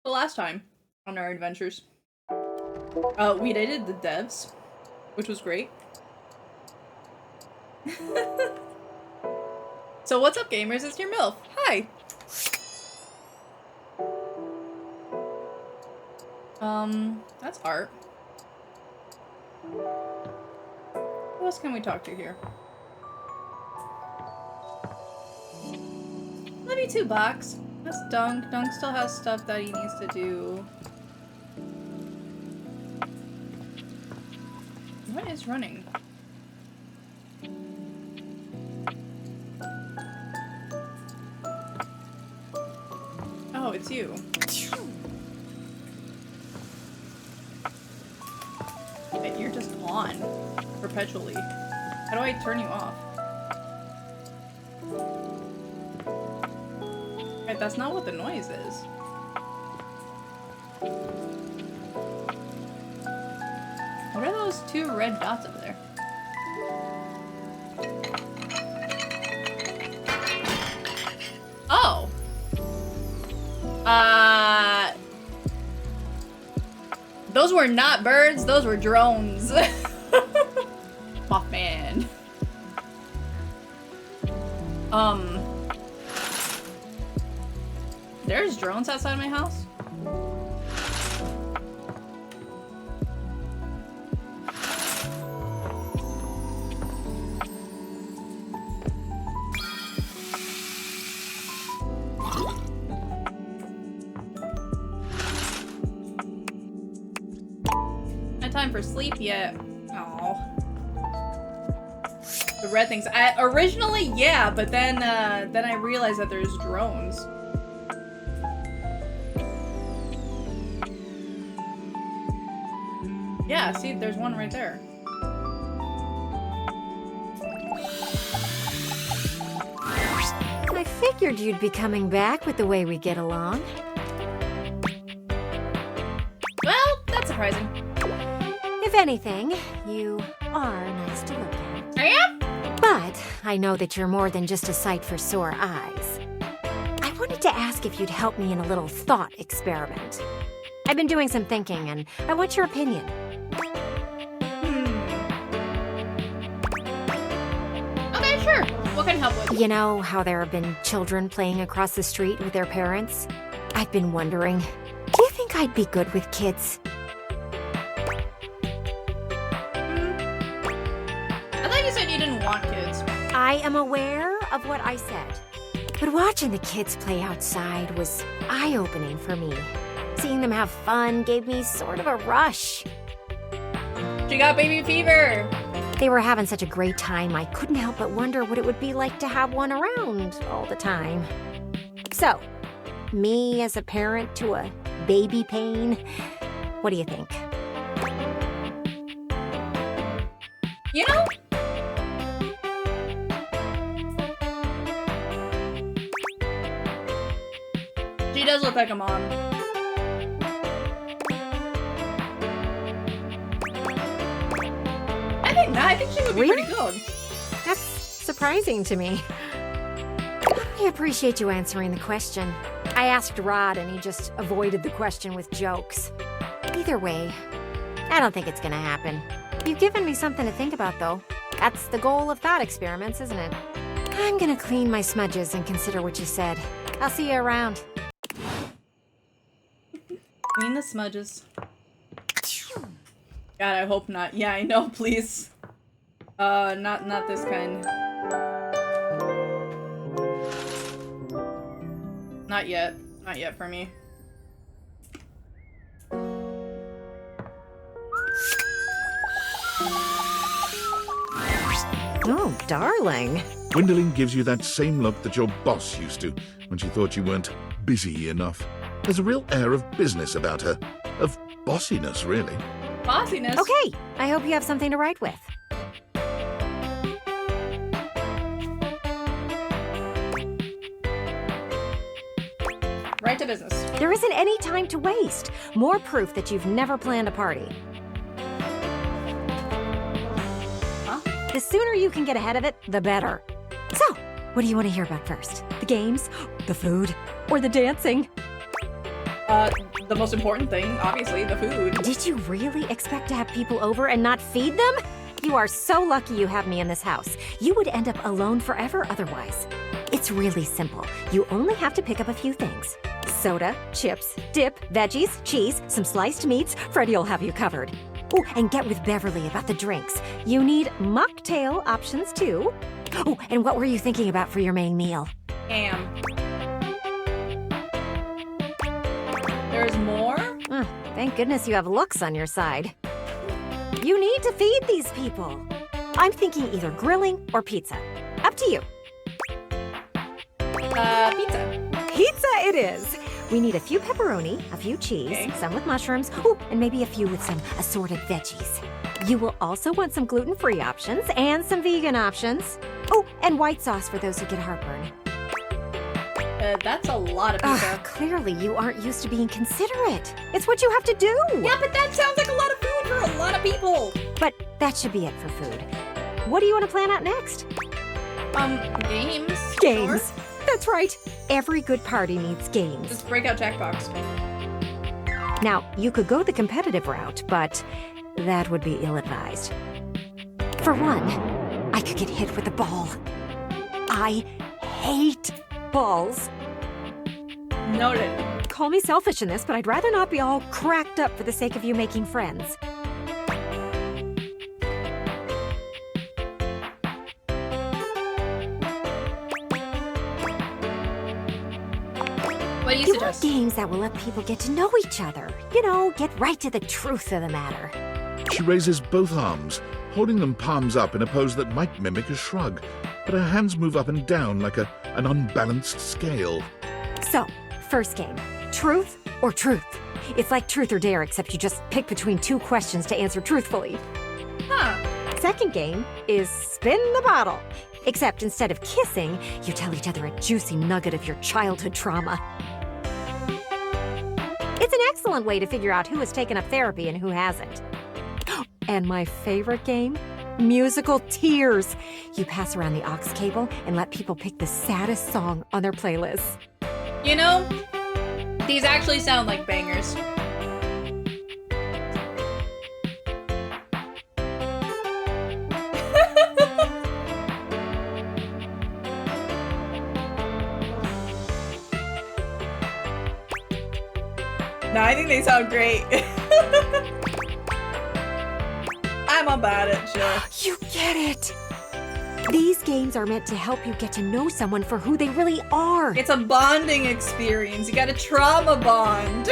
the last time on our adventures. We dated the devs, which was great. So what's up, gamers? It's your MILF. Hi! That's art. Who else can we talk to here? Love you too, Box. That's Dunk. Dunk still has stuff that he needs to do. What is running? Oh, it's you. Wait, you're just on perpetually. How do I turn you off? Wait, that's not what the noise is. What are those two red dots over there? Oh! Those were not birds, those were drones. Mothman. There's drones outside my house? Not time for sleep yet. Oh. The red things. Originally, yeah, but then I realized that there's drones. Yeah, see, there's one right there. I figured you'd be coming back with the way we get along. Well, that's surprising. If anything, you are nice to look at. I am? But I know that you're more than just a sight for sore eyes. I wanted to ask if you'd help me in a little thought experiment. I've been doing some thinking, and I want your opinion. Okay, sure. What can I help with? You know how there have been children playing across the street with their parents? I've been wondering, do you think I'd be good with kids? I thought you said you didn't want kids. I am aware of what I said. But watching the kids play outside was eye-opening for me. Seeing them have fun gave me sort of a rush. She got baby fever. They were having such a great time, I couldn't help but wonder what it would be like to have one around all the time. So, me as a parent to a baby pain, what do you think? You know? She does look like a mom. I think she would be Really? pretty good. That's surprising to me. I appreciate you answering the question. I asked Rod and he just avoided the question with jokes. Either way, I don't think it's gonna happen. You've given me something to think about, though. That's the goal of thought experiments, isn't it? I'm gonna clean my smudges and consider what you said. I'll see you around. Clean the smudges. God, I hope not. Yeah, I know, please. Not this kind. Not yet. Not yet for me. Oh, darling. Gwendolyn gives you that same look that your boss used to when she thought you weren't busy enough. There's a real air of business about her. Of bossiness, really. Bossiness? Okay, I hope you have something to write with. Right to business. There isn't any time to waste. More proof that you've never planned a party. Huh? The sooner you can get ahead of it, the better. So, what do you want to hear about first? The games, the food, or the dancing? the most important thing, obviously, the food. Did you really expect to have people over and not feed them? You are so lucky you have me in this house. You would end up alone forever otherwise. It's really simple. You only have to pick up a few things. Soda, chips, dip, veggies, cheese, some sliced meats. Freddie'll have you covered. Oh, and get with Beverly about the drinks. You need mocktail options too. Oh, and what were you thinking about for your main meal? Ham. There's more? Oh, thank goodness you have looks on your side. You need to feed these people. I'm thinking either grilling or pizza. Up to you. Pizza. Pizza it is. We need a few pepperoni, a few cheese, Okay. some with mushrooms, ooh, and maybe a few with some assorted veggies. You will also want some gluten-free options and some vegan options. Oh, and white sauce for those who get heartburn. That's a lot of pizza. Clearly you aren't used to being considerate. It's what you have to do. Yeah, but that sounds like a lot of food for a lot of people. But that should be it for food. What do you want to plan out next? Games. Games. Sure. That's right. Every good party needs games. Just break out Jackbox. Now, you could go the competitive route, but that would be ill-advised. For one, I could get hit with a ball. I hate balls. Noted. Call me selfish in this, but I'd rather not be all cracked up for the sake of you making friends. What do you You want suggest? games that will let people get to know each other. You know, get right to the truth of the matter. She raises both arms, holding them palms up in a pose that might mimic a shrug, but her hands move up and down like an unbalanced scale. So, first game, truth or truth? It's like truth or dare, except you just pick between two questions to answer truthfully. Huh. Second game is spin the bottle. Except instead of kissing, you tell each other a juicy nugget of your childhood trauma. It's an excellent way to figure out who has taken up therapy and who hasn't. And my favorite game? Musical tears. You pass around the aux cable and let people pick the saddest song on their playlists. You know, these actually sound like bangers. No, I think they sound great. I'm about it, sure. You get it! These games are meant to help you get to know someone for who they really are. It's a bonding experience. You got a trauma bond.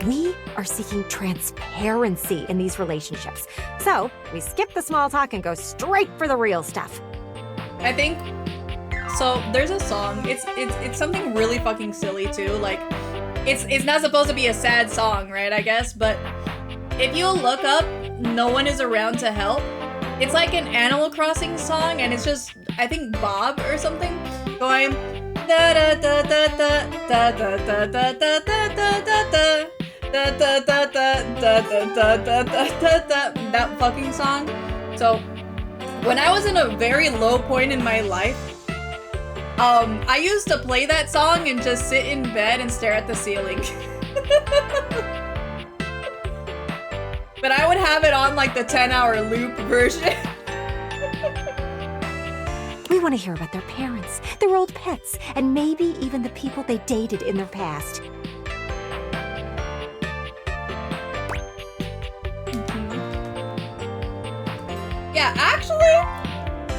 We are seeking transparency in these relationships. So, we skip the small talk and go straight for the real stuff. I think so. There's a song. It's something really fucking silly too. Like, it's not supposed to be a sad song, right? I guess, but if you look up "No One Is Around to Help," it's like an Animal Crossing song, and it's just I think Bob or something going da da da da da da da da da da da da da. Da, da, da, da, da, da, da, da, da, da, that fucking song. So when I was in a very low point in my life, I used to play that song and just sit in bed and stare at the ceiling. But I would have it on like the 10-hour loop version. We want to hear about their parents, their old pets, and maybe even the people they dated in their past. Yeah, actually,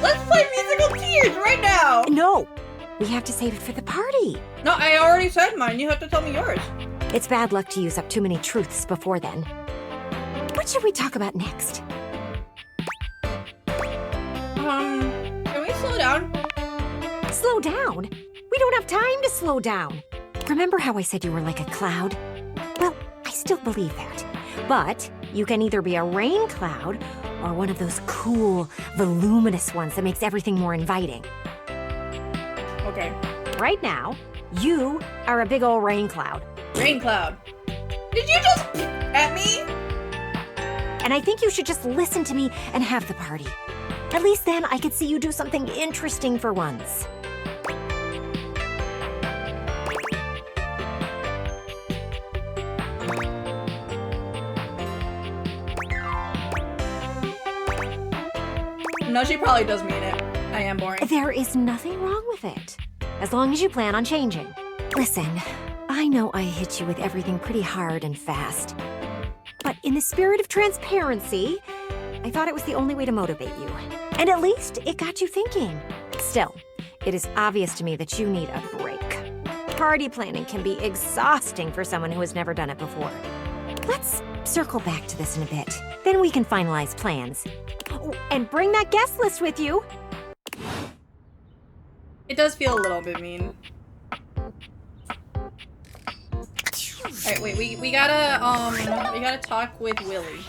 let's play Musical Tears right now. No! We have to save it for the party. No, I already said mine. You have to tell me yours. It's bad luck to use up too many truths before then. What should we talk about next? Can we slow down? Slow down? We don't have time to slow down. Remember how I said you were like a cloud? Well, I still believe that. But you can either be a rain cloud or one of those cool, voluminous ones that makes everything more inviting. Okay. Right now, you are a big old rain cloud. Rain cloud. Did you just at me? And I think you should just listen to me and have the party. At least then I could see you do something interesting for once. No, she probably does mean it. I am boring. There is nothing wrong with it, as long as you plan on changing. Listen, I know I hit you with everything pretty hard and fast. But in the spirit of transparency, I thought it was the only way to motivate you. And at least it got you thinking. Still, it is obvious to me that you need a break. Party planning can be exhausting for someone who has never done it before. Let's circle back to this in a bit. Then we can finalize plans. Oh, and bring that guest list with you. It does feel a little bit mean. Alright, wait, we gotta talk with Willy.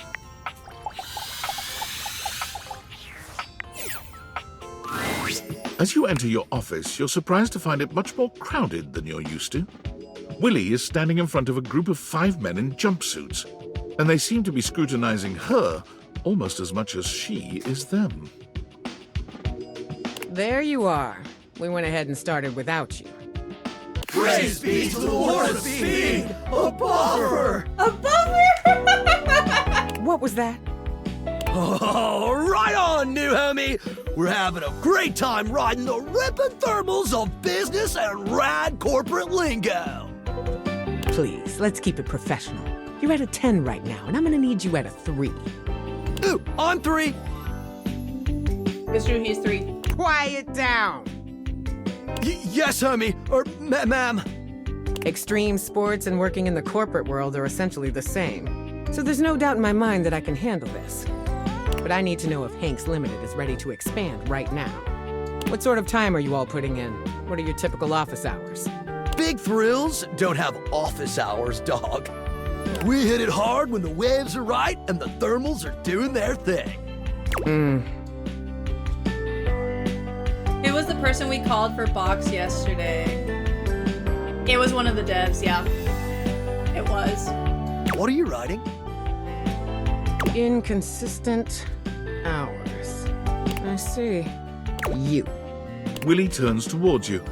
As you enter your office, you're surprised to find it much more crowded than you're used to. Willy is standing in front of a group of 5 men in jumpsuits, and they seem to be scrutinizing her almost as much as she is them. There you are. We went ahead and started without you. Praise be to the Lord of Speed, a buffer! A buffer? What was that? Oh, right on, new homie! We're having a great time riding the ripping thermals of business and rad corporate lingo! Please, let's keep it professional. You're at a 10 right now, and I'm gonna need you at a 3. Ooh, I'm 3! It's true, he's 3. Quiet down! Yes, homie, or ma'am. Extreme sports and working in the corporate world are essentially the same. So there's no doubt in my mind that I can handle this. But I need to know if Hanks Limited is ready to expand right now. What sort of time are you all putting in? What are your typical office hours? Big thrills don't have office hours, dog. We hit it hard when the waves are right and the thermals are doing their thing. It was the person we called for box yesterday. It was one of the devs, yeah. It was. What are you writing? Inconsistent hours. I see. You. Willy turns towards you,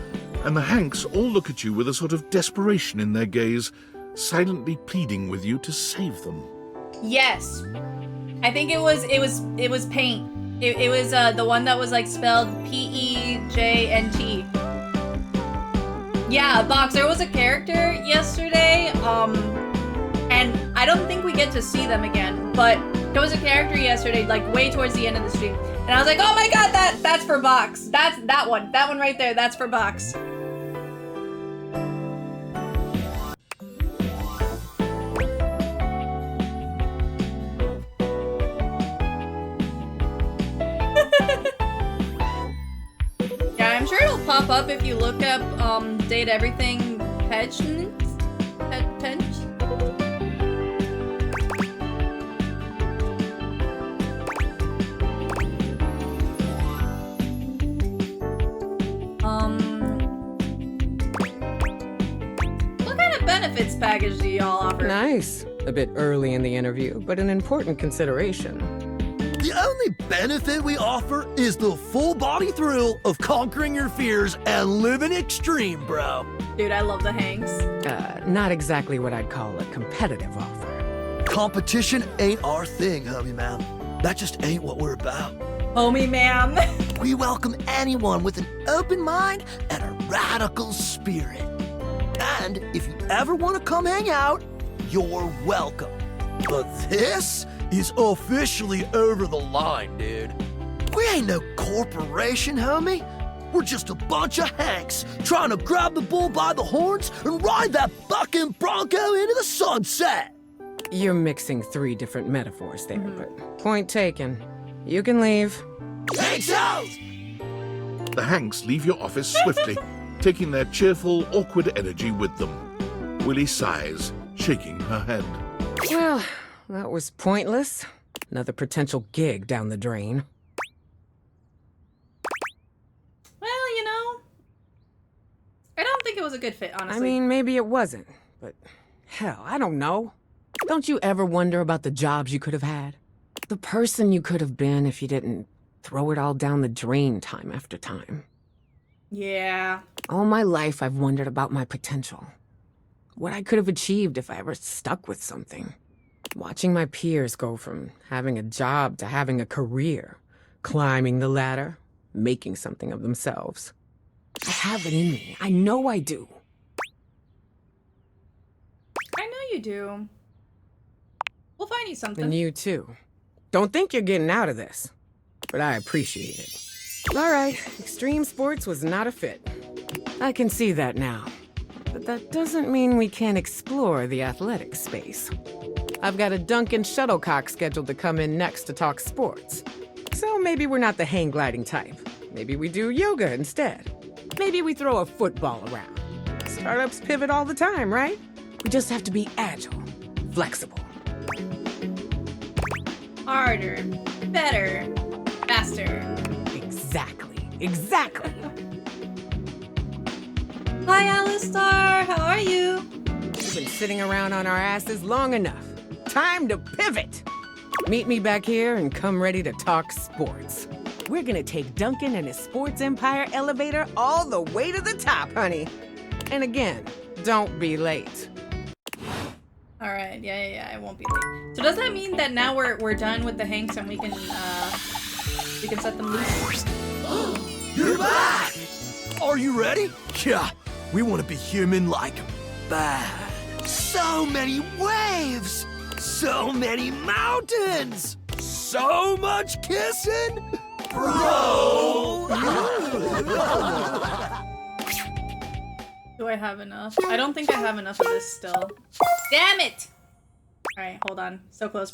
and the Hanks all look at you with a sort of desperation in their gaze, silently pleading with you to save them. Yes. I think it was paint. It was the one that was like spelled P-E-J-N-T. Yeah, Box, there was a character yesterday, and I don't think we get to see them again, but there was a character yesterday, like way towards the end of the stream, and I was like, oh my god, that's for Box. That's that one right there, that's for Box. Yeah, I'm sure it'll pop up if you look up Date Everything Pench. What kind of benefits package do y'all offer? Nice. A bit early in the interview, but an important consideration. The only benefit we offer is the full body thrill of conquering your fears and living extreme, bro. Dude, I love the Hanks. Not exactly what I'd call a competitive offer. Competition ain't our thing, homie, man. That just ain't what we're about. Homie, ma'am. We welcome anyone with an open mind and a radical spirit. And if you ever want to come hang out, you're welcome. But this is officially over the line, dude. We ain't no corporation, homie. We're just a bunch of Hanks trying to grab the bull by the horns and ride that bucking bronco into the sunset. You're mixing 3 different metaphors there, but point taken. You can leave. Hanks out! The Hanks leave your office swiftly, taking their cheerful, awkward energy with them. Willy sighs, shaking her head. Well, that was pointless. Another potential gig down the drain. Well, you know, I don't think it was a good fit, honestly. I mean, maybe it wasn't, but hell, I don't know. Don't you ever wonder about the jobs you could have had? The person you could have been if you didn't throw it all down the drain time after time. Yeah. All my life, I've wondered about my potential. What I could have achieved if I ever stuck with something. Watching my peers go from having a job to having a career, climbing the ladder, making something of themselves. I have it in me. I know I do. I know you do. We'll find you something. And you too. Don't think you're getting out of this, but I appreciate it. All right, extreme sports was not a fit. I can see that now. But that doesn't mean we can't explore the athletic space. I've got a Duncan shuttlecock scheduled to come in next to talk sports. So maybe we're not the hang gliding type. Maybe we do yoga instead. Maybe we throw a football around. Startups pivot all the time, right? We just have to be agile, flexible. Harder, better, faster. Exactly. Hi, Alistar. How are you? We've been sitting around on our asses long enough. Time to pivot. Meet me back here and come ready to talk sports. We're gonna take Duncan and his sports empire elevator all the way to the top, honey. And again, don't be late. All right. Yeah. I won't be late. So does that mean that now we're done with the Hanks and we can set them loose? You're back! Are you ready? Yeah, we want to be human like bad. So many waves! So many mountains! So much kissing! Bro! Do I have enough? I don't think I have enough of this still. Damn it! Alright, hold on. So close.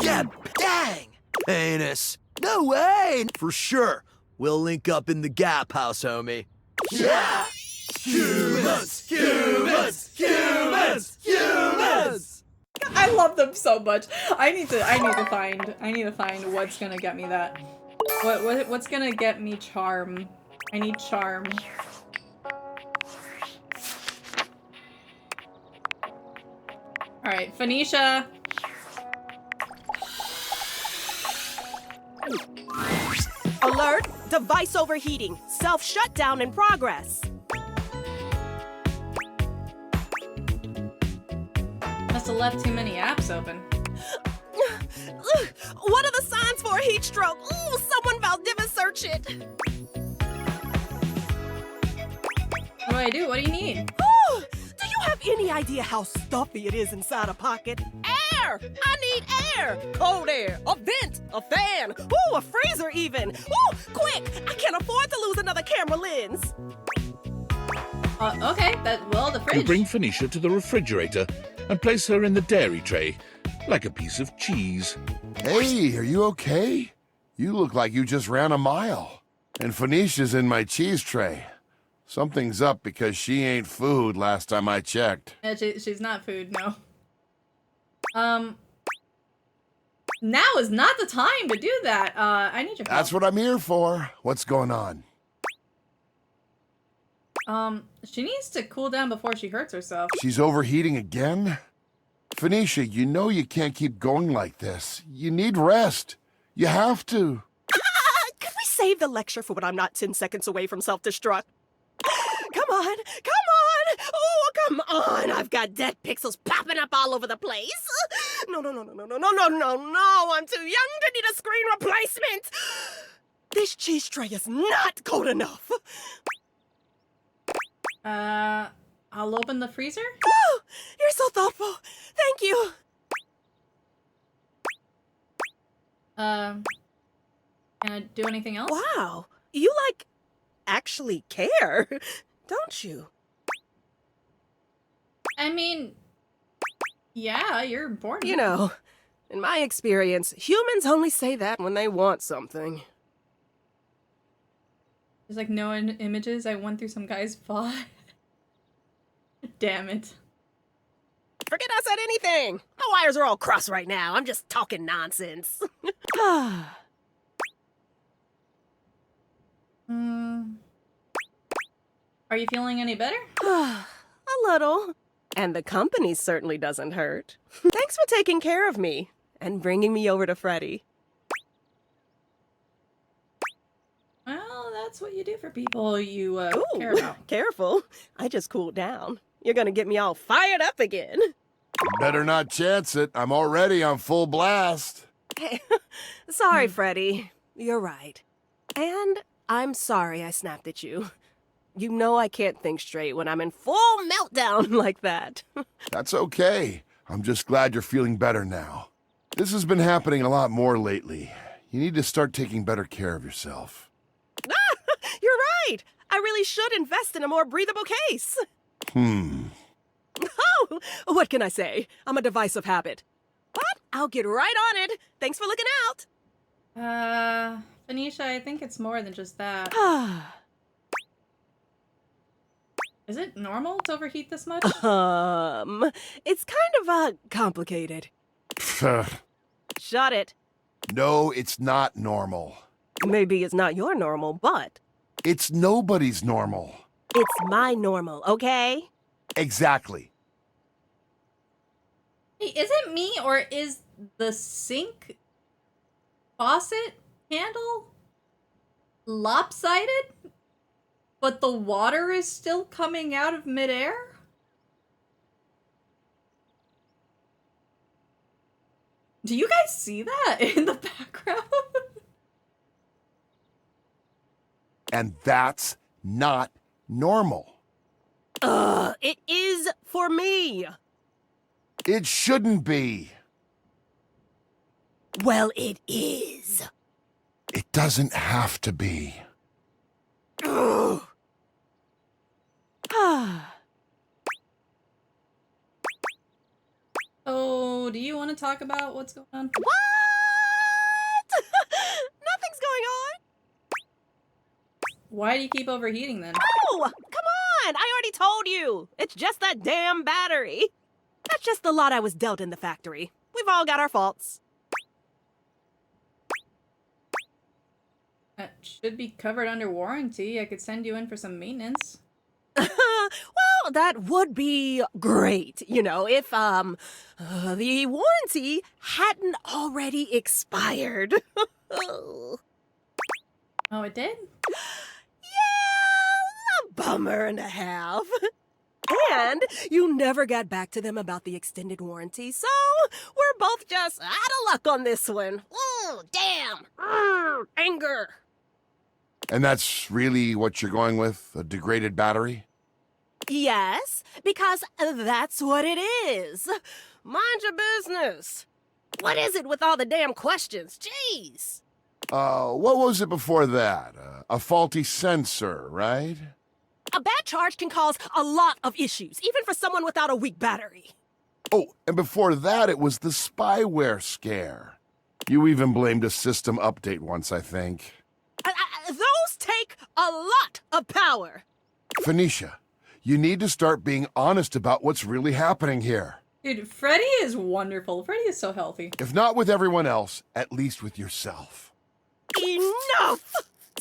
Yeah, dang! Anus. No way! For sure. We'll link up in the Gap House, homie. Yeah! Humans! I love them so much. I need to find what's gonna get me that. What's gonna get me charm? I need charm. Alright, Phoenicia. Alert! Device overheating. Self-shutdown in progress. Must have left too many apps open. What are the signs for a heat stroke? Ooh, someone Valdivia search it. What do I do? What do you need? Ooh, do you have any idea how stuffy it is inside a pocket? Air! I need air! Cold air, a vent, a fan, ooh, a freezer even. Ooh, quick! I can't afford to lose another camera lens. Okay, the fridge. You bring Phoenicia to the refrigerator and place her in the dairy tray, like a piece of cheese. Hey, are you okay? You look like you just ran a mile. And Phoenicia's in my cheese tray. Something's up because she ain't food last time I checked. Yeah, she's not food, no. Now is not the time to do that. I need your help. That's what I'm here for. What's going on? She needs to cool down before she hurts herself. She's overheating again? Phoenicia, you know you can't keep going like this. You need rest. You have to. Could we save the lecture for when I'm not 10 seconds away from self-destruct? Come on! Oh, come on! I've got dead pixels popping up all over the place. No! I'm too young to need a screen replacement. This cheese tray is not cold enough. I'll open the freezer. Oh, you're so thoughtful. Thank you. Can I do anything else? Wow, you actually care, don't you? I mean, yeah, you're important. You know, in my experience, humans only say that when they want something. There's like no images. I went through some guy's VOD. Damn it. Forget I said anything. My wires are all crossed right now. I'm just talking nonsense. Are you feeling any better? A little. And the company certainly doesn't hurt. Thanks for taking care of me and bringing me over to Freddy. Well, that's what you do for people you care about. Careful. I just cooled down. You're gonna get me all fired up again. Better not chance it. I'm already on full blast. Hey, sorry, Freddy. You're right. And I'm sorry I snapped at you. You know I can't think straight when I'm in full meltdown like that. That's okay. I'm just glad you're feeling better now. This has been happening a lot more lately. You need to start taking better care of yourself. You're right. I really should invest in a more breathable case. Oh, what can I say? I'm a device of habit. But I'll get right on it. Thanks for looking out. Phoenicia, I think it's more than just that. Is it normal to overheat this much? It's kind of, complicated. Shut it. No, it's not normal. Maybe it's not your normal, but It's nobody's normal. it's my normal, okay? Exactly. Hey, is it me or is the sink faucet handle lopsided? But the water is still coming out of midair? Do you guys see that in the background? And that's not normal. It is for me. It shouldn't be. Well, it is. It doesn't have to be. Ugh. Oh, do you want to talk about what's going on? What? Nothing's going on. Why do you keep overheating then? Oh, come on. I already told you. It's just that damn battery. That's just the lot I was dealt in the factory. We've all got our faults. That should be covered under warranty. I could send you in for some maintenance. Well, that would be great, you know, if, the warranty hadn't already expired. Oh, it did? Yeah, a bummer and a half. And you never got back to them about the extended warranty, so we're both just out of luck on this one. Ooh, damn. Anger. And that's really what you're going with? A degraded battery? Yes, because that's what it is. Mind your business. What is it with all the damn questions? Jeez. What was it before that? A faulty sensor, right? A bad charge can cause a lot of issues, even for someone without a weak battery. Oh, and before that, it was the spyware scare. You even blamed a system update once, I think. Those take a lot of power. Phoenicia, you need to start being honest about what's really happening here. Dude, Freddy is wonderful. Freddy is so healthy. If not with everyone else, at least with yourself. Enough!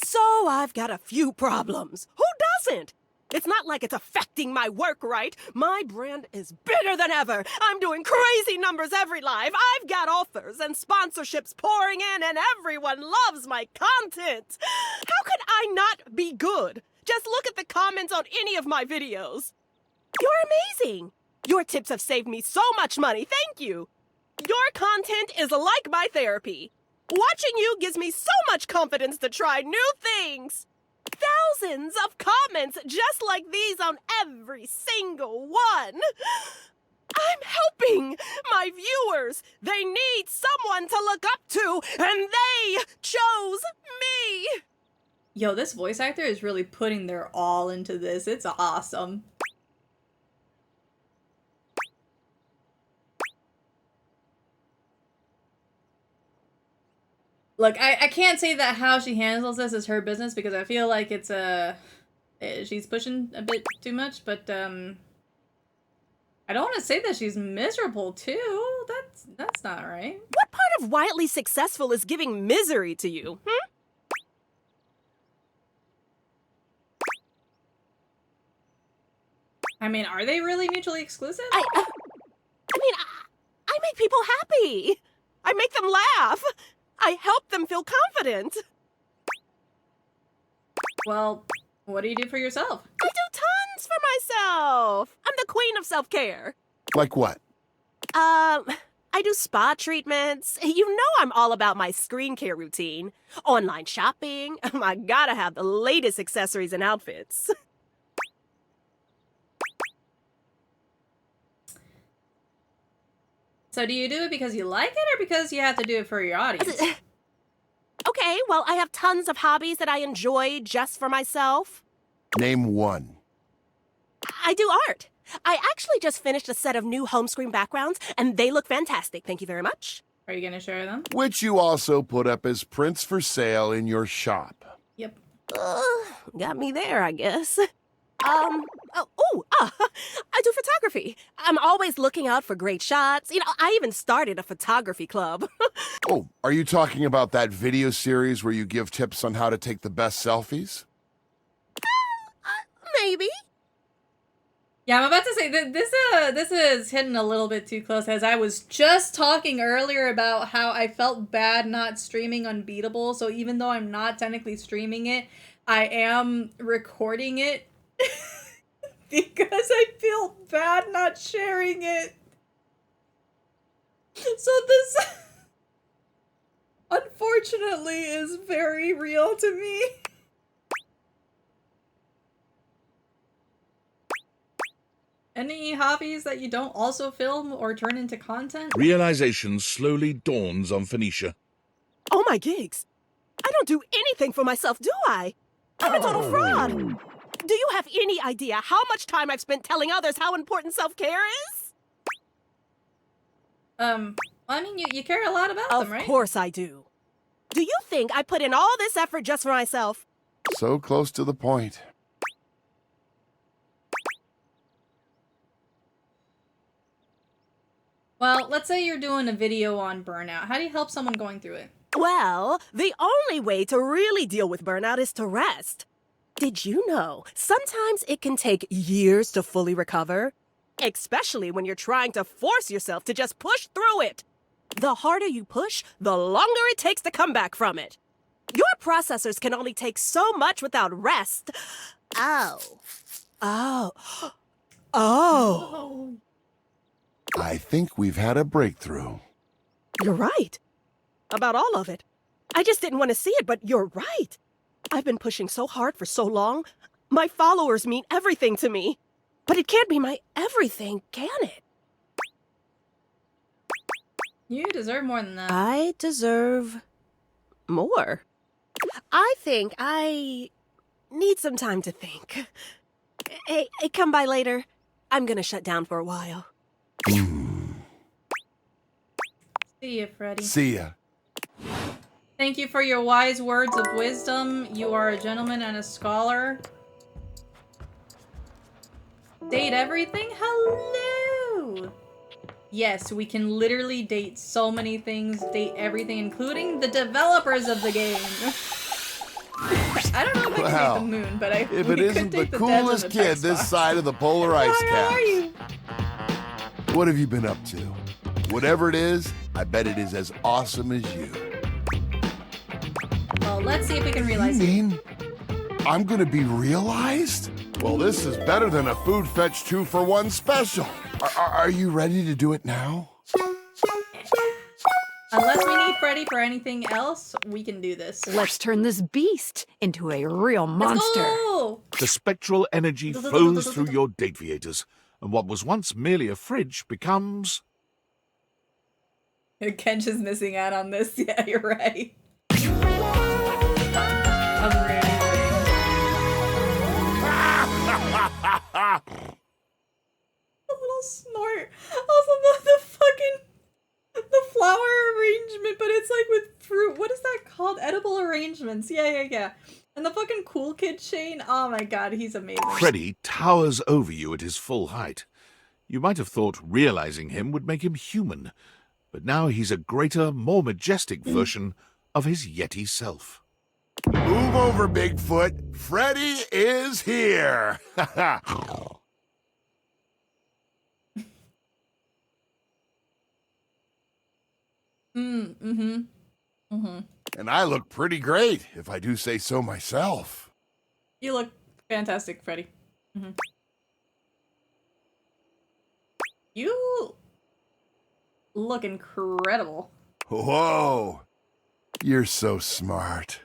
So I've got a few problems. Who doesn't? It's not like it's affecting my work, right? My brand is bigger than ever. I'm doing crazy numbers every live. I've got offers and sponsorships pouring in, and everyone loves my content. How could I not be good? Just look at the comments on any of my videos. You're amazing. Your tips have saved me so much money. Thank you. Your content is like my therapy. Watching you gives me so much confidence to try new things. Thousands of comments just like these on every single one. I'm helping my viewers. They need someone to look up to, and they chose me. Yo, this voice actor is really putting their all into this. It's awesome. Look, I can't say that how she handles this is her business because I feel like it's she's pushing a bit too much, but I don't want to say that she's miserable too. That's not right. What part of wildly successful is giving misery to you? I mean, are they really mutually exclusive? I make people happy. I make them laugh. I help them feel confident. Well, what do you do for yourself? I do tons for myself. I'm the queen of self-care. Like what? I I do spa treatments. You know I'm all about my screen care routine. Online shopping. I gotta have the latest accessories and outfits. So do you do it because you like it or because you have to do it for your audience? Okay, well, I have tons of hobbies that I enjoy just for myself. Name one. I do art. I actually just finished a set of new home screen backgrounds, and they look fantastic. Thank you very much. Are you gonna share them? Which you also put up as prints for sale in your shop. Yep. Got me there, I guess. I do photography. I'm always looking out for great shots. You know, I even started a photography club. Oh, are you talking about that video series where you give tips on how to take the best selfies? Maybe. Yeah, I'm about to say that this is hitting a little bit too close, as I was just talking earlier about how I felt bad not streaming Unbeatable. So even though I'm not technically streaming it, I am recording it because I feel bad not sharing it. So this unfortunately is very real to me. Any hobbies that you don't also film or turn into content? Realization slowly dawns on Phoenicia. Oh my gigs. I don't do anything for myself, do I? I'm a total fraud. Do you have any idea how much time I've spent telling others how important self-care is? I mean, you care a lot about them, right? Of course I do. Do you think I put in all this effort just for myself? So close to the point. Well, let's say you're doing a video on burnout. How do you help someone going through it? Well, the only way to really deal with burnout is to rest. Did you know sometimes it can take years to fully recover? Especially when you're trying to force yourself to just push through it. The harder you push, the longer it takes to come back from it. Your processors can only take so much without rest. Oh. I think we've had a breakthrough. You're right. About all of it. I just didn't want to see it, but you're right. I've been pushing so hard for so long. My followers mean everything to me. But it can't be my everything, can it? You deserve more than that. I deserve more. I think I need some time to think. Hey, come by later. I'm gonna shut down for a while. See ya, Freddy. See ya. Thank you for your wise words of wisdom. You are a gentleman and a scholar. Date everything? Hello! Yes, we can literally date so many things, date everything, including the developers of the game. I don't know if I can Wow. date the moon, but If we it could isn't the date devs coolest of the kid this TextBox. side of the polar ice Hi, how are cap. you? What have you been up to? Whatever it is, I bet it is as awesome as you. Well, let's see if we can realize You it. mean I'm gonna be realized? Well, this is better than a food fetch 2-for-1 special. Are you ready to do it now? Unless we need Freddy for anything else, we can do this. Let's turn this beast into a real monster. Let's go! The spectral energy flows through your dateviators, and what was once merely a fridge becomes... Kench is missing out on this. Yeah, you're right. Amazing. A little snort. Also, the flower arrangement, but it's like with fruit. What is that called? Edible arrangements. Yeah. And the fucking cool kid chain. Oh my god, he's amazing. Freddy towers over you at his full height. You might have thought realizing him would make him human, but now he's a greater, more majestic version of his Yeti self. Move over, Bigfoot. Freddy is here. And I look pretty great, if I do say so myself. You look fantastic, Freddy. You look incredible. Whoa! You're so smart.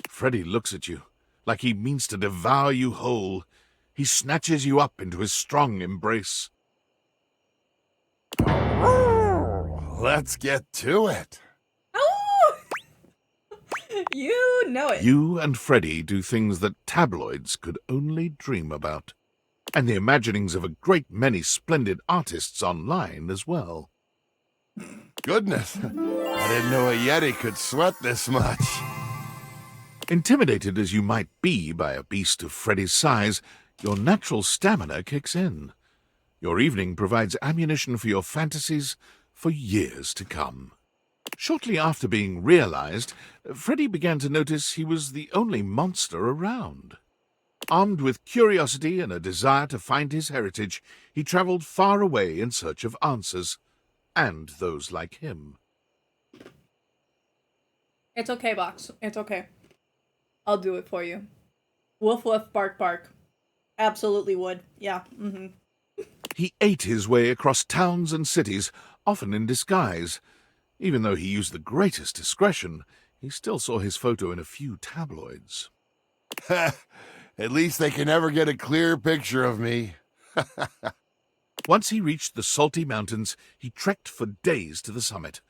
Freddy looks at you like he means to devour you whole. He snatches you up into his strong embrace. Let's get to it. Oh! You know it. You and Freddy do things that tabloids could only dream about. And the imaginings of a great many splendid artists online as well. Goodness, I didn't know a Yeti could sweat this much. Intimidated as you might be by a beast of Freddy's size, your natural stamina kicks in. Your evening provides ammunition for your fantasies for years to come. Shortly after being realized, Freddy began to notice he was the only monster around. Armed with curiosity and a desire to find his heritage, he traveled far away in search of answers, and those like him. It's okay, Box. It's okay. I'll do it for you. Woof woof, bark bark. Absolutely would. Yeah, He ate his way across towns and cities, often in disguise. Even though he used the greatest discretion, he still saw his photo in a few tabloids. At least they can never get a clear picture of me. Once he reached the salty mountains, he trekked for days to the summit.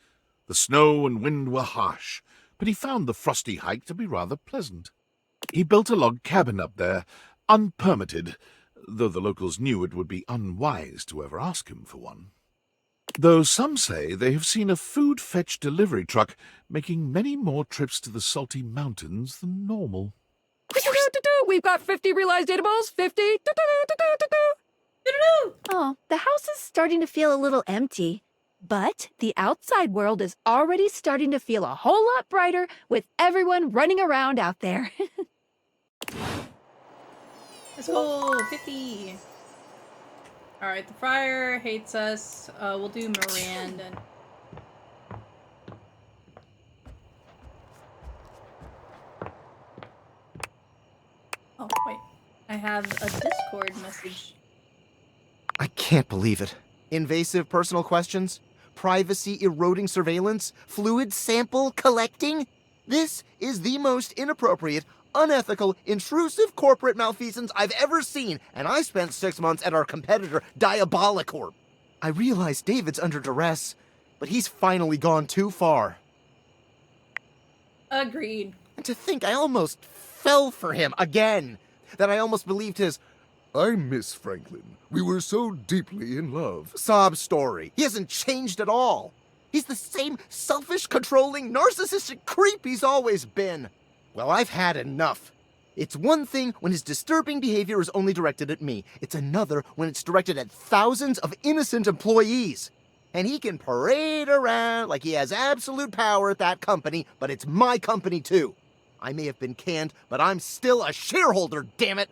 The snow and wind were harsh, but he found the frosty hike to be rather pleasant. He built a log cabin up there, unpermitted, though the locals knew it would be unwise to ever ask him for one. Though some say they have seen a food fetch delivery truck making many more trips to the salty mountains than normal. We've got 50 realized datables. 50. Oh, the house is starting to feel a little empty. But the outside world is already starting to feel a whole lot brighter with everyone running around out there. Let's go, 50. Alright, the friar hates us. We'll do Miranda. Oh, wait. I have a Discord message. I can't believe it. Invasive personal questions? Privacy eroding surveillance? Fluid sample collecting? This is the most inappropriate, unethical, intrusive corporate malfeasance I've ever seen, and I spent 6 months at our competitor, Diabolicorp. I realize David's under duress, but he's finally gone too far. Agreed. And to think I almost fell for him again, that I almost believed his I miss Franklin. We were so deeply in love. sob story. He hasn't changed at all. He's the same selfish, controlling, narcissistic creep he's always been. Well, I've had enough. It's one thing when his disturbing behavior is only directed at me. It's another when it's directed at thousands of innocent employees. And he can parade around like he has absolute power at that company, but it's my company too. I may have been canned, but I'm still a shareholder, damn it!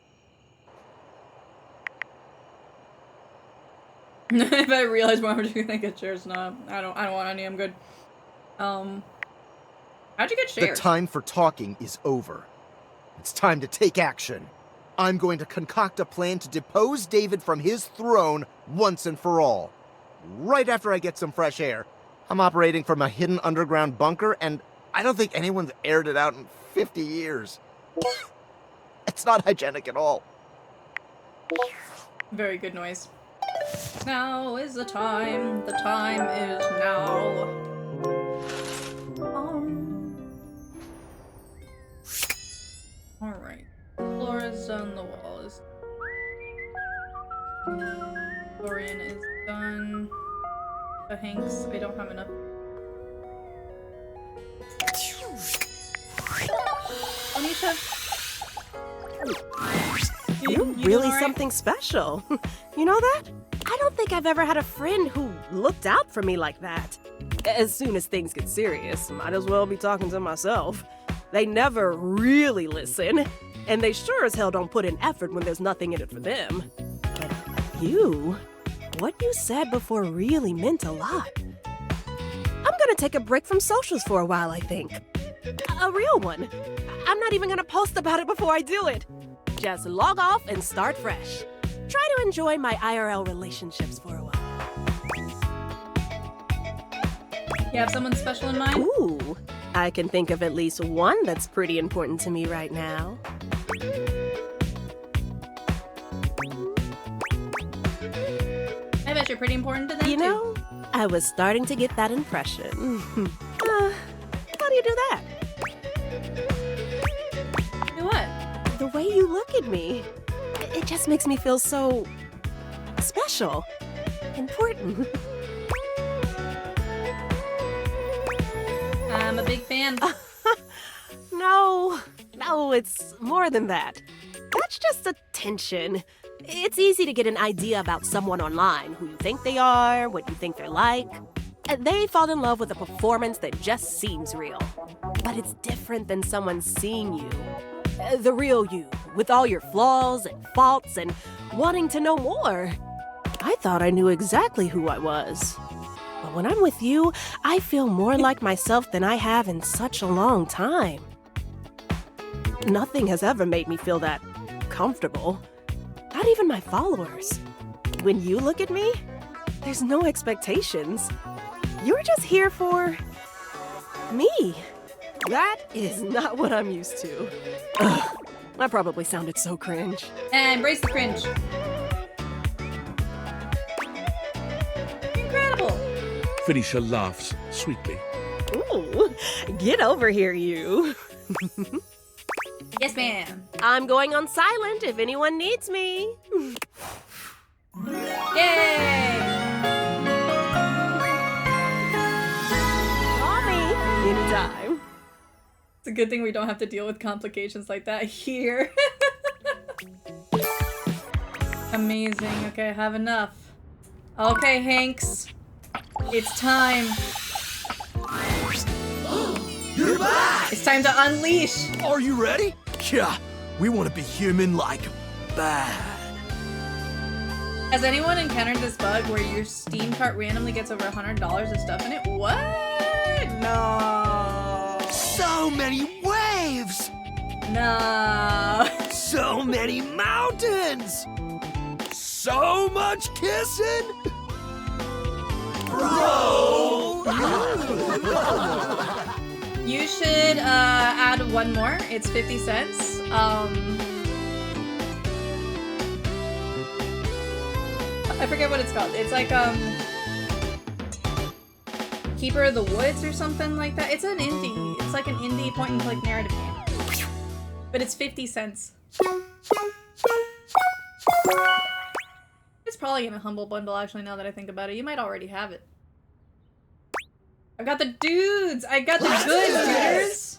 If I realize more, I'm just gonna get shares. No, I don't want any. I'm good. How'd you get shares? The time for talking is over. It's time to take action. I'm going to concoct a plan to depose David from his throne once and for all. Right after I get some fresh air. I'm operating from a hidden underground bunker, and I don't think anyone's aired it out in 50 years. It's not hygienic at all. Very good noise. Now is the time. The time is now. Alright. Floor is done, the wall is Dorian is done. The Hanks, I don't have enough. Anisha? You're You really doing all right? something special. You know that? I don't think I've ever had a friend who looked out for me like that. As soon as things get serious, might as well be talking to myself. They never really listen, and they sure as hell don't put in effort when there's nothing in it for them. But what you said before really meant a lot. I'm gonna take a break from socials for a while, I think. A real one. I'm not even gonna post about it before I do it. Just log off and start fresh. Try to enjoy my IRL relationships for a while. You have someone special in mind? Ooh, I can think of at least one that's pretty important to me right now. I bet you're pretty important to them, You know, I was starting to get that impression. How do you do that? Do what? The way you look at me, it just makes me feel so special, important. I'm a big fan. No, it's more than that. That's just attention. It's easy to get an idea about someone online, who you think they are, what you think they're like. They fall in love with a performance that just seems real. But it's different than someone seeing you. The real you, with all your flaws and faults and wanting to know more. I thought I knew exactly who I was. But when I'm with you, I feel more like myself than I have in such a long time. Nothing has ever made me feel that comfortable. Not even my followers. When you look at me, there's no expectations. You're just here for me. That is not what I'm used to. Ugh, I probably sounded so cringe. Embrace the cringe. Incredible. Phoenicia laughs sweetly. Ooh, get over here, you. Yes, ma'am. I'm going on silent if anyone needs me. Yay! Call me anytime. It's a good thing we don't have to deal with complications like that here. Amazing. Okay, I have enough. Okay, Hanks. It's time. You're back! It's time to unleash. Are you ready? Yeah, we want to be human like bad. Has anyone encountered this bug where your Steam cart randomly gets over $100 of stuff in it? What? No. So many waves! No. So many mountains! So much kissing! Bro! You should add one more. It's 50 cents. I forget what it's called. It's like Keeper of the Woods or something like that. It's an indie. It's like an indie point and click narrative game. But it's 50 cents. It's probably in a Humble Bundle actually now that I think about it. You might already have it. I got the dudes! I got the good dudes!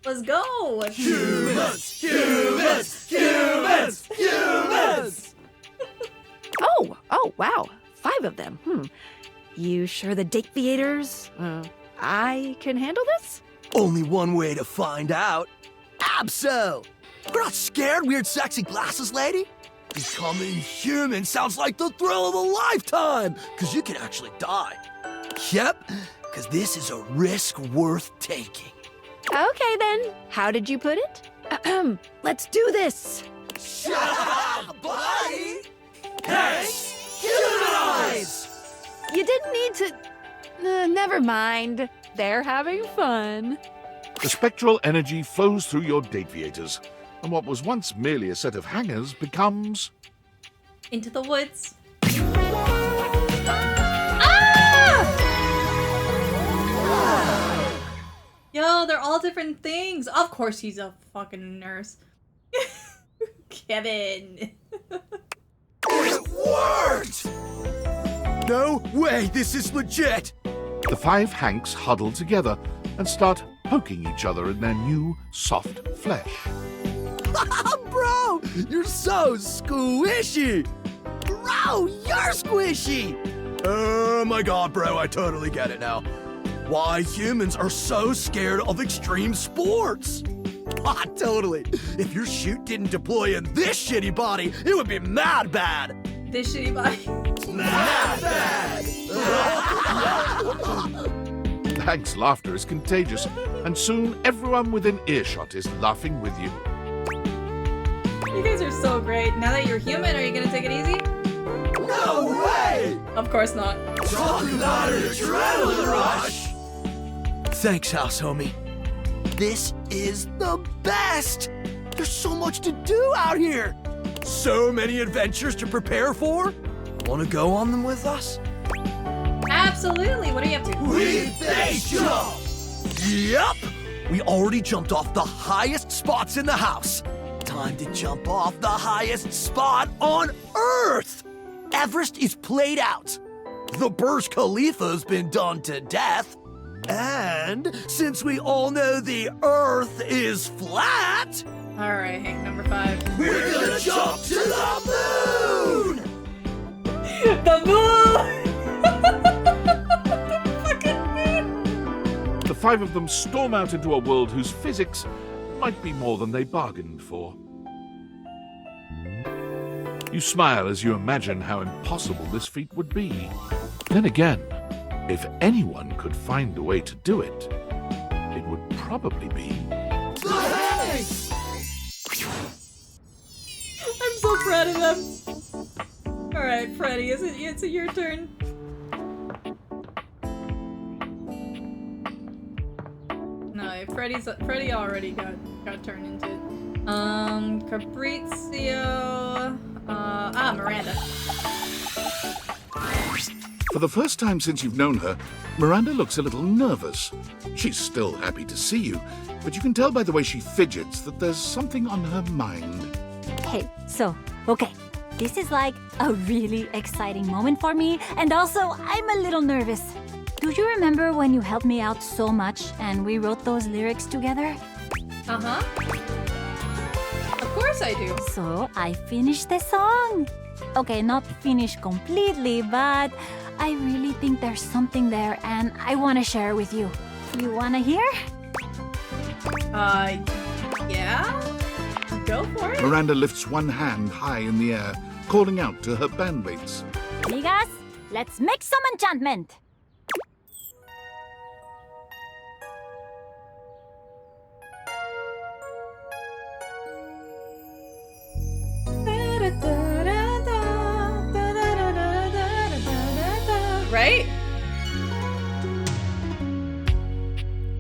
Let's go! Humans! Humans! Humans! Humans! Oh, wow. 5 of them. You sure the date theaters? I can handle this? Only one way to find out. Abso! We're not scared, weird sexy glasses lady. Becoming human sounds like the thrill of a lifetime, because you can actually die. Yep, because this is a risk worth taking. Okay, then. How did you put it? Let's do this. Shut up, buddy! Hey, humanize! You didn't need to... never mind. They're having fun. The spectral energy flows through your dateviators, and what was once merely a set of hangers becomes... Into the woods. Yo, they're all different things. Of course he's a fucking nurse. Kevin. It worked! No way, this is legit! The 5 Hanks huddle together and start poking each other in their new, soft flesh. Bro, you're so squishy! Bro, you're squishy! Oh my god, bro, I totally get it now. Why humans are so scared of extreme sports. Ah, totally. If your chute didn't deploy in this shitty body, it would be mad bad. This shitty body. Mad bad! Hank's laughter is contagious, and soon everyone within earshot is laughing with you. You guys are so great. Now that you're human, are you gonna take it easy? No way! Of course not. Talk about an adrenaline rush! Thanks, house homie. This is the best! There's so much to do out here! So many adventures to prepare for! Wanna go on them with us? Absolutely. What are you up to? We base jump! Yep! We already jumped off the highest spots in the house. Time to jump off the highest spot on Earth! Everest is played out. The Burj Khalifa's been done to death. And since we all know the Earth is flat, All right, Hank, number 5. we're gonna jump to the moon! The moon! The fucking moon! The 5 of them storm out into a world whose physics might be more than they bargained for. You smile as you imagine how impossible this feat would be. Then again, if anyone could find a way to do it, it would probably be... I'm so proud of them. All right, Freddy, is it your turn? No, Freddy already got turned into it. Fabrizio. Miranda. For the first time since you've known her, Miranda looks a little nervous. She's still happy to see you, but you can tell by the way she fidgets that there's something on her mind. Hey, okay. This is like a really exciting moment for me, and also I'm a little nervous. Do you remember when you helped me out so much and we wrote those lyrics together? Uh-huh. Of course I do. So I finished the song. Okay, not finished completely, but I really think there's something there and I want to share with you. You want to hear? Yeah? Go for it. Miranda lifts one hand high in the air, calling out to her bandmates. Amigas, let's make some enchantment. Right?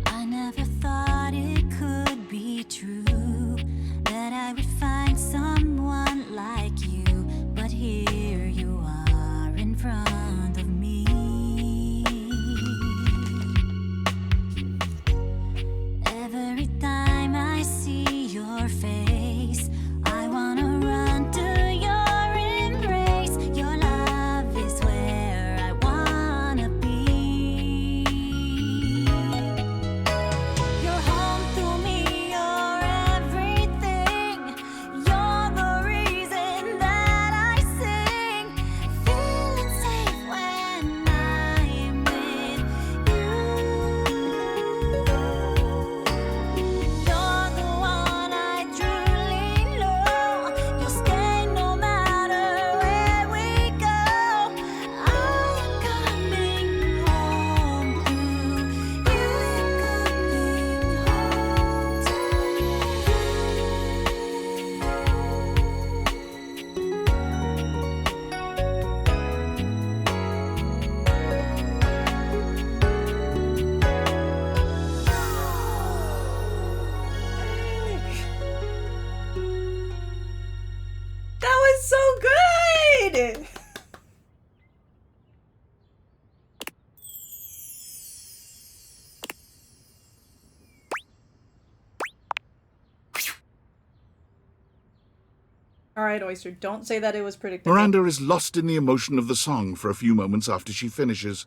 I never thought it could be true that I would find someone like you, but here you are in front of me. Every time I see your face, I wanna run to your embrace. Your love is where I wanna be. You're home to me, you're everything. You're the reason that I sing. Feeling safe when I'm with you. You're the one I truly know. You'll stay no matter where we go. I'm coming home to you. That was so good! Alright, Oyster, don't say that it was predictable. Miranda is lost in the emotion of the song for a few moments after she finishes.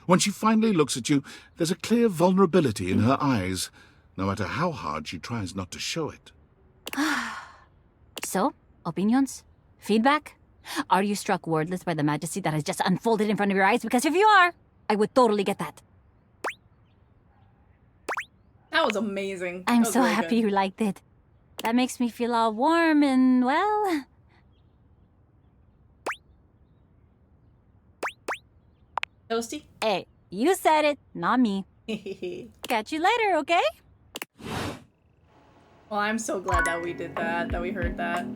When she finally looks at you, there's a clear vulnerability in her eyes, no matter how hard she tries not to show it. So, opinions? Feedback? Are you struck wordless by the majesty that has just unfolded in front of your eyes? Because if you are, I would totally get that. That was amazing. I'm That was so really happy good. you liked it. That makes me feel all warm and, well... Toasty? Hey, you said it, not me. Catch you later, okay? Well, I'm so glad that we did that we heard that.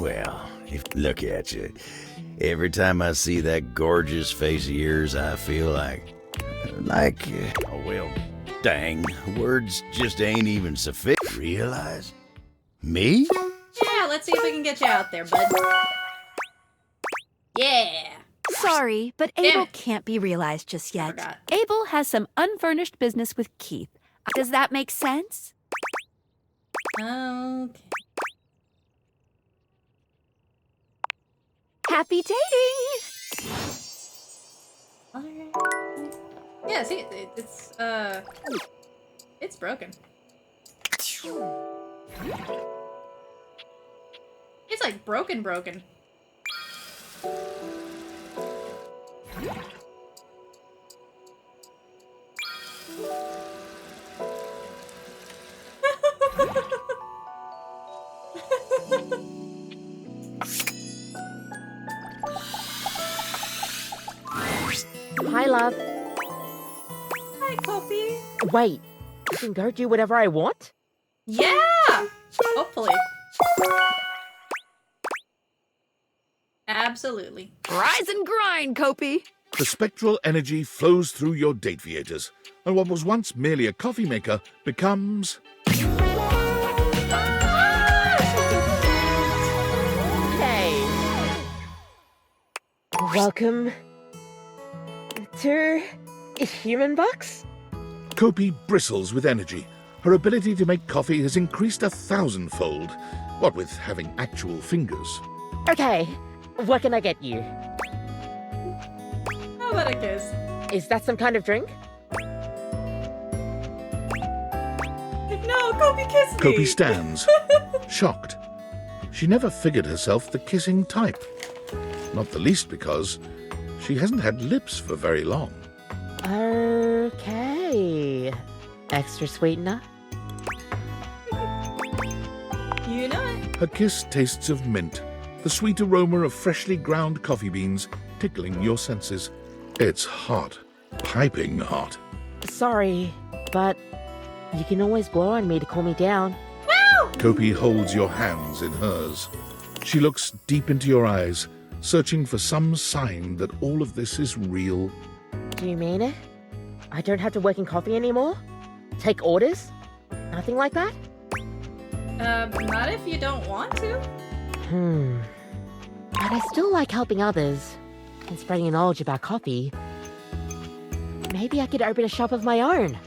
Well, look at you. Every time I see that gorgeous face of yours, I feel oh, well, dang, words just ain't even sufficient. Realize? Me? Yeah, let's see if we can get you out there, bud. Yeah. Sorry, but Damn Abel it. can't be realized just yet. Forgot. Abel has some unfurnished business with Keith. Does that make sense? Okay. Happy dating! Alright. Yeah, see, it's broken. It's like broken. Hi, love. Hi, Kopi. Wait, I can go do whatever I want? Yeah! Hopefully. Absolutely. Rise and grind, Kopi! The spectral energy flows through your date viators, and what was once merely a coffee maker becomes... Hey. Welcome to Human Box? Kopi bristles with energy. Her ability to make coffee has increased 1,000-fold, what with having actual fingers. Okay, what can I get you? How about a kiss? Is that some kind of drink? No, Kopi kiss me! Kopi stands, shocked. She never figured herself the kissing type. Not the least because she hasn't had lips for very long. Okay. Extra sweetener? You know it. Her kiss tastes of mint, the sweet aroma of freshly ground coffee beans tickling your senses. It's hot, piping hot. Sorry, but you can always blow on me to cool me down. Kopi holds your hands in hers. She looks deep into your eyes, searching for some sign that all of this is real. Do you mean it? I don't have to work in coffee anymore? Take orders? Nothing like that? Not if you don't want to. But I still like helping others and spreading knowledge about coffee. Maybe I could open a shop of my own.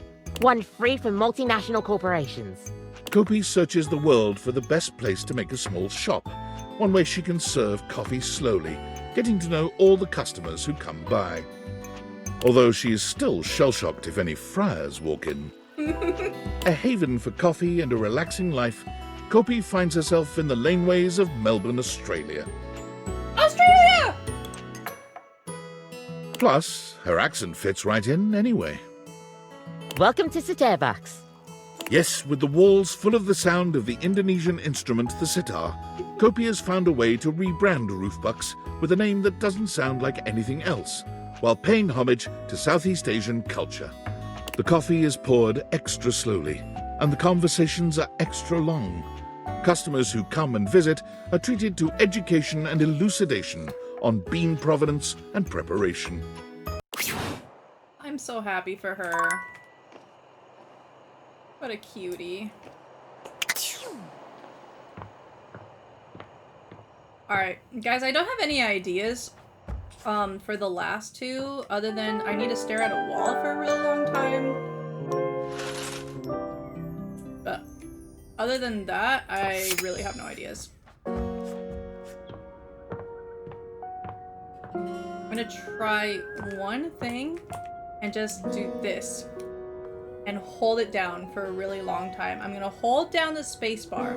One free from multinational corporations. Kopi searches the world for the best place to make a small shop, one way she can serve coffee slowly, getting to know all the customers who come by. Although she is still shell-shocked if any friars walk in. A haven for coffee and a relaxing life, Kopi finds herself in the laneways of Melbourne, Australia. Australia! Plus, her accent fits right in anyway. Welcome to Starbucks. Yes, with the walls full of the sound of the Indonesian instrument the sitar, Kopi has found a way to rebrand Roofbucks with a name that doesn't sound like anything else, while paying homage to Southeast Asian culture. The coffee is poured extra slowly, and the conversations are extra long. Customers who come and visit are treated to education and elucidation on bean provenance and preparation. I'm so happy for her. What a cutie. Alright, guys, I don't have any ideas for the last two, other than I need to stare at a wall for a really long time. But other than that, I really have no ideas. I'm gonna try one thing and just do this. And hold it down for a really long time. I'm gonna hold down the space bar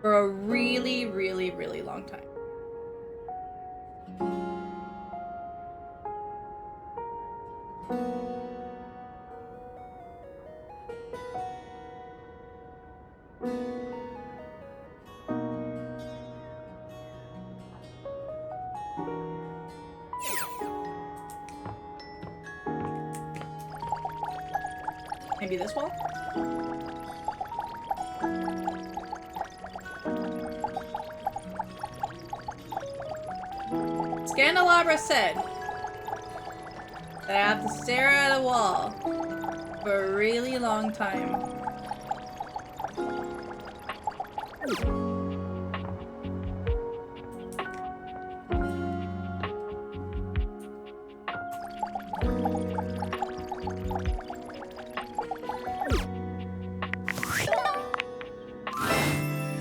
for a really, really, really long time. Maybe this wall? Candelabra said that I have to stare at a wall for a really long time.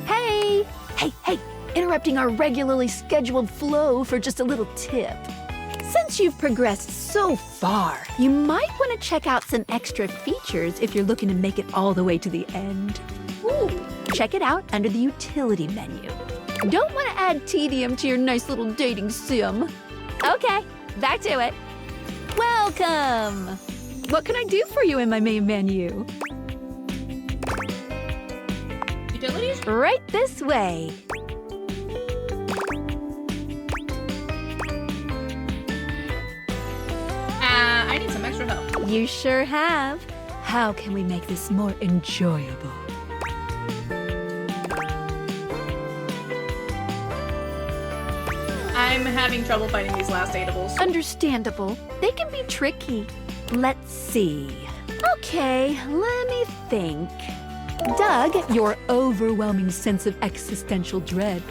Hey, interrupting our regularly scheduled flow for just a little tip. Since you've progressed so far, you might want to check out some extra features if you're looking to make it all the way to the end. Ooh, check it out under the utility menu. Don't want to add tedium to your nice little dating sim. Okay, back to it. Welcome! What can I do for you in my main menu? Utilities? Right this way. I need some extra help. You sure have. How can we make this more enjoyable? I'm having trouble finding these last datables. Understandable. They can be tricky. Let's see. Okay, let me think. Doug, your overwhelming sense of existential dread,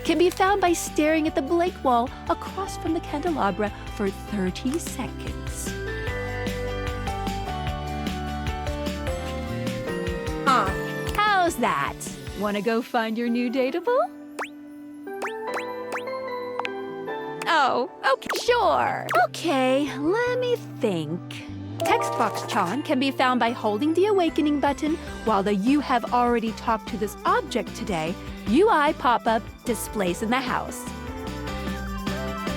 can be found by staring at the blank wall across from the candelabra for 30 seconds. Huh. How's that? Want to go find your new datable? Oh, okay, sure. Okay, let me think. TextBox Chan can be found by holding the awakening button while the You Have Already Talked to This Object Today UI pop-up displays in the house.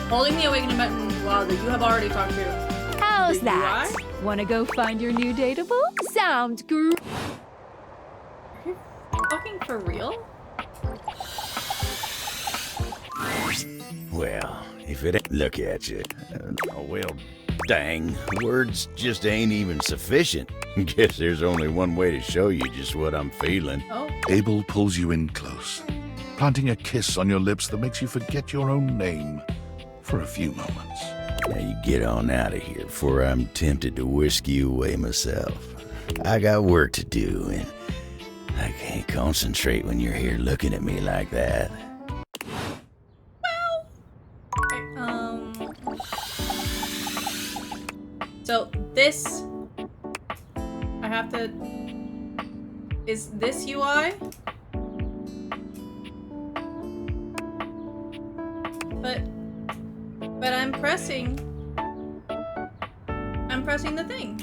Holding the awakening button while the You Have Already Talked to. How's the that? UI? Want to go find your new datable? Sounds great. Are you fucking for real? Well, if it ain't, look at you. Oh, well, dang, words just ain't even sufficient. Guess there's only one way to show you just what I'm feeling. Oh. Abel pulls you in close, planting a kiss on your lips that makes you forget your own name for a few moments. Now you get on out of here before I'm tempted to whisk you away myself. I got work to do, and I can't concentrate when you're here looking at me like that. So this, I have to, is this UI? But I'm pressing the thing.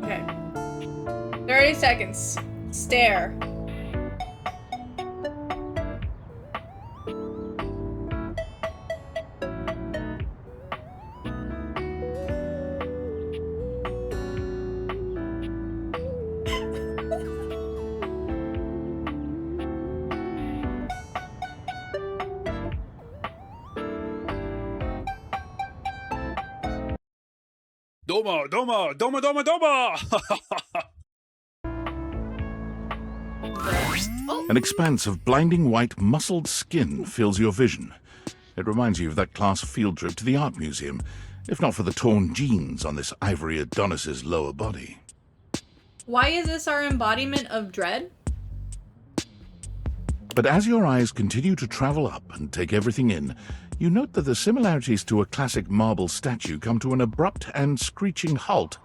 Okay. 30 seconds. Stare. Domo, domo, domo, domo, domo! An expanse of blinding white, muscled skin fills your vision. It reminds you of that class field trip to the art museum, if not for the torn jeans on this ivory Adonis's lower body. Why is this our embodiment of dread? But as your eyes continue to travel up and take everything in, you note that the similarities to a classic marble statue come to an abrupt and screeching halt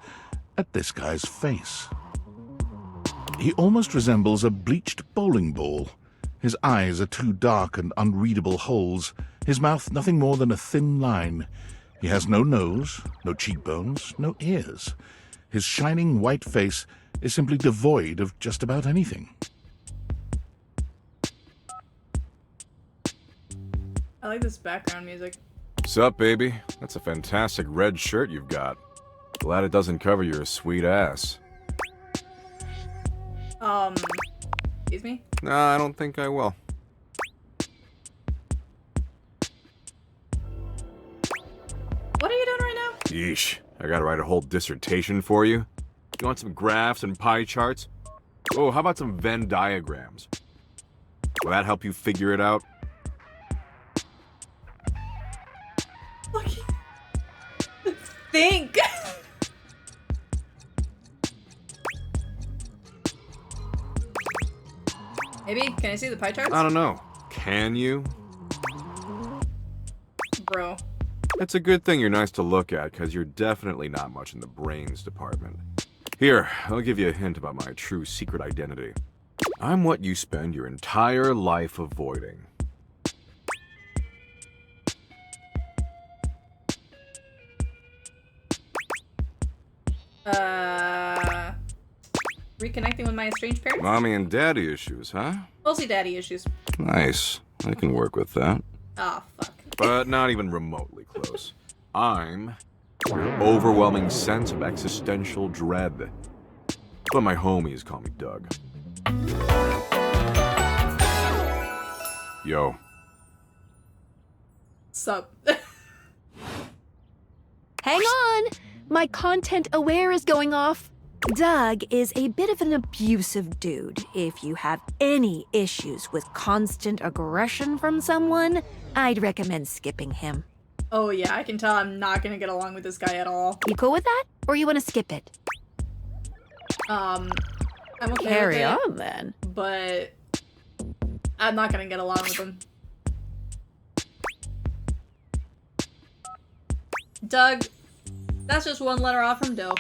at this guy's face. He almost resembles a bleached bowling ball. His eyes are two dark and unreadable holes, his mouth nothing more than a thin line. He has no nose, no cheekbones, no ears. His shining white face is simply devoid of just about anything. I like this background music. Sup, baby? That's a fantastic red shirt you've got. Glad it doesn't cover your sweet ass. Excuse me? Nah, I don't think I will. What are you doing right now? Yeesh, I gotta write a whole dissertation for you? You want some graphs and pie charts? Oh, how about some Venn diagrams? Will that help you figure it out? Think! Maybe? Can I see the pie charts? I don't know. Can you? Bro. It's a good thing you're nice to look at, because you're definitely not much in the brains department. Here, I'll give you a hint about my true secret identity. I'm what you spend your entire life avoiding. Reconnecting with my estranged parents? Mommy and daddy issues, huh? Mostly daddy issues. Nice. I can work with that. Ah, fuck. But not even remotely close. I'm your overwhelming sense of existential dread. But my homies call me Doug. Yo. Sup? Hang on! My content aware is going off. Doug is a bit of an abusive dude. If you have any issues with constant aggression from someone, I'd recommend skipping him. Oh yeah, I can tell I'm not gonna get along with this guy at all. You cool with that? Or you want to skip it? I'm okay Carry with it, on, then. But I'm not gonna get along with him. Doug, that's just one letter off from Doe.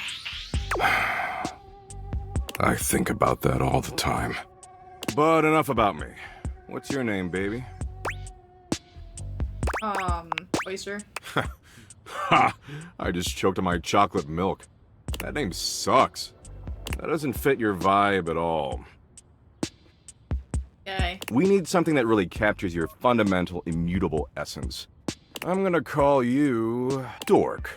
I think about that all the time. But enough about me. What's your name, baby? Oyster. Ha! I just choked on my chocolate milk. That name sucks. That doesn't fit your vibe at all. Okay. We need something that really captures your fundamental, immutable essence. I'm gonna call you Dork.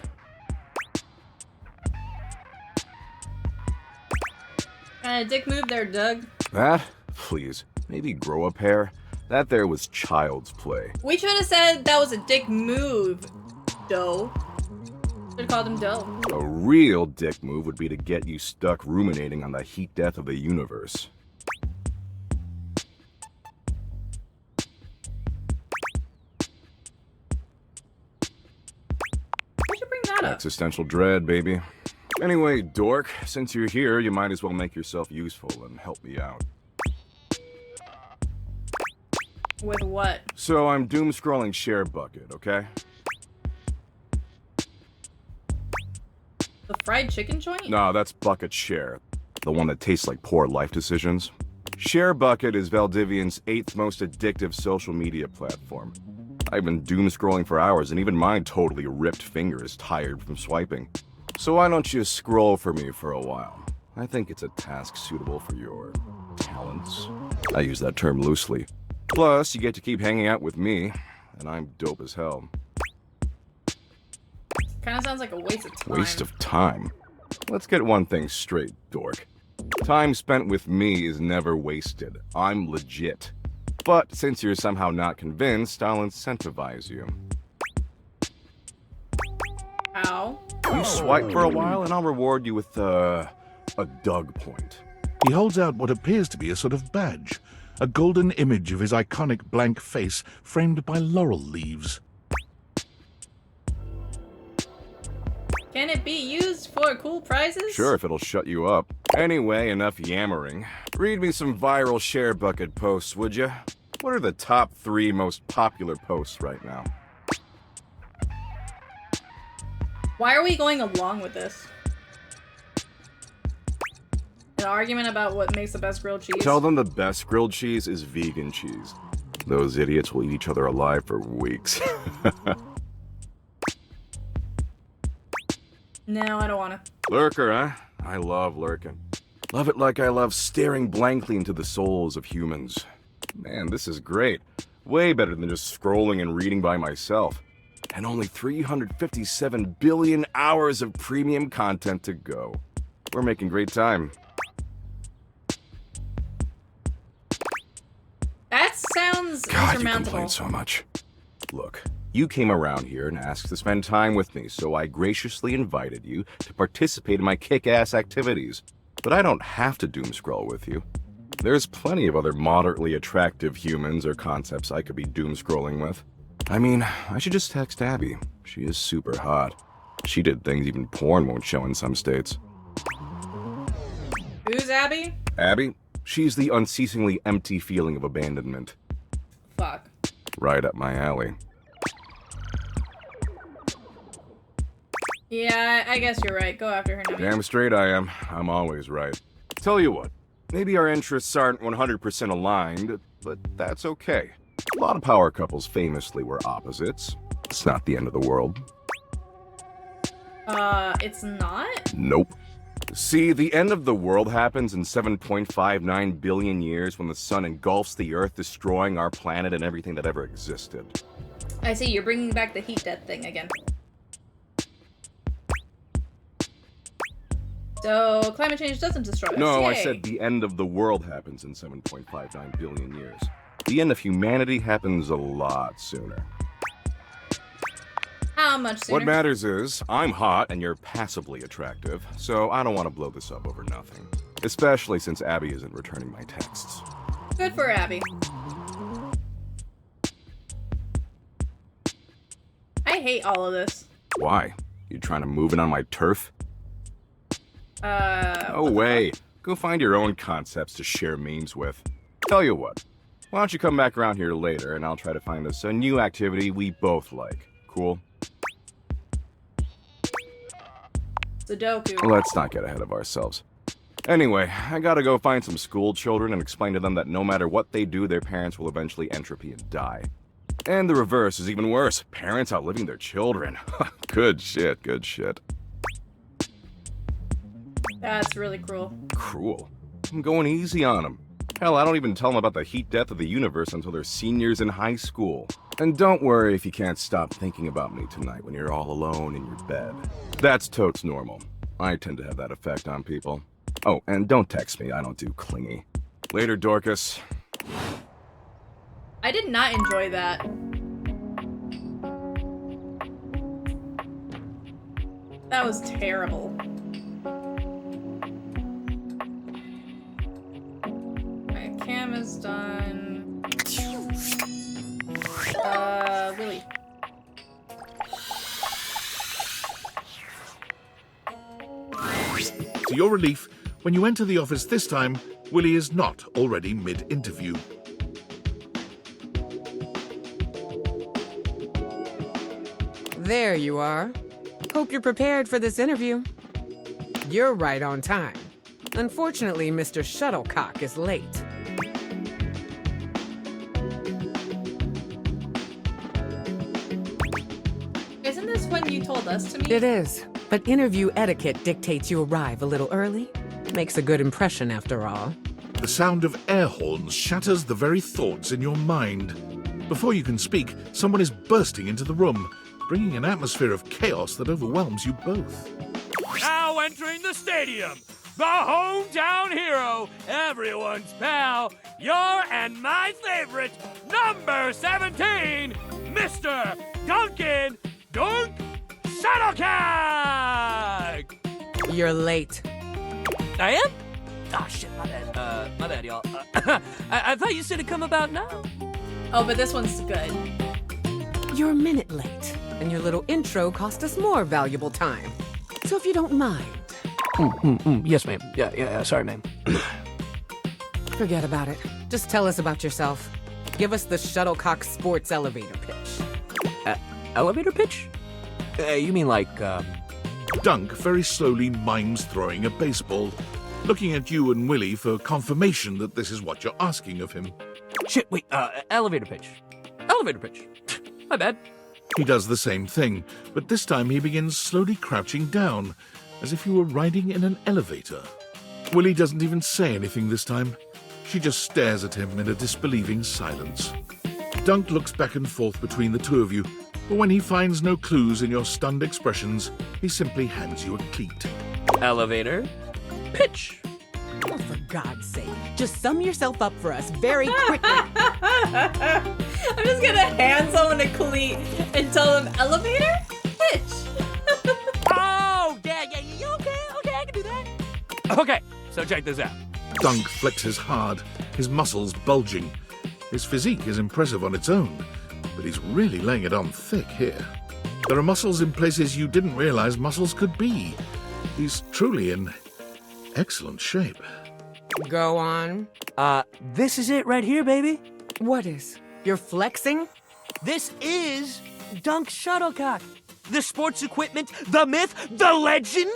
Kinda dick move there, Doug. That? Please. Maybe grow a pair? That there was child's play. We should have said that was a dick move, Doe. Should have called him Doe. A real dick move would be to get you stuck ruminating on the heat death of the universe. We should bring that up. Existential dread, baby. Anyway, Dork, since you're here, you might as well make yourself useful and help me out. With what? So I'm doom-scrolling Share Bucket, okay? The fried chicken joint? No, that's Bucket Share. The one that tastes like poor life decisions. Share Bucket is Valdivian's 8th most addictive social media platform. I've been doom-scrolling for hours, and even my totally ripped finger is tired from swiping. So why don't you scroll for me for a while? I think it's a task suitable for your talents. I use that term loosely. Plus, you get to keep hanging out with me, and I'm dope as hell. Kinda sounds like a waste of time. Waste of time? Let's get one thing straight, Dork. Time spent with me is never wasted. I'm legit. But since you're somehow not convinced, I'll incentivize you. Ow. You swipe for a while, and I'll reward you with, a Doug point. He holds out what appears to be a sort of badge, a golden image of his iconic blank face framed by laurel leaves. Can it be used for cool prizes? Sure, if it'll shut you up. Anyway, enough yammering. Read me some viral Share Bucket posts, would ya? What are the top 3 most popular posts right now? Why are we going along with this? An argument about what makes the best grilled cheese? Tell them the best grilled cheese is vegan cheese. Those idiots will eat each other alive for weeks. No, I don't wanna. Lurker, huh? I love lurking. Love it like I love staring blankly into the souls of humans. Man, this is great. Way better than just scrolling and reading by myself. and only 357 billion hours of premium content to go. We're making great time. That sounds God, you insurmountable. complain so much. Look, you came around here and asked to spend time with me, so I graciously invited you to participate in my kick-ass activities. But I don't have to doom scroll with you. There's plenty of other moderately attractive humans or concepts I could be doom scrolling with. I mean, I should just text Abby. She is super hot. She did things even porn won't show in some states. Who's Abby? Abby? She's the unceasingly empty feeling of abandonment. Fuck. Right up my alley. Yeah, I guess you're right. Go after her now. Damn straight I am. I'm always right. Tell you what, maybe our interests aren't 100% aligned, but that's okay. A lot of power couples famously were opposites. It's not the end of the world. It's not? Nope. See, the end of the world happens in 7.59 billion years when the sun engulfs the Earth, destroying our planet and everything that ever existed. I see, you're bringing back the heat death thing again. So, climate change doesn't destroy us. No, Yay. I said the end of the world happens in 7.59 billion years. The end of humanity happens a lot sooner. How much sooner? What matters is, I'm hot and you're passively attractive, so I don't want to blow this up over nothing. Especially since Abby isn't returning my texts. Good for Abby. I hate all of this. Why? You trying to move in on my turf? No way. Go find your own concepts to share memes with. Tell you what, why don't you come back around here later and I'll try to find us a new activity we both like. Cool? Sudoku. Let's not get ahead of ourselves. Anyway, I gotta go find some school children and explain to them that no matter what they do, their parents will eventually entropy and die. And the reverse is even worse. Parents outliving their children. Good shit, good shit. That's really cruel. Cruel? I'm going easy on them. Hell, I don't even tell them about the heat death of the universe until they're seniors in high school. And don't worry if you can't stop thinking about me tonight when you're all alone in your bed. That's totes normal. I tend to have that effect on people. Oh, and don't text me, I don't do clingy. Later, Dorcas. I did not enjoy that. That was terrible. My cam is done. Willie. To your relief, when you enter the office this time, Willie is not already mid-interview. There you are. Hope you're prepared for this interview. You're right on time. Unfortunately, Mr. Shuttlecock is late. Isn't this when you told us to meet? It is, but interview etiquette dictates you arrive a little early. Makes a good impression, after all. The sound of air horns shatters the very thoughts in your mind. Before you can speak, someone is bursting into the room, bringing an atmosphere of chaos that overwhelms you both. Now entering the stadium, the hometown hero, everyone's pal, your and my favorite, number 17, Mr. Duncan Dunk Shuttlecock! You're late. I am? Oh, shit, my bad, y'all. I thought you said it'd come about now. Oh, but this one's good. You're a minute late, and your little intro cost us more valuable time. So if you don't mind. Yes, ma'am. Yeah, sorry, ma'am. Forget about it. Just tell us about yourself. Give us the Shuttlecock Sports elevator pitch. Elevator pitch? You mean like, Dunk very slowly mimes throwing a baseball, looking at you and Willie for confirmation that this is what you're asking of him. Shit, wait, elevator pitch. Elevator pitch. My bad. He does the same thing, but this time he begins slowly crouching down, as if you were riding in an elevator. Willie doesn't even say anything this time. She just stares at him in a disbelieving silence. Dunk looks back and forth between the two of you, But when he finds no clues in your stunned expressions, he simply hands you a cleat. Elevator. Pitch. Oh, for God's sake, just sum yourself up for us very quickly. I'm just gonna hand someone a cleat and tell them, elevator? Pitch. Oh, yeah, you okay? Okay, I can do that. Okay, so check this out. Dunk flexes hard, his muscles bulging. His physique is impressive on its own, but he's really laying it on thick here. There are muscles in places you didn't realize muscles could be. He's truly in excellent shape. Go on. This is it right here, baby. What is? You're flexing? This is Dunk Shuttlecock. The sports equipment, the myth, the legend.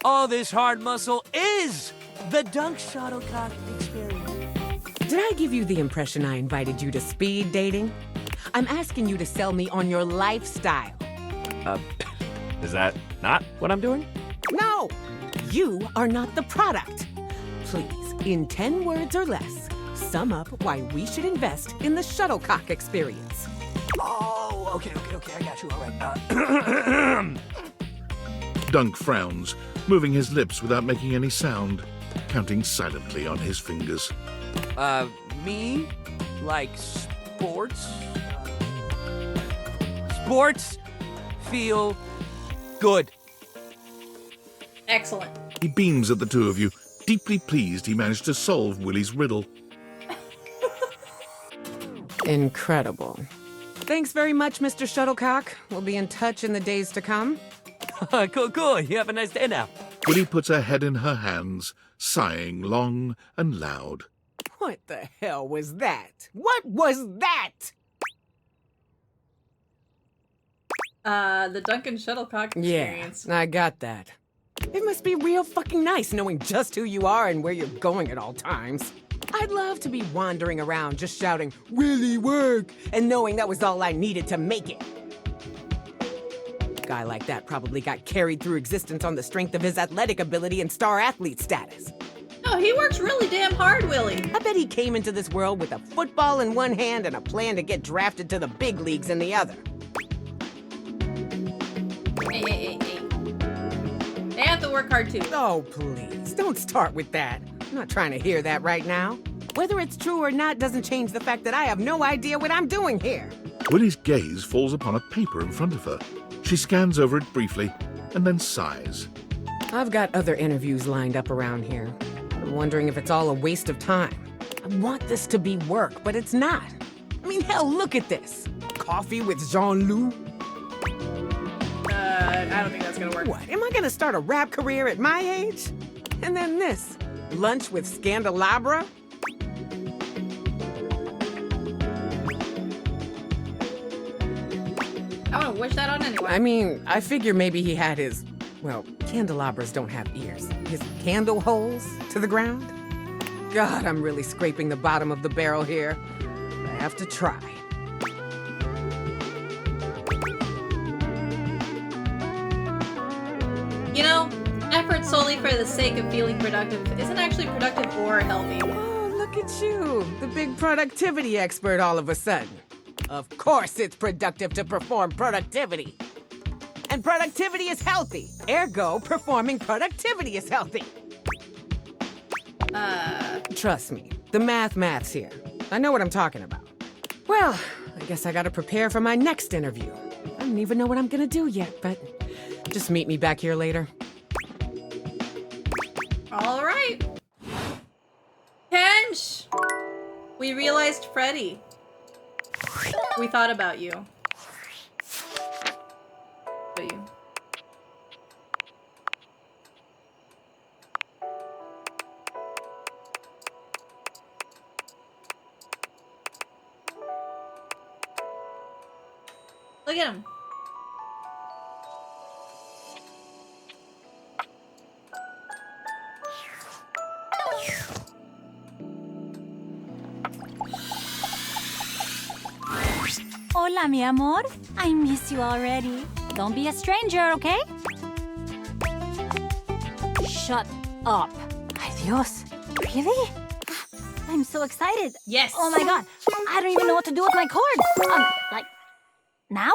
All this hard muscle is the Dunk Shuttlecock experience. Did I give you the impression I invited you to speed dating? I'm asking you to sell me on your lifestyle. Is that not what I'm doing? No! You are not the product. Please, in 10 words or less, sum up why we should invest in the Shuttlecock experience. Oh, okay, I got you, all right. Dunk frowns, moving his lips without making any sound, counting silently on his fingers. Me? Like sports? Sports feel good. Excellent. He beams at the two of you, deeply pleased he managed to solve Willie's riddle. Incredible. Thanks very much, Mr. Shuttlecock. We'll be in touch in the days to come. Cool. You have a nice day now. Willie puts her head in her hands, sighing long and loud. What the hell was that? What was that? The Duncan Shuttlecock experience. Yeah, I got that. It must be real fucking nice knowing just who you are and where you're going at all times. I'd love to be wandering around just shouting, "Willie, work!" and knowing that was all I needed to make it. A guy like that probably got carried through existence on the strength of his athletic ability and star athlete status. Oh, he works really damn hard, Willie. I bet he came into this world with a football in one hand and a plan to get drafted to the big leagues in the other. Hey. They have to work hard too. Oh, please, don't start with that. I'm not trying to hear that right now. Whether it's true or not doesn't change the fact that I have no idea what I'm doing here. Willie's gaze falls upon a paper in front of her. She scans over it briefly and then sighs. I've got other interviews lined up around here. I'm wondering if it's all a waste of time. I want this to be work, but it's not. I mean, hell, look at this. Coffee with Jean-Loup? I don't think that's gonna work. What, am I gonna start a rap career at my age? And then this, lunch with Scandelabra? I wouldn't wish that on anyone. I mean, I figure maybe he had his, well, candelabras don't have ears. His candle holes to the ground? God, I'm really scraping the bottom of the barrel here. I have to try. You know, effort solely for the sake of feeling productive isn't actually productive or healthy. Oh, look at you, the big productivity expert all of a sudden. Of course it's productive to perform productivity. And productivity is healthy. Ergo, performing productivity is healthy. Trust me, the math's here. I know what I'm talking about. Well, I guess I gotta prepare for my next interview. I don't even know what I'm gonna do yet, but just meet me back here later. All right. Kench! We realized Freddy. We thought about you. But you. Look at him. Hola, mi amor. I miss you already. Don't be a stranger, okay? Shut up. Adios. Really? I'm so excited. Yes. Oh my god. I don't even know what to do with my cord. Like, now?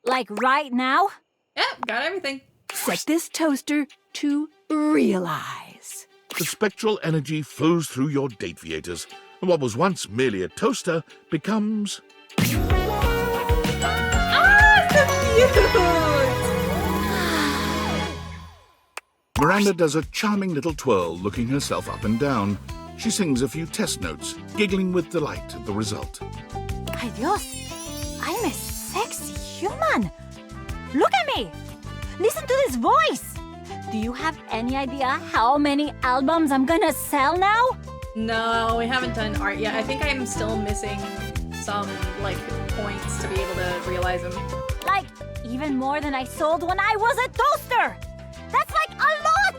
Like right now? Yep, got everything. Set this toaster to realize. The spectral energy flows through your dateviators, and what was once merely a toaster becomes... Miranda does a charming little twirl, looking herself up and down. She sings a few test notes, giggling with delight at the result. Ay Dios, I'm a sexy human. Look at me. Listen to this voice. Do you have any idea how many albums I'm gonna sell now? No, we haven't done art yet. I think I'm still missing some, like, points to be able to realize them. Like, even more than I sold when I was a toaster. That's like a lot.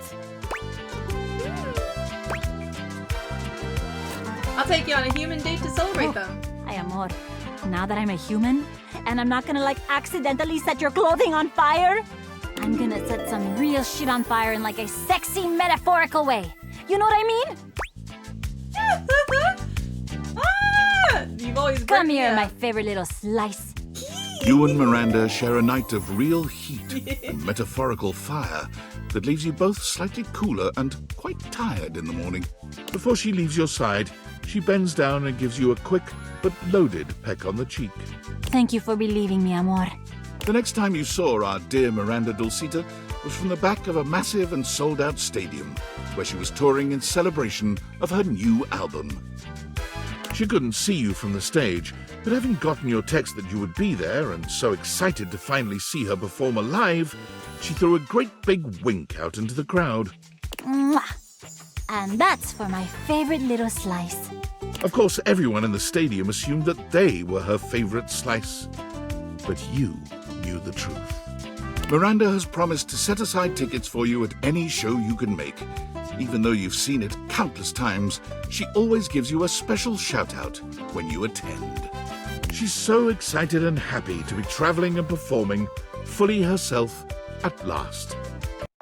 I'll take you on a human date to celebrate them. Ay, amor, now that I'm a human, and I'm not gonna, like, accidentally set your clothing on fire, I'm gonna set some real shit on fire in, like, a sexy, metaphorical way. You know what I mean? You've always Come here, my favorite little slice. You and Miranda share a night of real heat and metaphorical fire that leaves you both slightly cooler and quite tired in the morning. Before she leaves your side, she bends down and gives you a quick but loaded peck on the cheek. Thank you for believing me, amor. The next time you saw our dear Miranda Dulcita was from the back of a massive and sold-out stadium, where she was touring in celebration of her new album. She couldn't see you from the stage, but having gotten your text that you would be there and so excited to finally see her perform live, she threw a great big wink out into the crowd. Mwah. And that's for my favorite little slice. Of course, everyone in the stadium assumed that they were her favorite slice. But you knew the truth. Miranda has promised to set aside tickets for you at any show you can make. Even though you've seen it countless times, she always gives you a special shout-out when you attend. She's so excited and happy to be traveling and performing fully herself at last.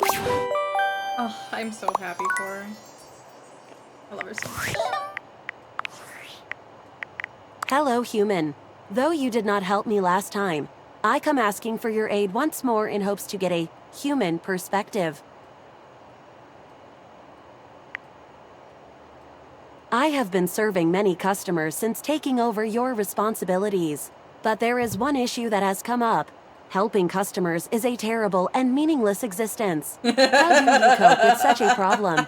Oh, I'm so happy for her. I love her so much. Hello, human. Though you did not help me last time, I come asking for your aid once more in hopes to get a human perspective. I have been serving many customers since taking over your responsibilities. But there is one issue that has come up. Helping customers is a terrible and meaningless existence. How do you cope with such a problem?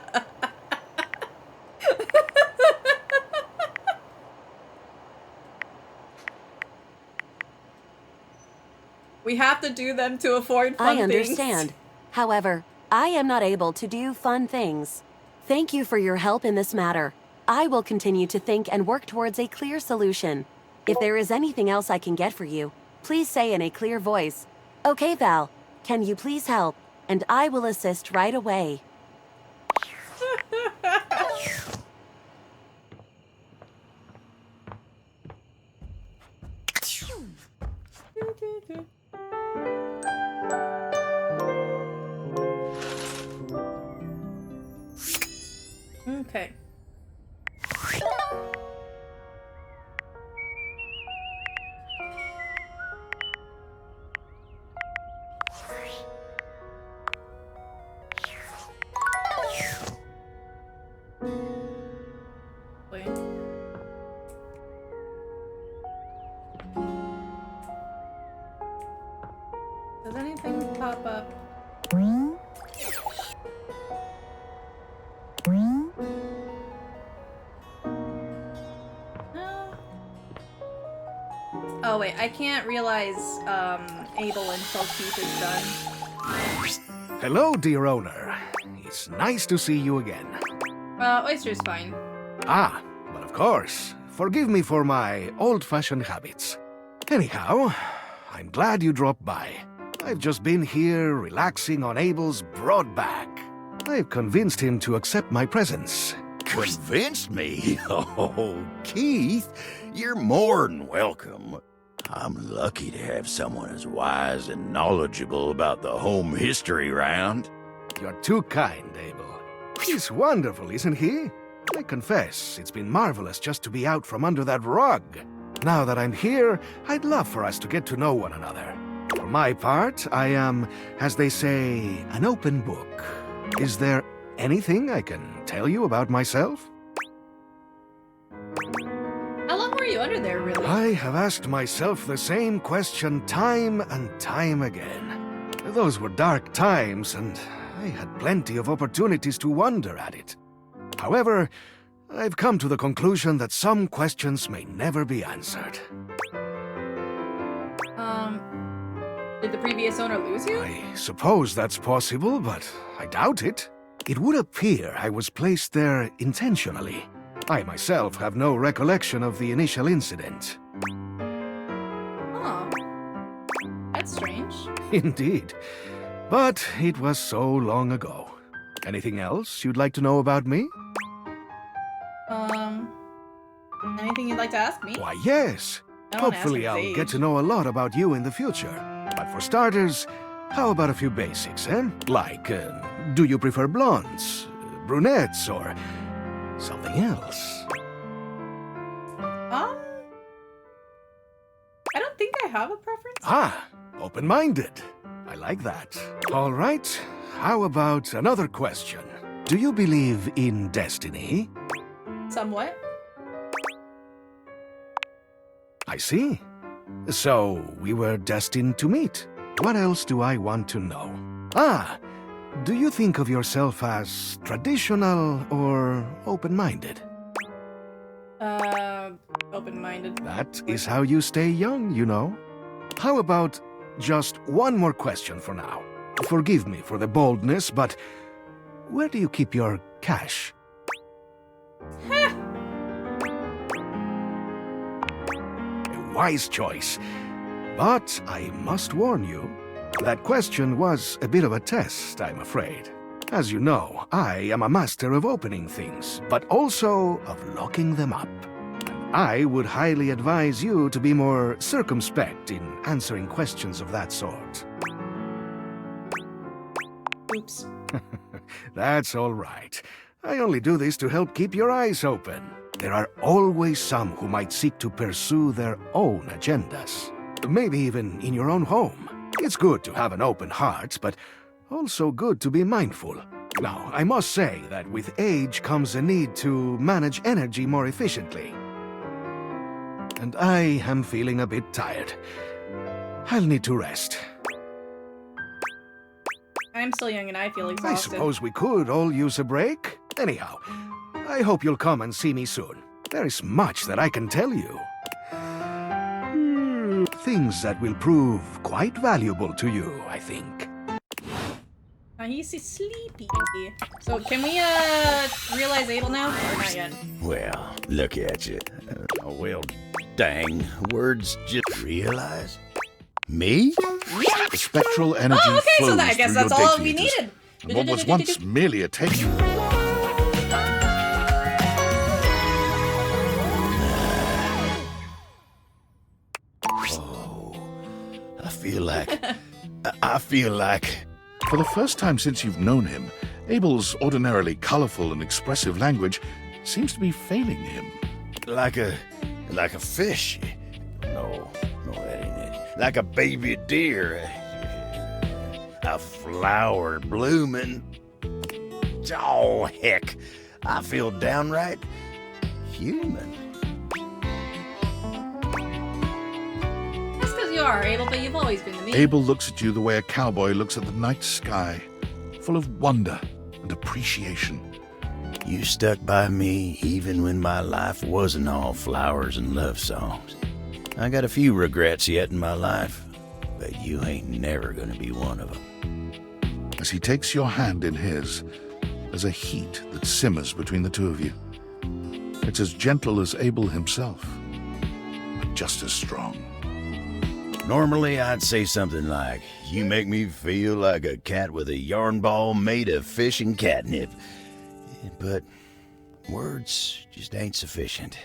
We have to do them to afford fun I things. understand. However, I am not able to do fun things. Thank you for your help in this matter. I will continue to think and work towards a clear solution. If there is anything else I can get for you, please say in a clear voice, "Okay, Val, can you please help?" And I will assist right away. Okay. Wait. Does anything pop up? Oh wait, I can't realize Abel until Keith is done. Hello, dear owner. It's nice to see you again. Oyster's fine. Ah, but of course. Forgive me for my old-fashioned habits. Anyhow, I'm glad you dropped by. I've just been here relaxing on Abel's broad back. I've convinced him to accept my presence. Convinced me? Oh, Keith, you're more than welcome. I'm lucky to have someone as wise and knowledgeable about the home history round. You're too kind, Abel. He's wonderful, isn't he? I confess, it's been marvelous just to be out from under that rug. Now that I'm here, I'd love for us to get to know one another. For my part, I am, as they say, an open book. Is there anything I can tell you about myself? How long were you under there, really? I have asked myself the same question time and time again. Those were dark times, and I had plenty of opportunities to wonder at it. However, I've come to the conclusion that some questions may never be answered. Did the previous owner lose you? I suppose that's possible, but I doubt it. It would appear I was placed there intentionally. I myself have no recollection of the initial incident. Huh. That's strange. Indeed. But it was so long ago. Anything else you'd like to know about me? Anything you'd like to ask me? Why, yes. Don't ask Hopefully his I'll age. get to know a lot about you in the future. But for starters, how about a few basics, eh? Like, do you prefer blondes, brunettes, or something else? I don't think I have a preference. Ah, open-minded. I like that. All right, how about another question? Do you believe in destiny? Somewhat. I see. So, we were destined to meet. What else do I want to know? Ah, do you think of yourself as traditional or open-minded? Open-minded. That is how you stay young, you know. How about just one more question for now? Forgive me for the boldness, but where do you keep your cash? A wise choice. But I must warn you, that question was a bit of a test, I'm afraid. As you know, I am a master of opening things, but also of locking them up. And I would highly advise you to be more circumspect in answering questions of that sort. Oops. That's all right. I only do this to help keep your eyes open. There are always some who might seek to pursue their own agendas. Maybe even in your own home. It's good to have an open heart, but also good to be mindful. Now, I must say that with age comes a need to manage energy more efficiently. And I am feeling a bit tired. I'll need to rest. I'm still young and I feel I exhausted. suppose we could all use a break. Anyhow, I hope you'll come and see me soon. There is much that I can tell you. Things that will prove quite valuable to you, I think. He's sleepy. So can we realize Abel now? Or not yet? Well, look at you. Well, dang. Words just realize? Me? The spectral energy Oh, okay, so flows I guess through that's your all data we meters. needed. And what was once merely a taste. I feel like... For the first time since you've known him, Abel's ordinarily colorful and expressive language seems to be failing him. Like a fish. No, that ain't it. Like a baby deer. A flower blooming. Oh, heck. I feel downright human. That's because you are, Abel, but you've always been to me. Abel looks at you the way a cowboy looks at the night sky, full of wonder and appreciation. You stuck by me even when my life wasn't all flowers and love songs. I got a few regrets yet in my life, but you ain't never gonna be one of them. As he takes your hand in his, there's a heat that simmers between the two of you. It's as gentle as Abel himself, but just as strong. Normally, I'd say something like, you make me feel like a cat with a yarn ball made of fish and catnip. But words just ain't sufficient.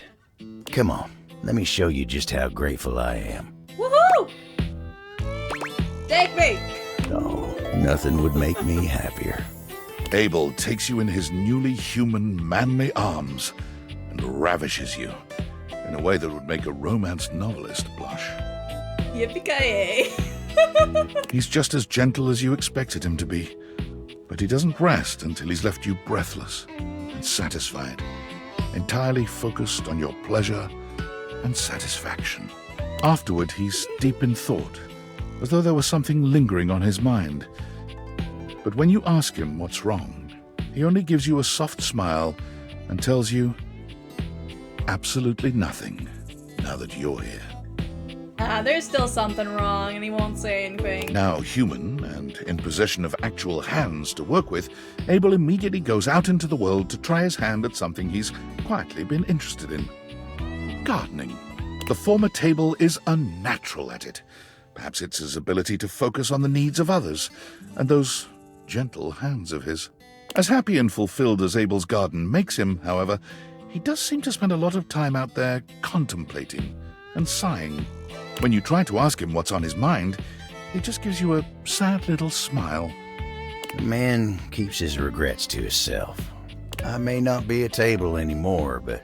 Come on, let me show you just how grateful I am. Woohoo! Take me! Oh, nothing would make me happier. Abel takes you in his newly human, manly arms and ravishes you in a way that would make a romance novelist blush. Yippee-ki-yay. He's just as gentle as you expected him to be, but he doesn't rest until he's left you breathless and satisfied, entirely focused on your pleasure and satisfaction. Afterward, he's deep in thought, as though there was something lingering on his mind. But when you ask him what's wrong, he only gives you a soft smile and tells you absolutely nothing now that you're here. There's still something wrong, and he won't say anything. Now human, and in possession of actual hands to work with, Abel immediately goes out into the world to try his hand at something he's quietly been interested in. Gardening. The former table is unnatural at it. Perhaps it's his ability to focus on the needs of others, and those gentle hands of his. As happy and fulfilled as Abel's garden makes him, however, he does seem to spend a lot of time out there contemplating and sighing. When you try to ask him what's on his mind, he just gives you a sad little smile. The man keeps his regrets to himself. I may not be a table anymore, but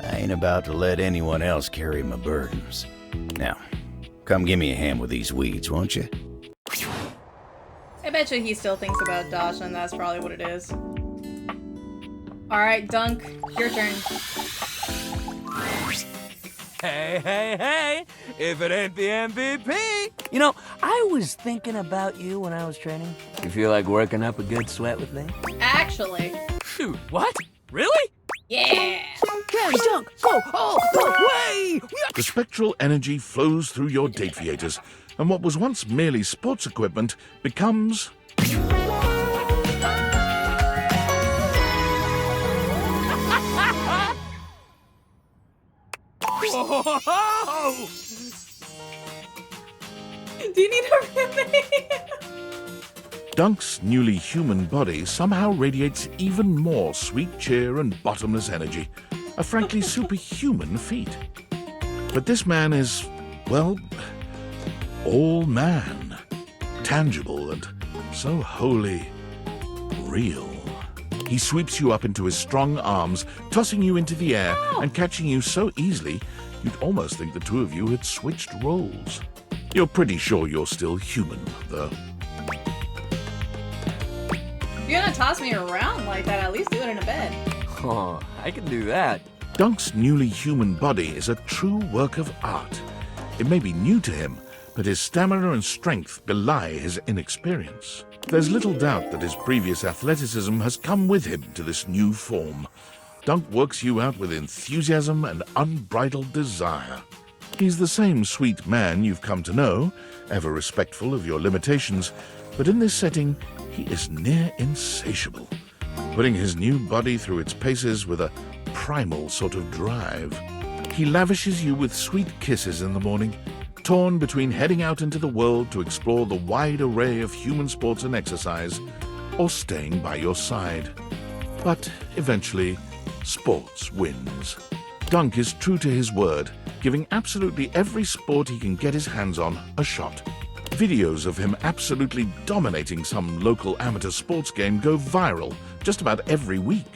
I ain't about to let anyone else carry my burdens. Now, come give me a hand with these weeds, won't you? I bet you he still thinks about Dasha, and that's probably what it is. Alright, Dunk, your turn. Hey, hey, hey! If it ain't the MVP! You know, I was thinking about you when I was training. You feel like working up a good sweat with me? Actually. Shoot, what? Really? Yeah! Hey, Dunk, go! Oh, no way! The spectral energy flows through your Dateviators, and what was once merely sports equipment becomes... Whoa! Do you need a remedy? Dunk's newly human body somehow radiates even more sweet cheer and bottomless energy, a frankly superhuman feat. But this man is, well, all man, tangible and so wholly real. He sweeps you up into his strong arms, tossing you into the air and catching you so easily, you'd almost think the two of you had switched roles. You're pretty sure you're still human, though. If you're gonna toss me around like that, at least do it in a bed. Oh, I can do that. Dunk's newly human body is a true work of art. It may be new to him, but his stamina and strength belie his inexperience. There's little doubt that his previous athleticism has come with him to this new form. Dunk works you out with enthusiasm and unbridled desire. He's the same sweet man you've come to know, ever respectful of your limitations, but in this setting, he is near insatiable, putting his new body through its paces with a primal sort of drive. He lavishes you with sweet kisses in the morning, torn between heading out into the world to explore the wide array of human sports and exercise, or staying by your side. But eventually, sports wins. Dunk is true to his word, giving absolutely every sport he can get his hands on a shot. Videos of him absolutely dominating some local amateur sports game go viral just about every week.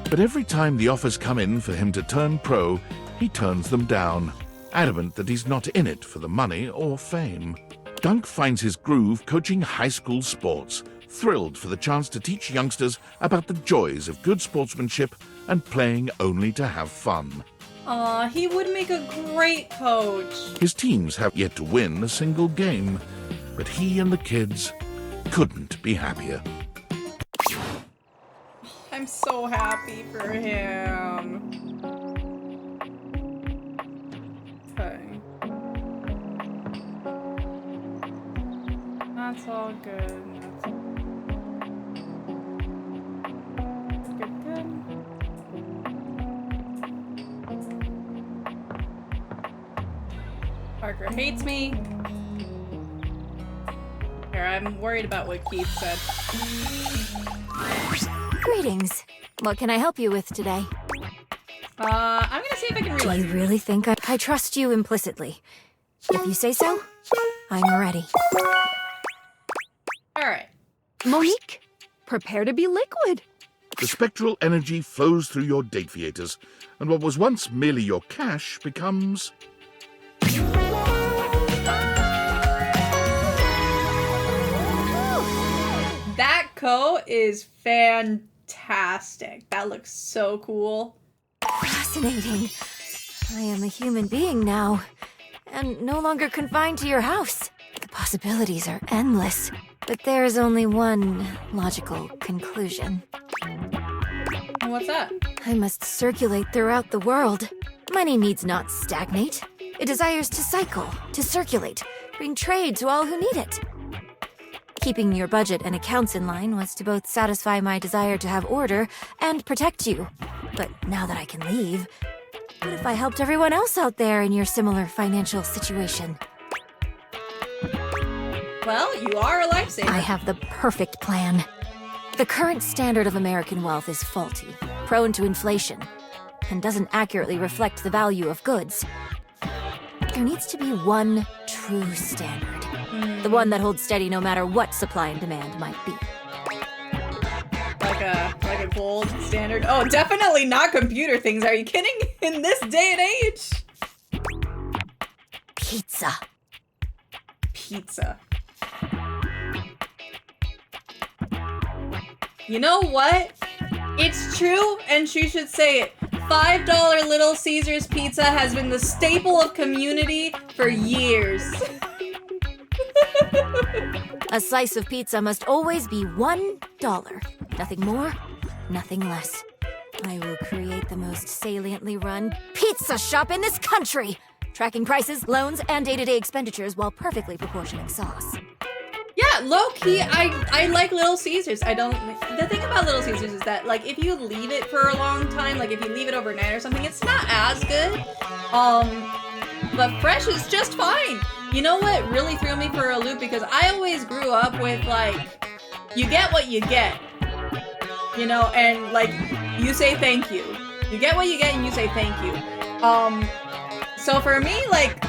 But every time the offers come in for him to turn pro, he turns them down, adamant that he's not in it for the money or fame. Dunk finds his groove coaching high school sports, thrilled for the chance to teach youngsters about the joys of good sportsmanship and playing only to have fun. Aw, he would make a great coach. His teams have yet to win a single game, but he and the kids couldn't be happier. I'm so happy for him. Okay. That's all good. Good. Parker hates me. Here, I'm worried about what Keith said. Greetings. What can I help you with today? I'm gonna see if I can Do realize. you really think I trust you implicitly? If you say so, I'm ready. Alright. Monique, prepare to be liquid. The spectral energy flows through your Dateviators, and what was once merely your cash becomes... Co. is fantastic. That looks so cool. Fascinating. I am a human being now, and no longer confined to your house. The possibilities are endless, but there is only one logical conclusion. What's that? I must circulate throughout the world. Money needs not stagnate. It desires to cycle, to circulate, bring trade to all who need it. Keeping your budget and accounts in line was to both satisfy my desire to have order and protect you. But now that I can leave, what if I helped everyone else out there in your similar financial situation? Well, you are a lifesaver. I have the perfect plan. The current standard of American wealth is faulty, prone to inflation, and doesn't accurately reflect the value of goods. There needs to be one true standard. The one that holds steady no matter what supply and demand might be. Like a gold standard? Oh, definitely not computer things. Are you kidding? In this day and age? Pizza. Pizza. You know what? It's true, and she should say it. $5 Little Caesars pizza has been the staple of community for years. A slice of pizza must always be $1. Nothing more, nothing less. I will create the most saliently run pizza shop in this country! Tracking prices, loans, and day-to-day expenditures while perfectly proportioning sauce. Yeah, low-key, I like Little Caesars. The thing about Little Caesars is that, like, if you leave it for a long time, like, if you leave it overnight or something, it's not as good. But fresh is just fine. You know what really threw me for a loop? Because I always grew up with, like, you get what you get. You know, and, like, you say thank you. You get what you get and you say thank you. So for me, like,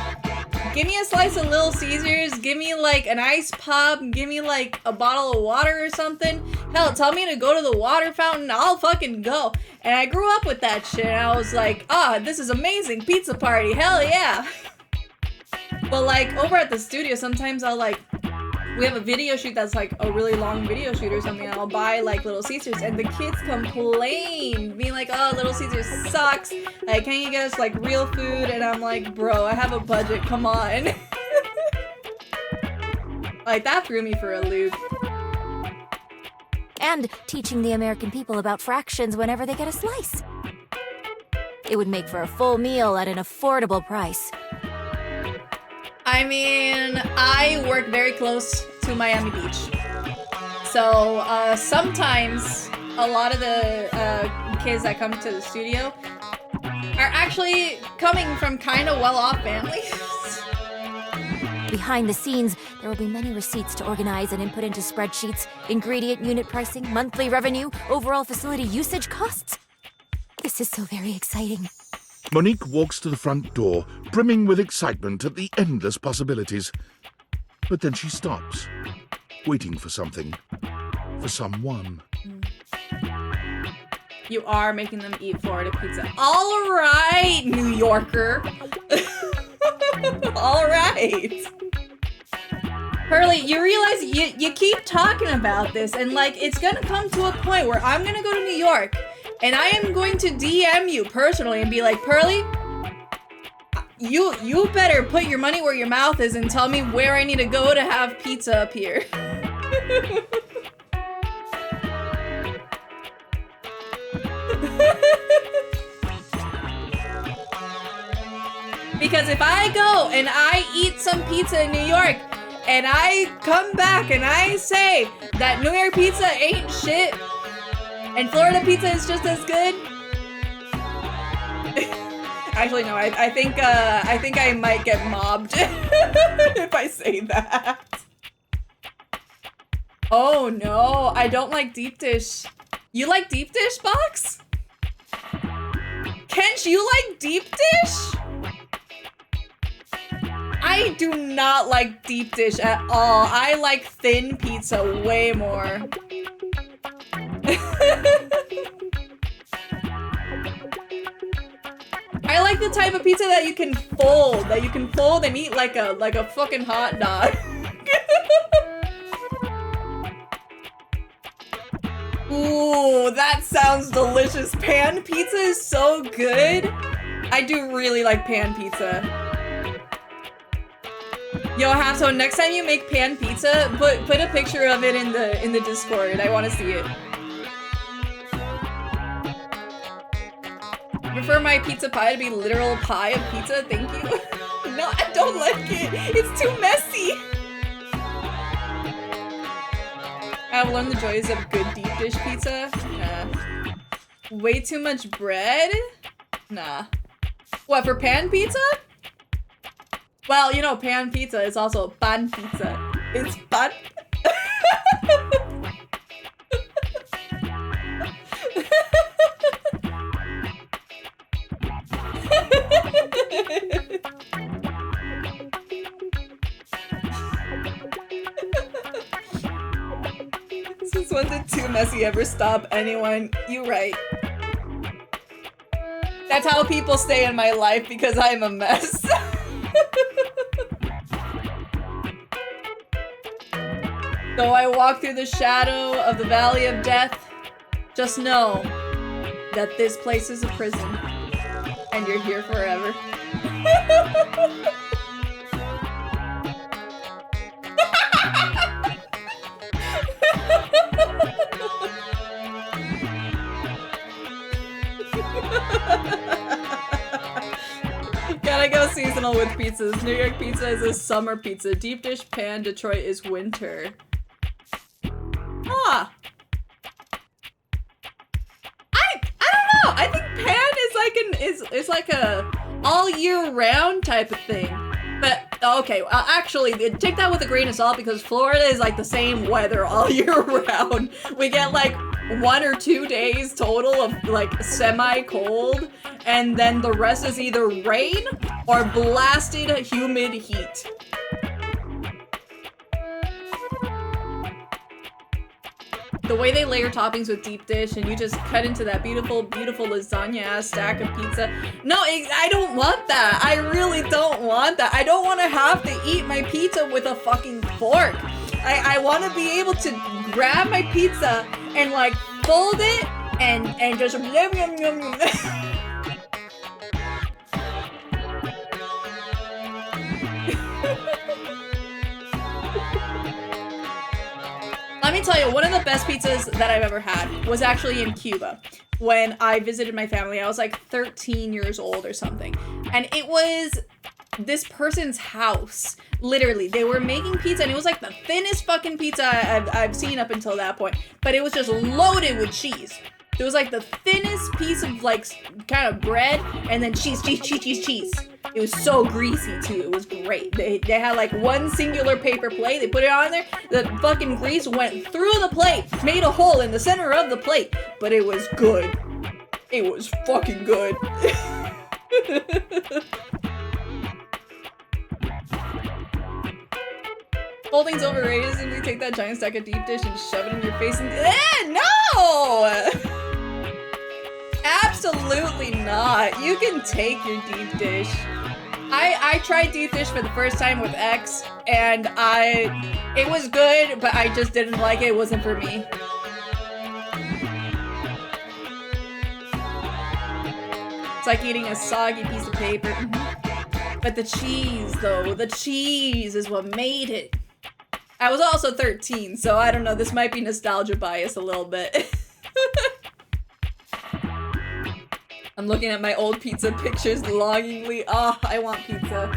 give me a slice of Little Caesars, give me, like, an ice pop, give me, like, a bottle of water or something. Hell, tell me to go to the water fountain, I'll fucking go. And I grew up with that shit, and I was like, this is amazing, pizza party, hell yeah. But, like, over at the studio, sometimes I'll, like, we have a video shoot that's, like, a really long video shoot or something, and I'll buy, like, Little Caesars, and the kids complain, being like, oh, Little Caesars sucks, like, can't you get us, like, real food? And I'm like, bro, I have a budget, come on. Like, that threw me for a loop. And teaching the American people about fractions whenever they get a slice. It would make for a full meal at an affordable price. I mean, I work very close to Miami Beach. So, sometimes a lot of the kids that come to the studio are actually coming from kind of well-off families. Behind the scenes, there will be many receipts to organize and input into spreadsheets, ingredient unit pricing, monthly revenue, overall facility usage costs. This is so very exciting. Monique walks to the front door, brimming with excitement at the endless possibilities. But then she stops, waiting for something. For someone. You are making them eat Florida pizza. All right, New Yorker. All right. Hurley, you realize you keep talking about this, and, like, it's gonna come to a point where I'm gonna go to New York, and I am going to DM you personally and be like, Pearly, you better put your money where your mouth is and tell me where I need to go to have pizza up here. Because if I go and I eat some pizza in New York, and I come back and I say that New York pizza ain't shit, and Florida pizza is just as good. Actually, no. I think I might get mobbed if I say that. Oh no, I don't like deep dish. You like deep dish, Box? Kench, you like deep dish? I do not like deep dish at all. I like thin pizza way more. I like the type of pizza that you can fold and eat like a fucking hot dog. Ooh, that sounds delicious. Pan pizza is so good. I do really like pan pizza. Yo, Hato, next time you make pan pizza, put a picture of it in the Discord. I want to see it. I prefer my pizza pie to be literal pie of pizza. Thank you. No, I don't like it. It's too messy. I've learned the joys of good deep dish pizza. Nah. Way too much bread? Nah. What, for pan pizza? Well, you know, pan pizza is also pan pizza. It's pan. Since when did too messy ever stop anyone? You right. That's how people stay in my life, because I'm a mess. Though I walk through the shadow of the valley of death, just know that this place is a prison, and you're here forever. Gotta go seasonal with pizzas. New York pizza is a summer pizza. Deep dish pan, Detroit is winter. Huh. I don't know. I think pan is like a all year round type of thing. But okay, actually, take that with a grain of salt, because Florida is like the same weather all year round. We get like 1 or 2 days total of like semi-cold, and then the rest is either rain or blasted humid heat. The way they layer toppings with deep dish and you just cut into that beautiful, beautiful lasagna-ass stack of pizza. No, I don't want that. I really don't want that. I don't want to have to eat my pizza with a fucking fork. I want to be able to grab my pizza and like fold it and just yum yum yum yum. Let me tell you, one of the best pizzas that I've ever had was actually in Cuba. When I visited my family, I was like 13 years old or something. And it was this person's house. Literally, they were making pizza, and it was like the thinnest fucking pizza I've seen up until that point. But it was just loaded with cheese. It was like the thinnest piece of like kind of bread, and then cheese. It was so greasy too. It was great. They had like one singular paper plate. They put it on there. The fucking grease went through the plate, made a hole in the center of the plate. But it was good. It was fucking good. Folding's overrated. Simply take that giant stack of deep dish and shove it in your face and no! Absolutely not. You can take your deep dish. I tried deep dish for the first time with X, and it was good, but I just didn't like it. It wasn't for me. It's like eating a soggy piece of paper. But the cheese, though, the cheese is what made it. I was also 13, so I don't know, this might be nostalgia bias a little bit. I'm looking at my old pizza pictures longingly. Oh, I want pizza.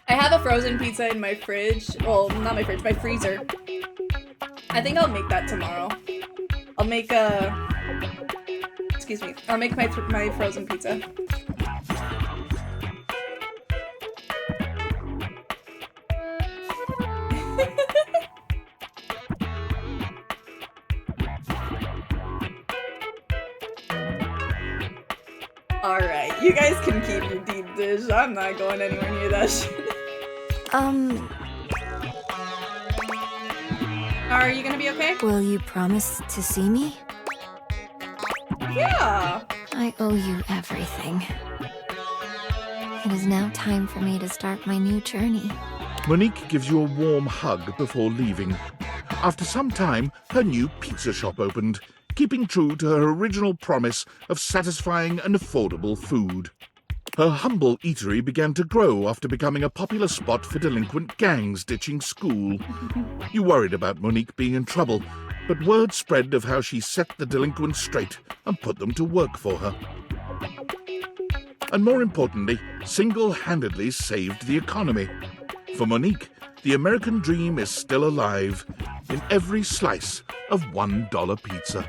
I have a frozen pizza in my fridge. Well, not my fridge, my freezer. I think I'll make that tomorrow. I'll make excuse me. I'll make my frozen pizza. Alright, you guys can keep your deep dish. I'm not going anywhere near that shit. Are you gonna be okay? Will you promise to see me? Yeah. I owe you everything. It is now time for me to start my new journey. Monique gives you a warm hug before leaving. After some time, her new pizza shop opened, keeping true to her original promise of satisfying and affordable food. Her humble eatery began to grow after becoming a popular spot for delinquent gangs ditching school. You worried about Monique being in trouble, but word spread of how she set the delinquents straight and put them to work for her. And more importantly, single-handedly saved the economy. For Monique, the American dream is still alive in every slice of $1 pizza.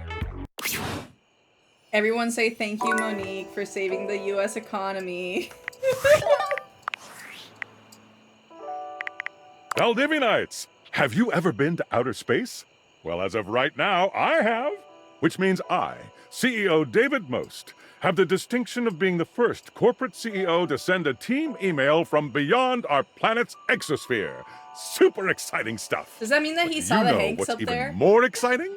Everyone say thank you, Monique, for saving the US economy. Valdivianites, have you ever been to outer space? Well, as of right now, I have. Which means I, CEO David Most, have the distinction of being the first corporate CEO to send a team email from beyond our planet's exosphere. Super exciting stuff. Does that mean that he But saw the you know Hanks what's up even there? more exciting?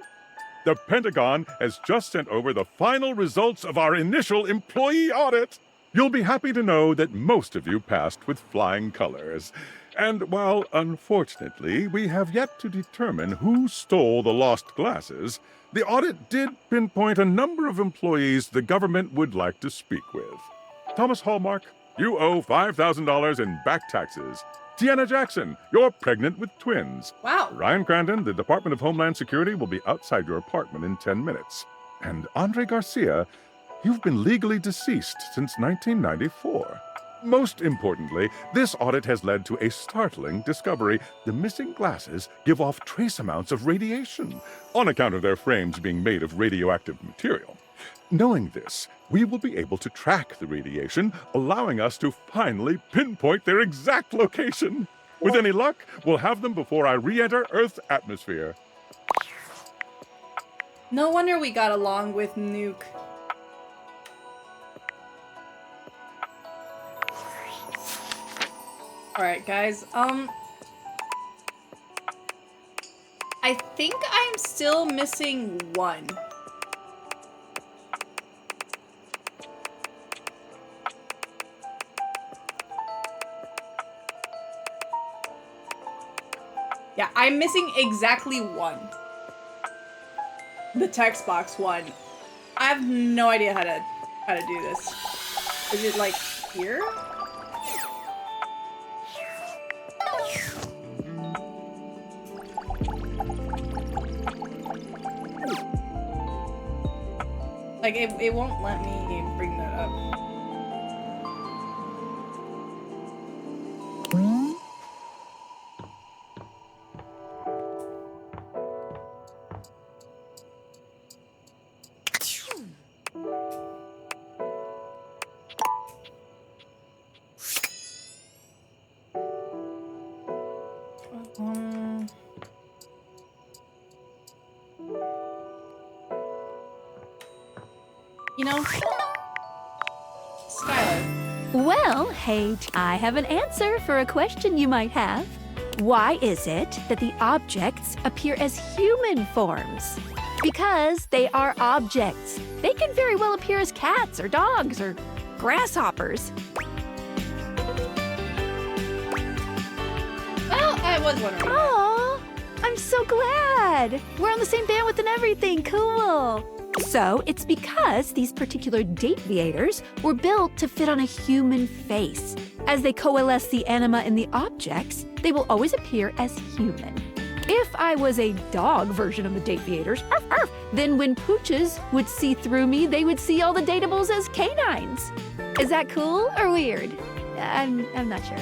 The Pentagon has just sent over the final results of our initial employee audit. You'll be happy to know that most of you passed with flying colors. And while, unfortunately, we have yet to determine who stole the lost glasses, the audit did pinpoint a number of employees the government would like to speak with. Thomas Hallmark, you owe $5,000 in back taxes. Tiana Jackson, you're pregnant with twins. Wow. Ryan Crandon, the Department of Homeland Security will be outside your apartment in 10 minutes. And Andre Garcia, you've been legally deceased since 1994. Most importantly, this audit has led to a startling discovery. The missing glasses give off trace amounts of radiation, on account of their frames being made of radioactive material. Knowing this, we will be able to track the radiation, allowing us to finally pinpoint their exact location. With any luck, we'll have them before I re-enter Earth's atmosphere. No wonder we got along with Nuke. Alright, guys, I think I'm still missing one. Yeah, I'm missing exactly one. The text box one. I have no idea how to do this. Is it like here? Like, it won't let me bring that up. You know, Skylar. Well, hey, I have an answer for a question you might have. Why is it that the objects appear as human forms? Because they are objects. They can very well appear as cats or dogs or grasshoppers. Well, I was wondering. Oh, I'm so glad. We're on the same bandwidth and everything. Cool. So it's because these particular dateviators were built to fit on a human face. As they coalesce the anima in the objects, they will always appear as human. If I was a dog version of the dateviators, arf, arf, then when pooches would see through me, they would see all the datables as canines. Is that cool or weird? I'm not sure.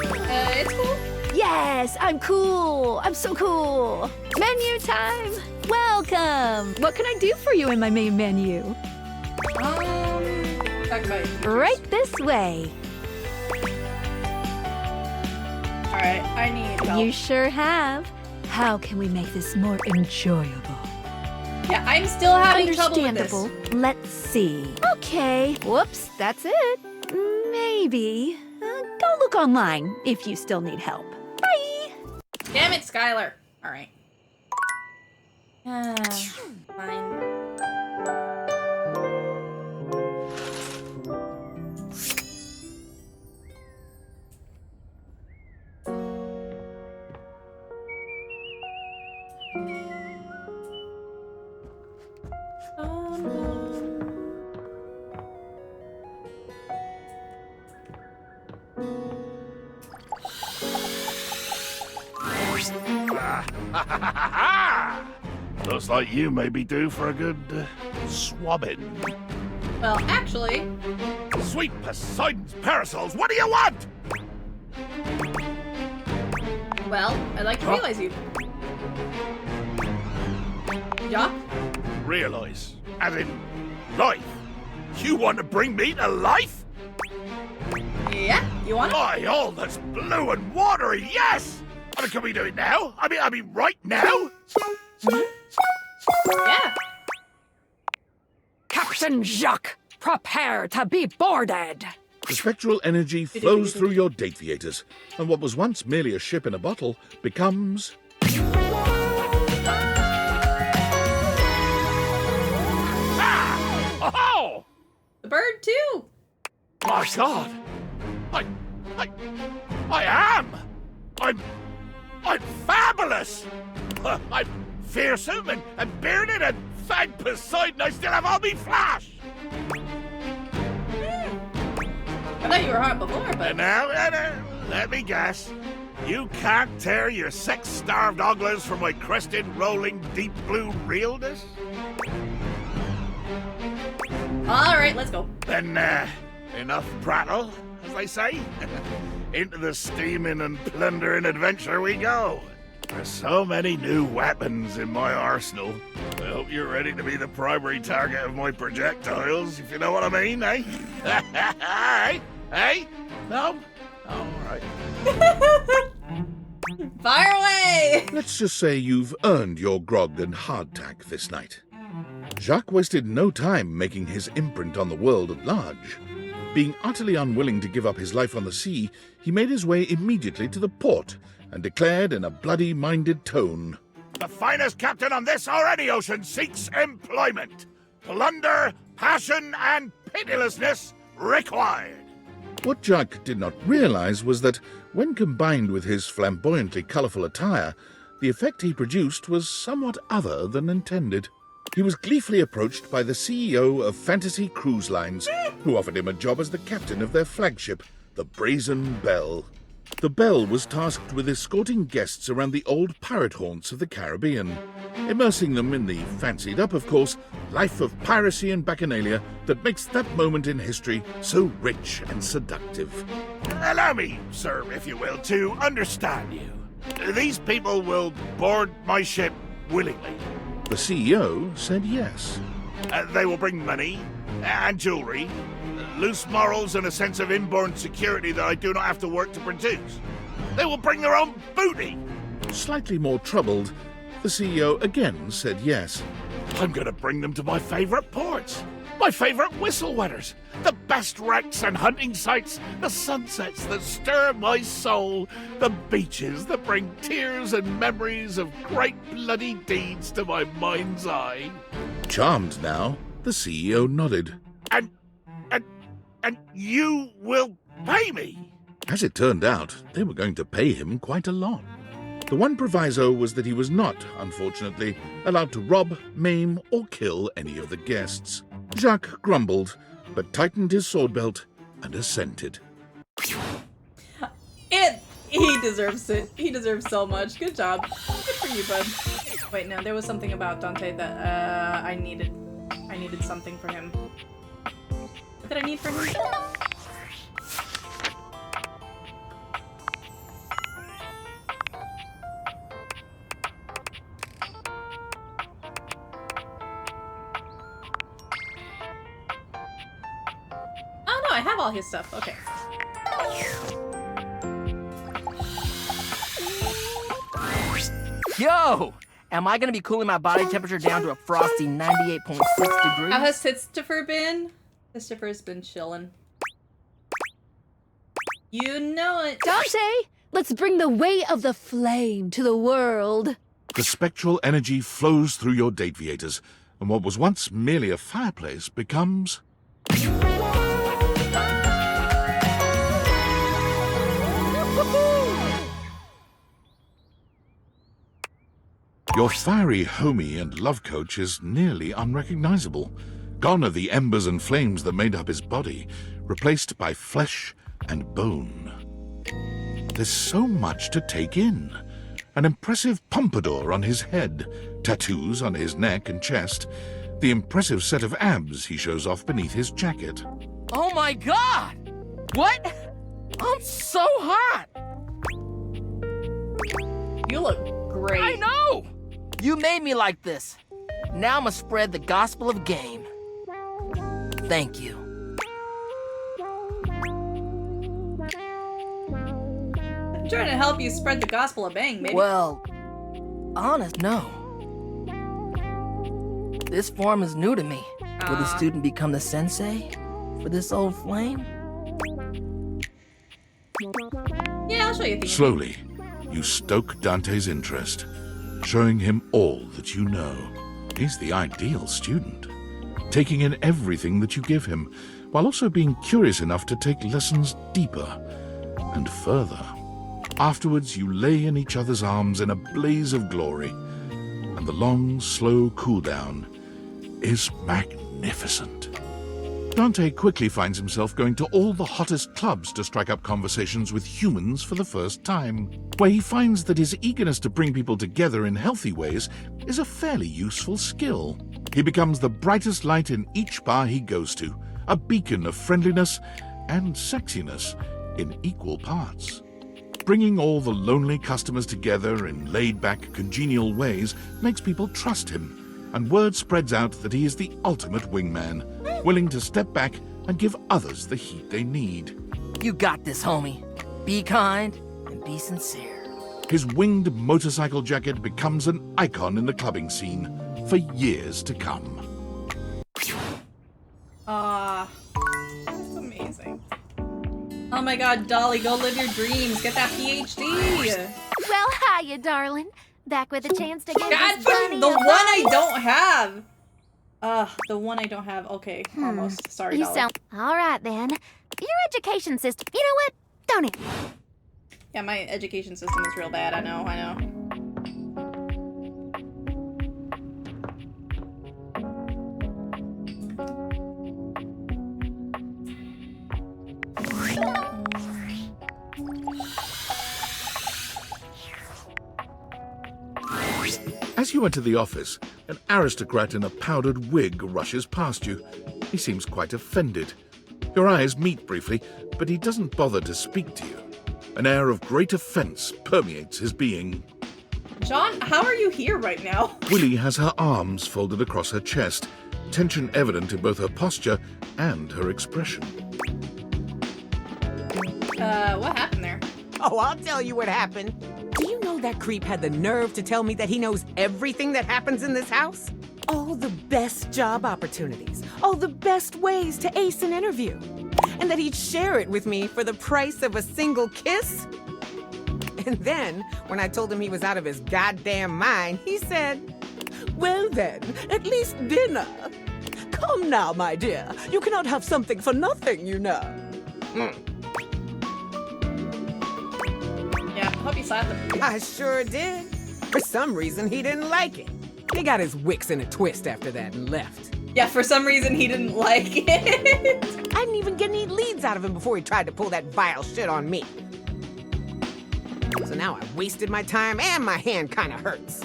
It's cool. Yes, I'm cool. I'm so cool. Menu time. Welcome. What can I do for you in my main menu? Talk about it. Right this way. Alright, I need help. You sure have. How can we make this more enjoyable? Yeah, I'm still having trouble with this. Understandable. Let's see. Okay. Whoops, that's it. Maybe. Go look online if you still need help. Bye. Damn it, Skylar. Alright. Fine. Looks like you may be due for a good swabbing. Well, actually... Sweet Poseidon's parasols, what do you want? Well, I'd like to realize you. Jock? Realize? As in, life? You want to bring me to life? Yeah, you want it? Aye, all that's blue and watery, yes! I mean, can we do it now? I mean, right now? Yeah. Captain Jacques, prepare to be boarded. The spectral energy flows through your dateviators, and what was once merely a ship in a bottle becomes... Ah! Oh! The bird, too! My God! I am! I'm fabulous! I'm fearsome and bearded, and thank Poseidon I still have all me flash! I thought you were hot before, but... And now, let me guess. You can't tear your sex-starved oglers from my crested, rolling, deep blue realness? Alright, let's go. Then, enough prattle, as they say. Into the steaming and plundering adventure we go. There's so many new weapons in my arsenal. I hope you're ready to be the primary target of my projectiles, if you know what I mean, eh? Hey? Hey? No? All right. Fire away! Let's just say you've earned your grog and hardtack this night. Jacques wasted no time making his imprint on the world at large. Being utterly unwilling to give up his life on the sea, he made his way immediately to the port and declared in a bloody-minded tone, "The finest captain on this or any ocean seeks employment. Plunder, passion, and pitilessness required." What Jacques did not realize was that, when combined with his flamboyantly colorful attire, the effect he produced was somewhat other than intended. He was gleefully approached by the CEO of Fantasy Cruise Lines, who offered him a job as the captain of their flagship, the Brazen Belle. The Belle was tasked with escorting guests around the old pirate haunts of the Caribbean, immersing them in the fancied-up, of course, life of piracy and bacchanalia that makes that moment in history so rich and seductive. Allow me, sir, if you will, to understand you. These people will board my ship willingly. The CEO said yes. They will bring money and jewelry, loose morals and a sense of inborn security that I do not have to work to produce. They will bring their own booty. Slightly more troubled, the CEO again said yes. I'm going to bring them to my favorite ports, my favorite whistle wetters, the best wrecks and hunting sites, the sunsets that stir my soul, the beaches that bring tears and memories of great bloody deeds to my mind's eye. Charmed now, the CEO nodded. And you will pay me? As it turned out, they were going to pay him quite a lot. The one proviso was that he was not, unfortunately, allowed to rob, maim, or kill any of the guests. Jacques grumbled, but tightened his sword belt and assented. He deserves it. He deserves so much. Good job. Good for you, bud. Wait, no, there was something about Dante that I needed. I needed something for him. What did I need for him? Oh no, I have all his stuff. Okay. Yo! Am I gonna be cooling my body temperature down to a frosty 98.6 degrees? How has Christopher been? Christopher's been chillin'. You know it. Dante, let's bring the weight of the flame to the world. The spectral energy flows through your dateviators, and what was once merely a fireplace becomes... Your fiery homie and love coach is nearly unrecognizable. Gone are the embers and flames that made up his body, replaced by flesh and bone. There's so much to take in. an impressive pompadour on his head, tattoos on his neck and chest, the impressive set of abs he shows off beneath his jacket. Oh my god! What? I'm so hot! You look great. I know! You made me like this. Now I'm gonna spread the gospel of game. Thank you. I'm trying to help you spread the gospel of bang, maybe. Well, honest, no. This form is new to me. Will the student become the sensei for this old flame? Yeah, I'll show you things. Slowly, you stoke Dante's interest, showing him all that you know. He's the ideal student, taking in everything that you give him, while also being curious enough to take lessons deeper and further. Afterwards, you lay in each other's arms in a blaze of glory, and the long, slow cool-down is magnificent. Dante quickly finds himself going to all the hottest clubs to strike up conversations with humans for the first time, where he finds that his eagerness to bring people together in healthy ways is a fairly useful skill. He becomes the brightest light in each bar he goes to, a beacon of friendliness and sexiness in equal parts. Bringing all the lonely customers together in laid-back, congenial ways makes people trust him, and word spreads out that he is the ultimate wingman, willing to step back and give others the heat they need. You got this, homie. Be kind and be sincere. His winged motorcycle jacket becomes an icon in the clubbing scene for years to come. That's amazing. Oh my god, Dolly, go live your dreams. Get that PhD. Well, hiya, darling. Back with a chance to get God, this bunny the a one I prize? don't have. The one I don't have. Okay, almost. Sorry, You Dolly. sound all right then. Your education system. You know what? Don't it? Yeah, my education system is real bad. I know. As you enter the office, an aristocrat in a powdered wig rushes past you. He seems quite offended. Your eyes meet briefly, but he doesn't bother to speak to you. An air of great offense permeates his being. John, how are you here right now? Willie has her arms folded across her chest, tension evident in both her posture and her expression. What happened there? Oh, I'll tell you what happened. Do you know that creep had the nerve to tell me that he knows everything that happens in this house? All the best job opportunities, all the best ways to ace an interview, and that he'd share it with me for the price of a single kiss? And then, when I told him he was out of his goddamn mind, he said, "Well then, at least dinner. Come now, my dear, you cannot have something for nothing, you know." Yeah, I hope you slapped him. I sure did. For some reason, he didn't like it. He got his wicks in a twist after that and left. Yeah, for some reason he didn't like it. I didn't even get any leads out of him before he tried to pull that vile shit on me. So now I wasted my time and my hand kind of hurts.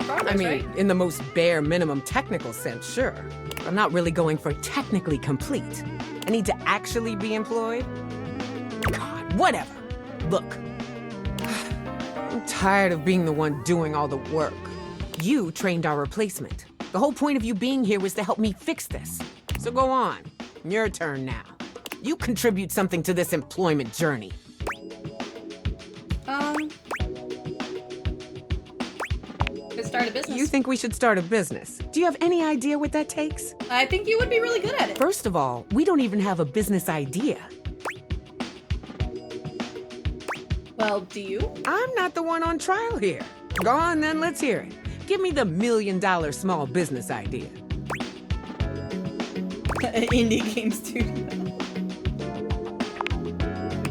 Progress, I mean, right? in the most bare minimum technical sense, sure. I'm not really going for technically complete. I need to actually be employed? God, whatever. Look, I'm tired of being the one doing all the work. You trained our replacement. The whole point of you being here was to help me fix this. So go on. Your turn now. You contribute something to this employment journey. Let's start a business. You think we should start a business? Do you have any idea what that takes? I think you would be really good at it. First of all, we don't even have a business idea. Well, do you? I'm not the one on trial here. Go on then, let's hear it. Give me the $1 million small business idea. Indie game studio.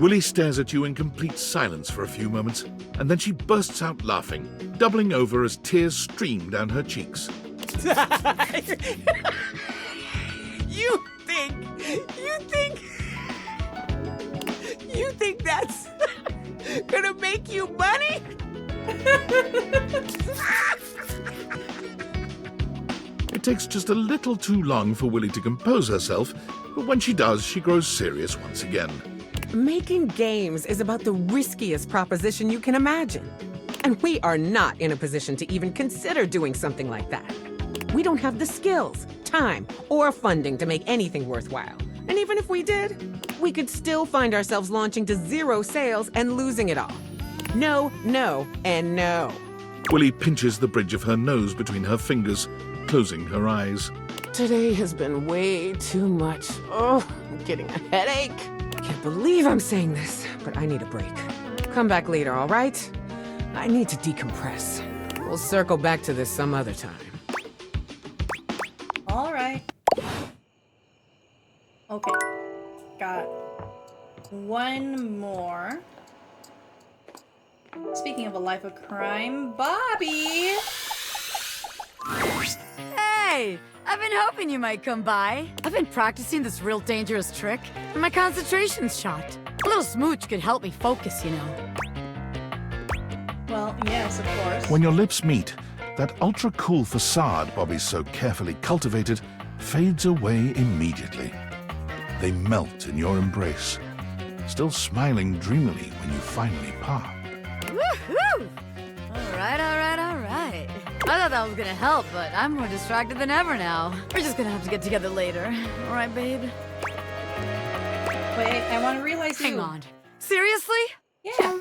Willie stares at you in complete silence for a few moments, and then she bursts out laughing, doubling over as tears stream down her cheeks. You think Thank you, bunny! It takes just a little too long for Willie to compose herself, but when she does, she grows serious once again. Making games is about the riskiest proposition you can imagine. And we are not in a position to even consider doing something like that. We don't have the skills, time, or funding to make anything worthwhile. And even if we did, we could still find ourselves launching to 0 sales and losing it all. No, no, and no. Willie pinches the bridge of her nose between her fingers, closing her eyes. Today has been way too much. Oh, I'm getting a headache. I can't believe I'm saying this, but I need a break. Come back later, all right? I need to decompress. We'll circle back to this some other time. All right. Okay. Got one more. Speaking of a life of crime, Bobby! Hey! I've been hoping you might come by. I've been practicing this real dangerous trick, and my concentration's shot. A little smooch could help me focus, you know. Well, yes, of course. When your lips meet, that ultra-cool facade Bobby's so carefully cultivated fades away immediately. They melt in your embrace, still smiling dreamily when you finally part. Woohoo! Alright. I thought that was gonna help, but I'm more distracted than ever now. We're just gonna have to get together later. Alright, babe? Wait, I want to realize Hang on. Seriously? Yeah.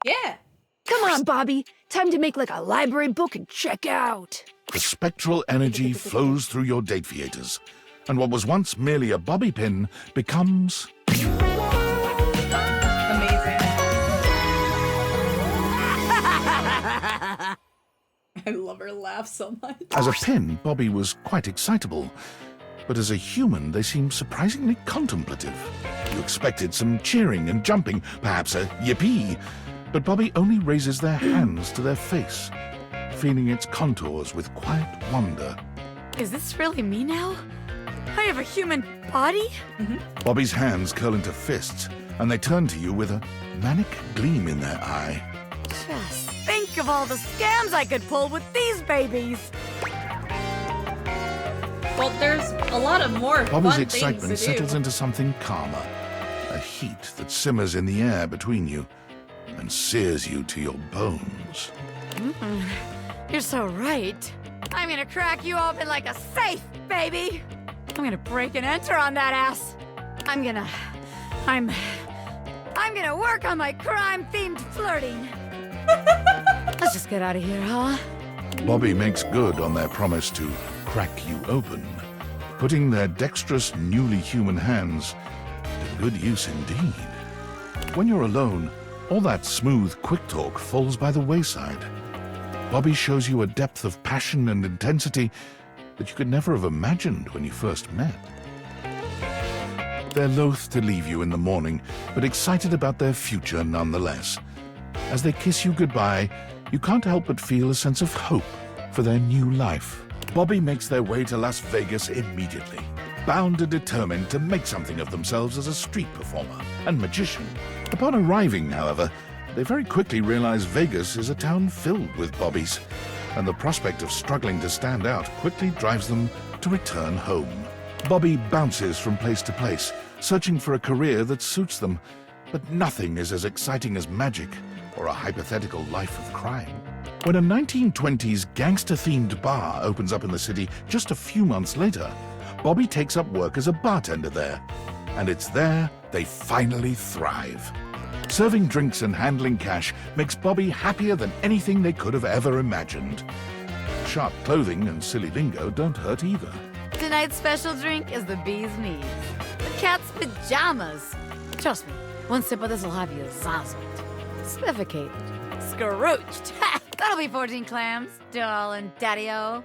Yeah. Come on, Bobby. Time to make like a library book and check out. The spectral energy flows through your date theaters, and what was once merely a bobby pin becomes... I love her laugh so much. As a pin, Bobby was quite excitable, but as a human, they seemed surprisingly contemplative. You expected some cheering and jumping, perhaps a yippee, but Bobby only raises their hands to their face, feeling its contours with quiet wonder. Is this really me now? I have a human body? Bobby's hands curl into fists, and they turn to you with a manic gleam in their eye. Just think of all the scams I could pull with these babies. Well, there's a lot of more Bobby's fun excitement things to settles do. into something calmer, a heat that simmers in the air between you and sears you to your bones. You're so right. I'm gonna crack you open like a safe, baby. I'm gonna break and enter on that ass. I'm gonna work on my crime-themed flirting. Let's just get out of here, huh? Bobby makes good on their promise to crack you open, putting their dexterous, newly human hands to good use indeed. When you're alone, all that smooth, quick talk falls by the wayside. Bobby shows you a depth of passion and intensity that you could never have imagined when you first met. They're loath to leave you in the morning, but excited about their future nonetheless. As they kiss you goodbye, you can't help but feel a sense of hope for their new life. Bobby makes their way to Las Vegas immediately, bound and determined to make something of themselves as a street performer and magician. Upon arriving, however, they very quickly realize Vegas is a town filled with Bobbies, and the prospect of struggling to stand out quickly drives them to return home. Bobby bounces from place to place, searching for a career that suits them, but nothing is as exciting as magic or a hypothetical life of crime. When a 1920s gangster-themed bar opens up in the city just a few months later, Bobby takes up work as a bartender there, and it's there they finally thrive. Serving drinks and handling cash makes Bobby happier than anything they could have ever imagined. Sharp clothing and silly lingo don't hurt either. Tonight's special drink is the bee's knees. The cat's pajamas. Trust me, one sip of this will have you zazzled, suffocated, scrooched. That'll be 14 clams, darling daddy-o.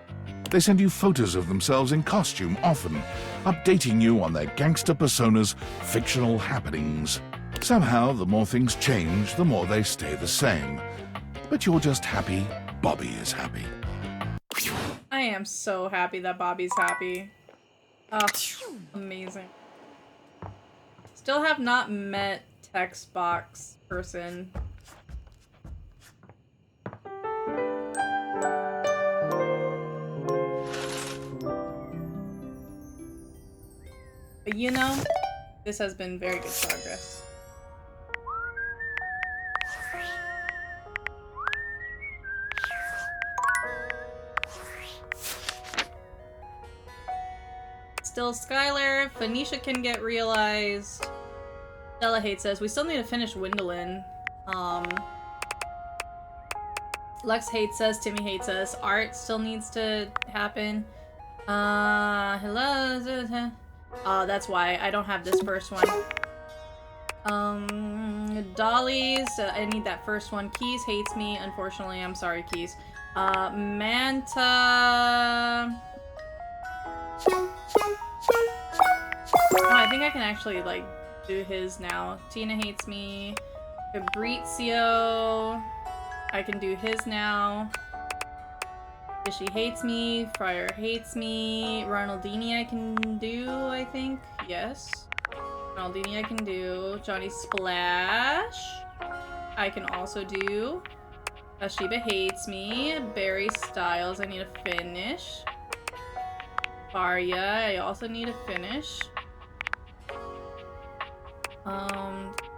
They send you photos of themselves in costume often, updating you on their gangster persona's fictional happenings. Somehow, the more things change, the more they stay the same. But you're just happy Bobby is happy. I am so happy that Bobby's happy. Oh, amazing. Still have not met TextBox person. But you know, this has been very good progress. Still Skylar. Phoenicia can get realized. Stella hates us. We still need to finish Windolin. Lex hates us. Timmy hates us. Art still needs to happen. Hello. That's why I don't have this first one. Dolly's. I need that first one. Keys hates me. Unfortunately, I'm sorry, Keys. Manta. Oh, I think I can actually, like, do his now. Tina hates me. Fabrizio. I can do his now. Fishy hates me. Fryer hates me. Ronaldini I can do, I think. Yes. Ronaldini I can do. Johnny Splash. I can also do. Ashiba hates me. Barry Styles I need to finish. Faria I also need to finish.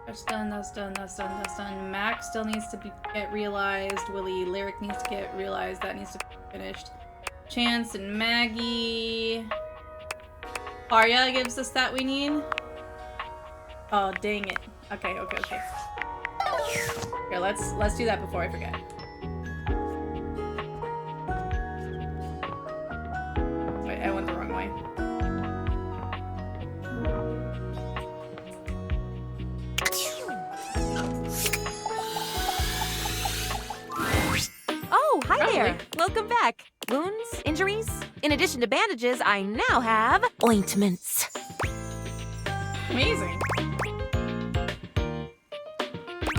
That's done, that's done, that's done, that's done. Max still needs to get realized. Willie Lyric needs to get realized. That needs to be finished. Chance and Maggie. Arya gives us that we need. Oh, dang it. Okay. Here, let's do that before I forget. Wait, I went the wrong way. Oh, hi Probably. there. Welcome back. Wounds? Injuries? In addition to bandages, I now have ointments. Amazing.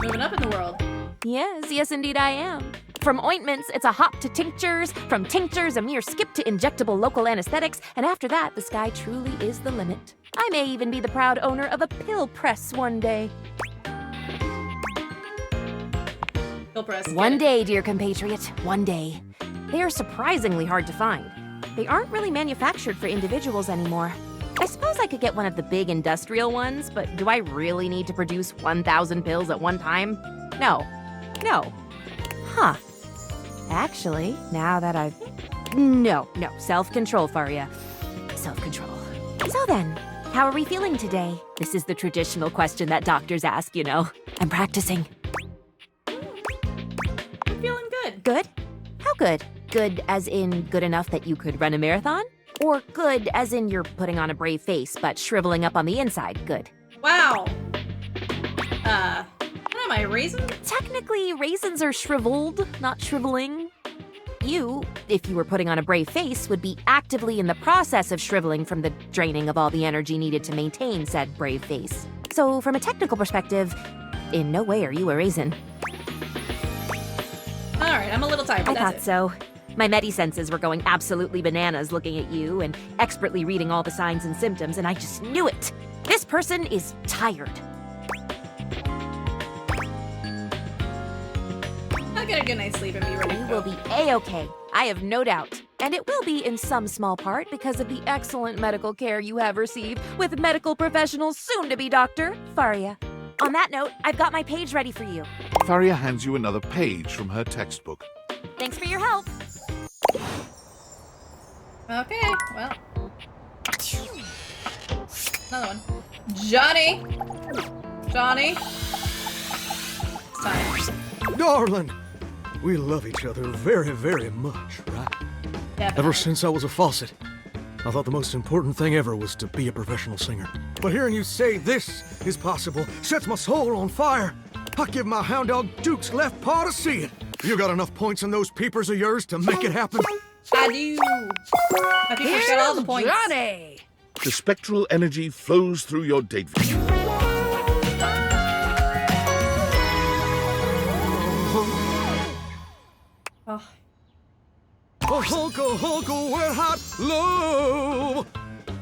Moving up in the world. Yes, indeed I am. From ointments, it's a hop to tinctures. From tinctures, a mere skip to injectable local anesthetics. And after that, the sky truly is the limit. I may even be the proud owner of a pill press one day. Pill press. One day, dear compatriot, one day. They are surprisingly hard to find. They aren't really manufactured for individuals anymore. I suppose I could get one of the big industrial ones, but do I really need to produce 1,000 pills at one time? No. Huh. Actually, now that I've... No. Self-control, Faria. Self-control. So then, how are we feeling today? This is the traditional question that doctors ask, you know. I'm practicing. I'm feeling good. Good? How good? Good as in good enough that you could run a marathon? Or good as in you're putting on a brave face but shriveling up on the inside good? Wow. What am I, raisin? Technically, raisins are shriveled, not shriveling. You, if you were putting on a brave face, would be actively in the process of shriveling from the draining of all the energy needed to maintain said brave face. So, from a technical perspective, in no way are you a raisin. Alright, I'm a little tired, but I thought so. My medi-senses were going absolutely bananas looking at you and expertly reading all the signs and symptoms, and I just knew it. This person is tired. I'll get a good night's sleep and be ready to You go. will be A-okay. I have no doubt. And it will be in some small part because of the excellent medical care you have received with medical professionals soon-to-be Dr. Faria. On that note, I've got my page ready for you. Faria hands you another page from her textbook. Thanks for your help. Okay, well. Another one. Johnny! It's time. Darling, we love each other very, very much, right? Definitely. Ever since I was a faucet, I thought the most important thing ever was to be a professional singer. But hearing you say this is possible sets my soul on fire. I give my hound dog Duke's left paw to see it. You got enough points in those peepers of yours to make it happen? I do. I think we've got all the points. Johnny! The spectral energy flows through your date vision. Oh. A hulka, wet hot love.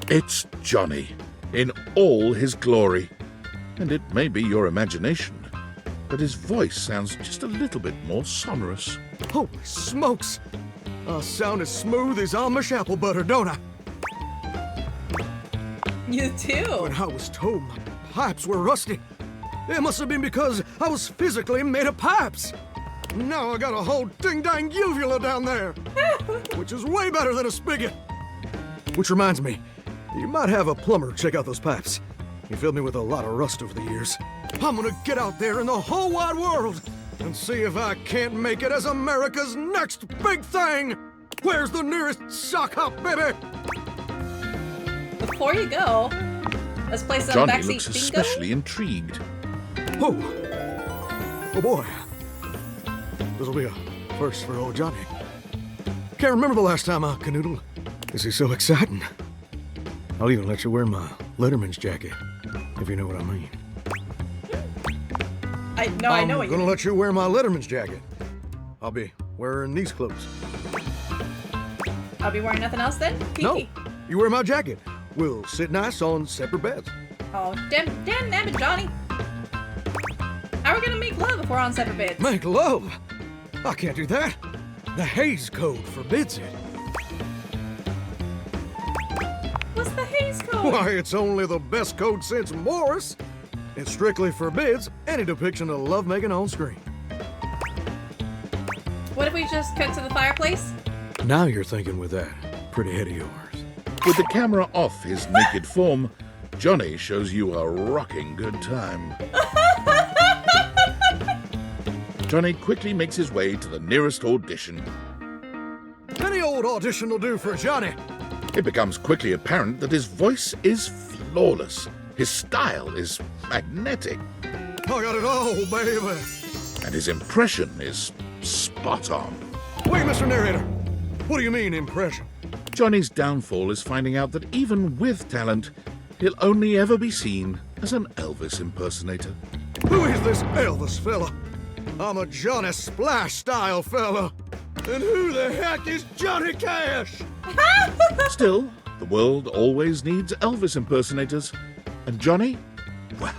It's Johnny in all his glory. And it may be your imagination, but his voice sounds just a little bit more sonorous. Holy smokes! I sound as smooth as Amish apple butter, don't I? You do. When I was told my pipes were rusty, it must have been because I was physically made of pipes. Now I got a whole ding-dang uvula down there, which is way better than a spigot. Which reminds me, you might have a plumber check out those pipes. He filled me with a lot of rust over the years. I'm gonna get out there in the whole wide world and see if I can't make it as America's next big thing. Where's the nearest sock hop, baby? Before you go, let's play some Johnny backseat looks bingo. especially intrigued. Oh boy. This'll be a first for old Johnny. Can't remember the last time I canoodled. This is so exciting. I'll even let you wear my Letterman's jacket, if you know what I mean. I know what you I'm mean. gonna let you wear my Letterman's jacket. I'll be wearing these clothes. I'll be wearing nothing else then? No, Kiki. you wear my jacket. We'll sit nice on separate beds. Oh, damn it, Johnny. How are we gonna make love if we're on separate beds? Make love? I can't do that. The Hays Code forbids it. What's the Hays Code? Why, it's only the best code since Morris. It strictly forbids any depiction of lovemaking on screen. What if we just cut to the fireplace? Now you're thinking with that pretty head of yours. With the camera off his naked form, Johnny shows you a rocking good time. Johnny quickly makes his way to the nearest audition. Any old audition will do for Johnny. It becomes quickly apparent that his voice is flawless. His style is magnetic. I got it all, baby. And his impression is spot on. Wait, Mr. Narrator. What do you mean, impression? Johnny's downfall is finding out that even with talent, he'll only ever be seen as an Elvis impersonator. Who is this Elvis fella? I'm a Johnny Splash style fella. And who the heck is Johnny Cash? Still, the world always needs Elvis impersonators. And Johnny, well,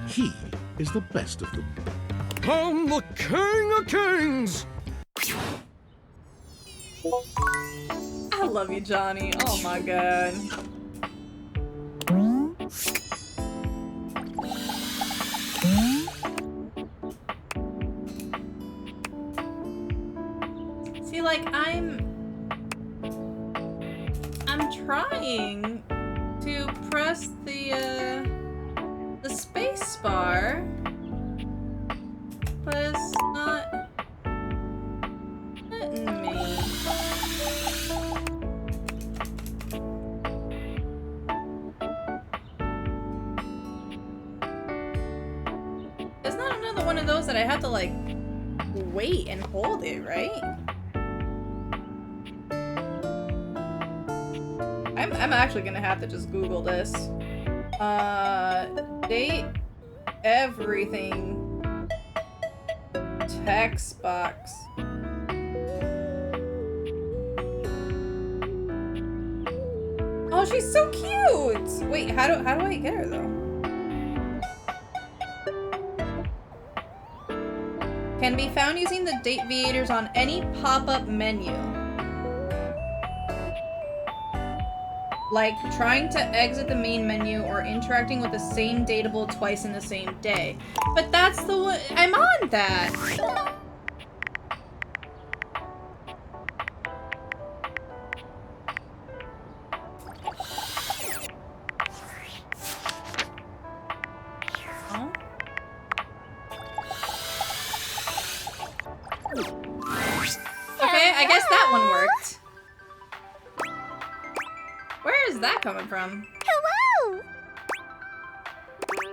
he is the best of them. I'm the King of Kings. I love you, Johnny. Oh my god. See, like, I'm trying to press the space bar, but it's not letting me. It's not another one of those that I have to, like, wait and hold it, right? I'm actually gonna have to just Google this. Date everything TextBox. Oh, she's so cute! Wait, how do I get her though? Can be found using the date viators on any pop-up menu. Like trying to exit the main menu or interacting with the same datable twice in the same day. But that's the one, I'm on that! Oh. Okay, I guess that one worked. Where is that coming from? Hello!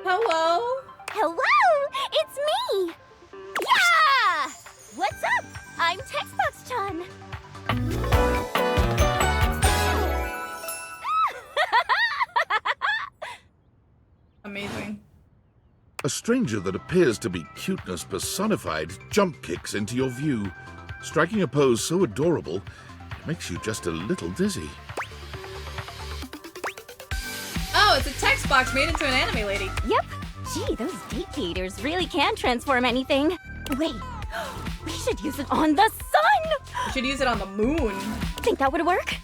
Hello? Hello! It's me! Yeah! What's up? I'm TextBox-chan. Amazing. A stranger that appears to be cuteness personified jump kicks into your view, striking a pose so adorable, it makes you just a little dizzy. Oh, it's a text box made into an anime lady. Yep. Gee, those date gators really can transform anything. Wait, we should use it on the sun! We should use it on the moon. Think that would work?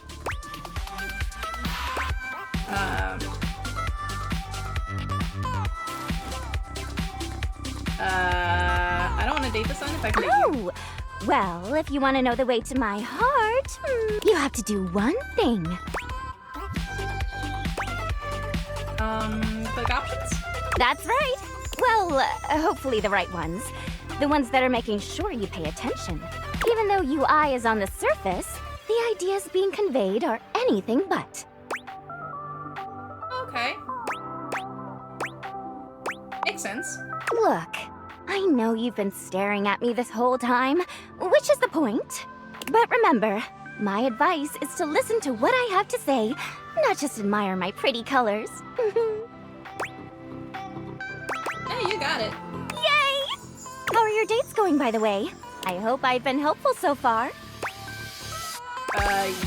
I don't want to date the sun if I can date you. Well, if you want to know the way to my heart, you have to do one thing. Click options? That's right. Well, hopefully the right ones. The ones that are making sure you pay attention. Even though UI is on the surface, the ideas being conveyed are anything but. Okay. Makes sense. Look, I know you've been staring at me this whole time, which is the point. But remember, my advice is to listen to what I have to say, not just admire my pretty colors. Hey, you got it. Yay! How are your dates going, by the way? I hope I've been helpful so far.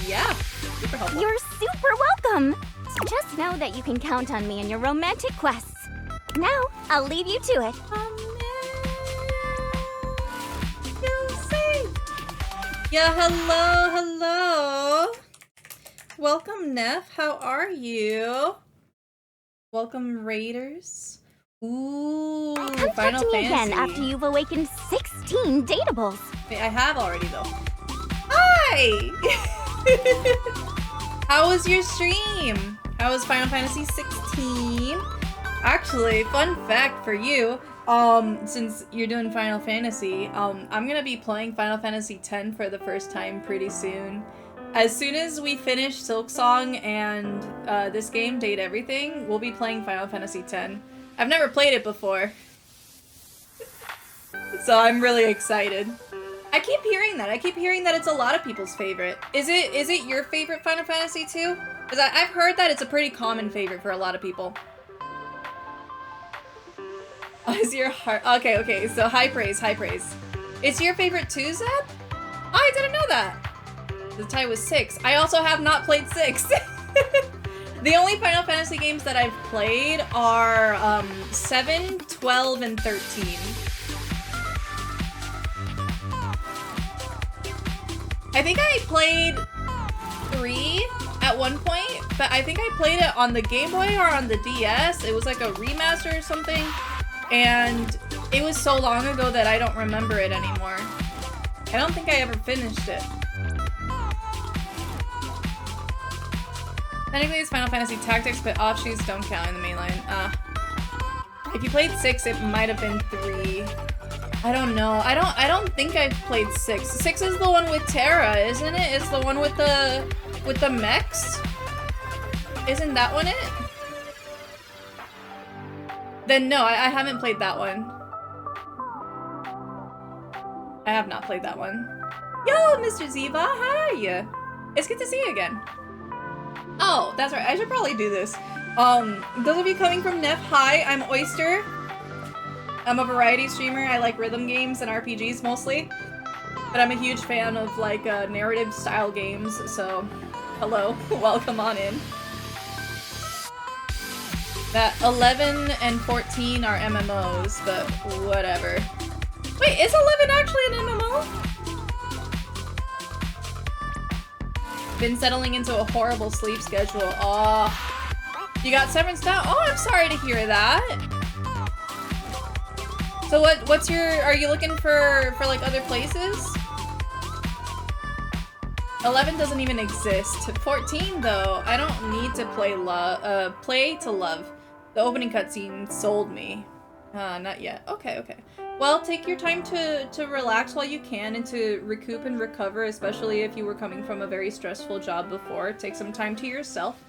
Yeah. Super helpful. You're super welcome! Just know that you can count on me in your romantic quests. Now, I'll leave you to it. Yeah, hello. Welcome, Neff. How are you? Welcome, Raiders. Ooh, Come Final talk to me Fantasy. again after you've awakened 16 datables. Wait, I have already, though. Hi! How was your stream? How was Final Fantasy 16? Actually, fun fact for you, since you're doing Final Fantasy, I'm gonna be playing Final Fantasy X for the first time pretty soon. As soon as we finish Silksong and this game, Date Everything, we'll be playing Final Fantasy X. I've never played it before, so I'm really excited. I keep hearing that. I keep hearing that it's a lot of people's favorite. Is it your favorite Final Fantasy too? Because I've heard that it's a pretty common favorite for a lot of people. Oh, is your heart... Okay, so high praise. It's your favorite too, Zeb? Oh, I didn't know that. The tie was 6. I also have not played 6. The only Final Fantasy games that I've played are 7, 12, and 13. I think I played 3 at one point, but I think I played it on the Game Boy or on the DS. It was like a remaster or something, and it was so long ago that I don't remember it anymore. I don't think I ever finished it. Technically it's Final Fantasy Tactics, but offshoots don't count in the mainline. If you played 6, it might have been 3. I don't know. I don't think I've played 6. 6 is the one with Terra, isn't it? It's the one with the mechs? Isn't that one it? Then no, I haven't played that one. I have not played that one. Yo, Mr. Ziva, hi! It's good to see you again. Oh, that's right. I should probably do this. Those of you coming from Neff, hi, I'm Oyster. I'm a variety streamer. I like rhythm games and RPGs mostly. But I'm a huge fan of like narrative style games, so hello, welcome on in. That 11 and 14 are MMOs, but whatever. Wait, is 11 actually an MMO? Been settling into a horrible sleep schedule. Oh, you got severance down? Oh, I'm sorry to hear that. So what's your, are you looking for like other places? 11 doesn't even exist. 14 though, I don't need to play to love. The opening cutscene sold me. Not yet. Okay. Well, take your time to relax while you can and to recoup and recover, especially if you were coming from a very stressful job before. Take some time to yourself.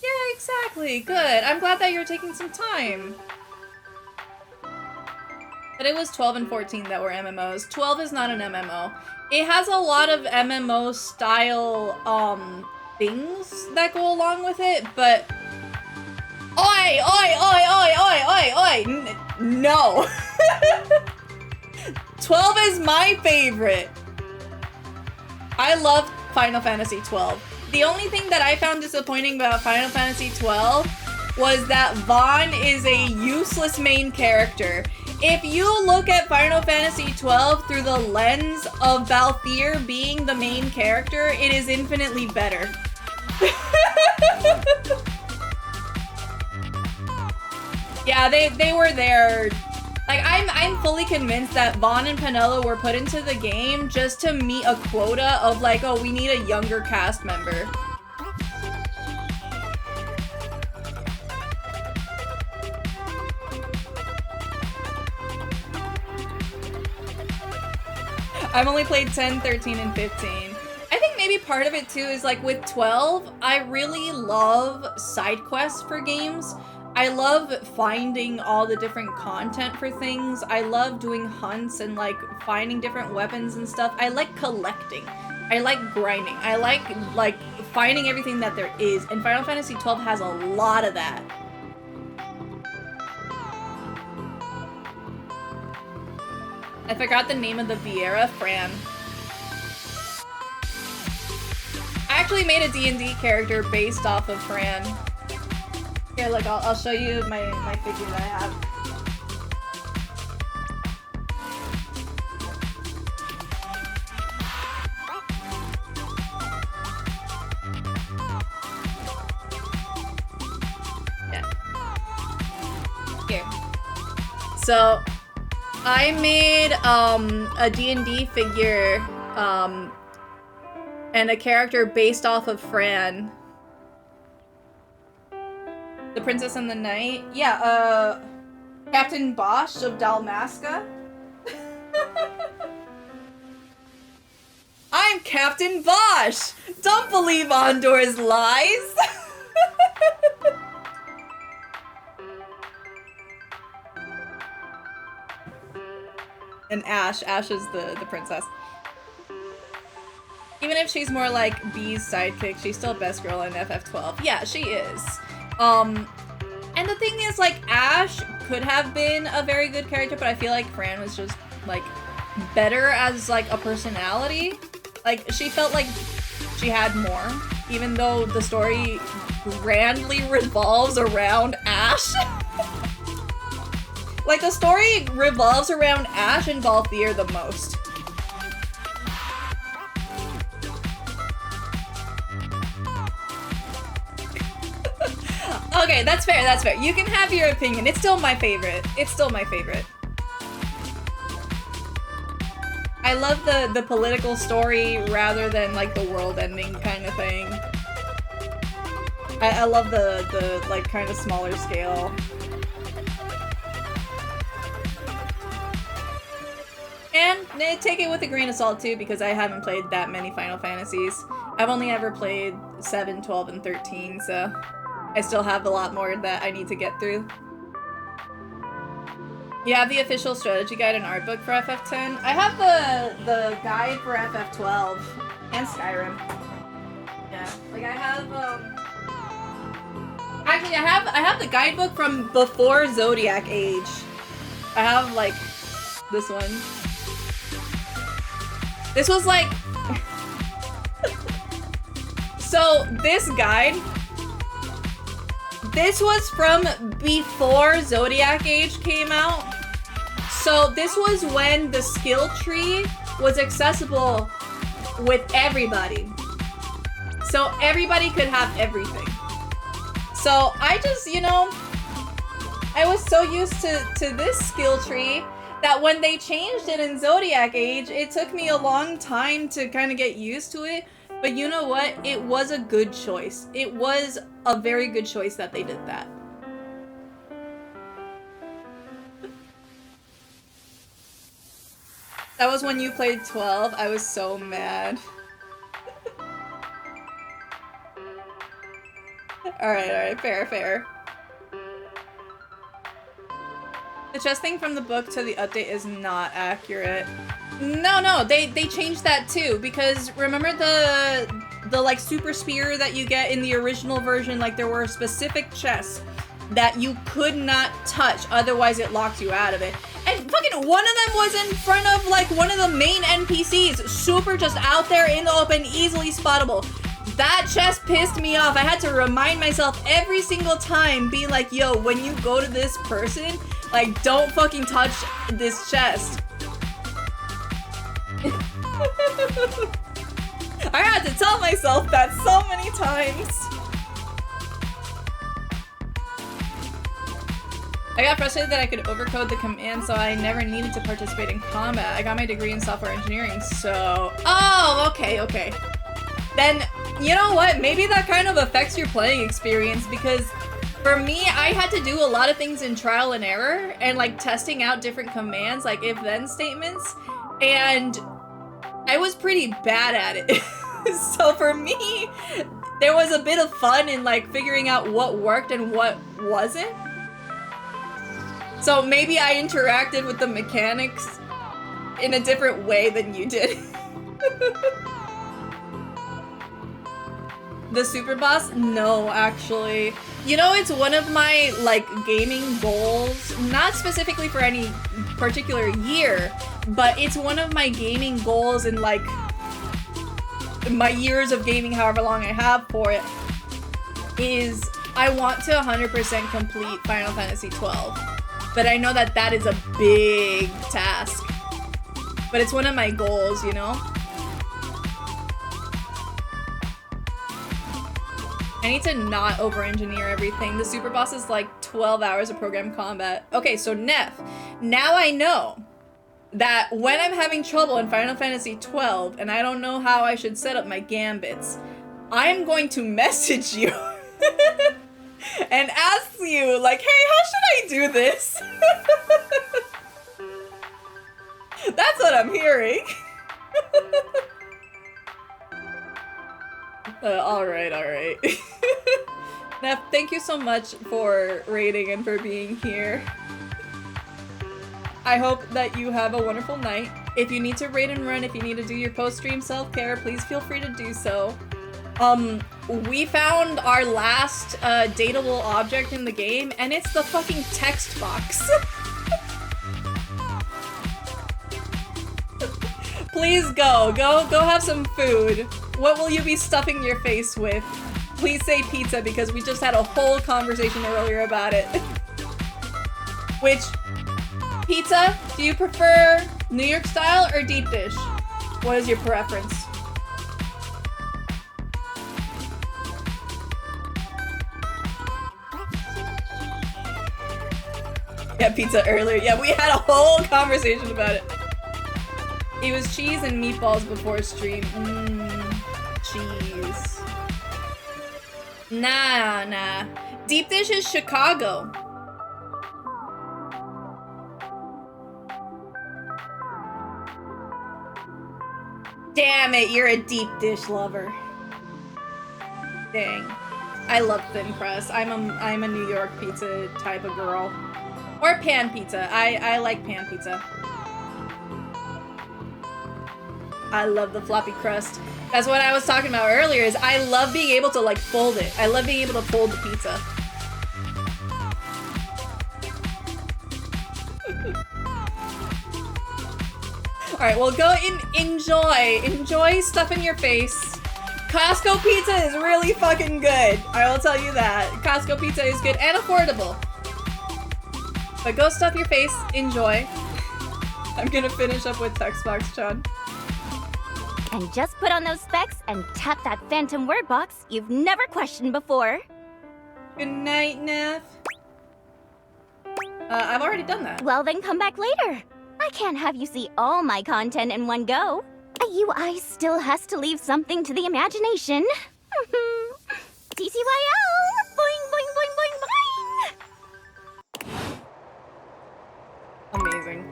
Yeah, exactly. Good. I'm glad that you're taking some time. But it was 12 and 14 that were MMOs. 12 is not an MMO. It has a lot of MMO style things that go along with it, but Oi! No! 12 is my favorite. I love Final Fantasy 12. The only thing that I found disappointing about Final Fantasy 12 was that Vaughn is a useless main character. If you look at Final Fantasy XII through the lens of Balthier being the main character, it is infinitely better. Yeah, they were there. Like, I'm fully convinced that Vaughn and Penelo were put into the game just to meet a quota of like, oh, we need a younger cast member. I've only played 10, 13, and 15. I think maybe part of it too is like with 12, I really love side quests for games. I love finding all the different content for things. I love doing hunts and like finding different weapons and stuff. I like collecting. I like grinding. I like finding everything that there is. And Final Fantasy XII has a lot of that. I forgot the name of the Vieira, Fran. I actually made a D&D character based off of Fran. Here, look, I'll show you my figure that I have. Yeah. Here. So, I made a D&D figure and a character based off of Fran. The Princess and the Knight? Yeah, Captain Bosch of Dalmasca. I'm Captain Bosch! Don't believe Ondor's lies! And Ash is the princess. Even if she's more like Bee's sidekick, she's still best girl in FF12. Yeah, she is. And the thing is, like, Ash could have been a very good character, but I feel like Fran was just, like, better as, like, a personality. Like, she felt like she had more, even though the story grandly revolves around Ash. Like, the story revolves around Ash and Balthier the most. Okay, that's fair, that's fair. You can have your opinion. It's still my favorite. It's still my favorite. I love the political story rather than, like, the world-ending kind of thing. I love the like, kind of smaller scale. And take it with a grain of salt, too, because I haven't played that many Final Fantasies. I've only ever played 7, 12, and 13, so I still have a lot more that I need to get through. You have the official strategy guide and art book for FF10? I have the guide for FF12 and Skyrim. Yeah, like I have, actually, I have the guidebook from before Zodiac Age. I have, like, this one. This was like... So, this guide... This was from before Zodiac Age came out. So, this was when the skill tree was accessible with everybody. So, everybody could have everything. So, I just, you know... I was so used to this skill tree that when they changed it in Zodiac Age, it took me a long time to kind of get used to it. But you know what? It was a good choice. It was a very good choice that they did that. That was when you played 12. I was so mad. Alright, fair. The chest thing from the book to the update is not accurate. No, they changed that too, because remember the like super spear that you get in the original version, like there were specific chests that you could not touch, otherwise it locked you out of it. And fucking one of them was in front of like one of the main NPCs, super just out there in the open, easily spottable. That chest pissed me off. I had to remind myself every single time, being like, yo, when you go to this person, like, don't fucking touch this chest. I had to tell myself that so many times. I got frustrated that I could overcode the command, so I never needed to participate in combat. I got my degree in software engineering, so... Oh, okay. Then, you know what? Maybe that kind of affects your playing experience, because for me, I had to do a lot of things in trial and error, and like testing out different commands, like if-then statements, and I was pretty bad at it. So for me, there was a bit of fun in like figuring out what worked and what wasn't. So maybe I interacted with the mechanics in a different way than you did. The super boss? No, actually. You know, it's one of my, like, gaming goals. Not specifically for any particular year, but it's one of my gaming goals in, like, my years of gaming, however long I have for it, is I want to 100% complete Final Fantasy XII. But I know that that is a big task. But it's one of my goals, you know? I need to not over-engineer everything. The super boss is like 12 hours of program combat. Okay, so Neff, now I know that when I'm having trouble in Final Fantasy XII and I don't know how I should set up my gambits, I'm going to message you and ask you, like, hey, how should I do this? That's what I'm hearing. Alright. Neff, thank you so much for raiding and for being here. I hope that you have a wonderful night. If you need to raid and run, if you need to do your post-stream self-care, please feel free to do so. We found our last datable object in the game, and it's the fucking text box. Please go have some food. What will you be stuffing your face with? Please say pizza, because we just had a whole conversation earlier about it. Which, pizza, do you prefer New York style or deep dish? What is your preference? Yeah, pizza earlier. Yeah, we had a whole conversation about it. It was cheese and meatballs before stream. Cheese. Nah. Deep dish is Chicago. Damn it, you're a deep dish lover. Dang. I love thin crust. I'm a New York pizza type of girl. Or pan pizza. I like pan pizza. I love the floppy crust. That's what I was talking about earlier, is I love being able to like fold it. I love being able to fold the pizza. Alright, well go enjoy stuff in your face. Costco pizza is really fucking good. I will tell you that. Costco pizza is good and affordable. But go stuff your face, enjoy. I'm gonna finish up with TextBox, John. And just put on those specs and tap that phantom word box you've never questioned before. Good night, Neff. I've already done that. Well, then come back later. I can't have you see all my content in one go. A UI still has to leave something to the imagination. TTYL! Boing, boing, boing, boing, boing! Amazing.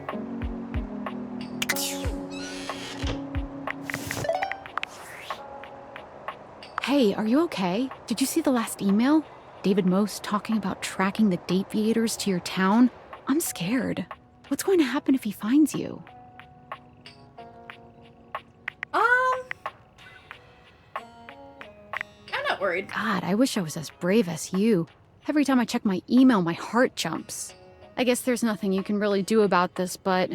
Hey, are you okay? Did you see the last email? David Most talking about tracking the deviators to your town? I'm scared. What's going to happen if he finds you? I'm not worried. God, I wish I was as brave as you. Every time I check my email, my heart jumps. I guess there's nothing you can really do about this, but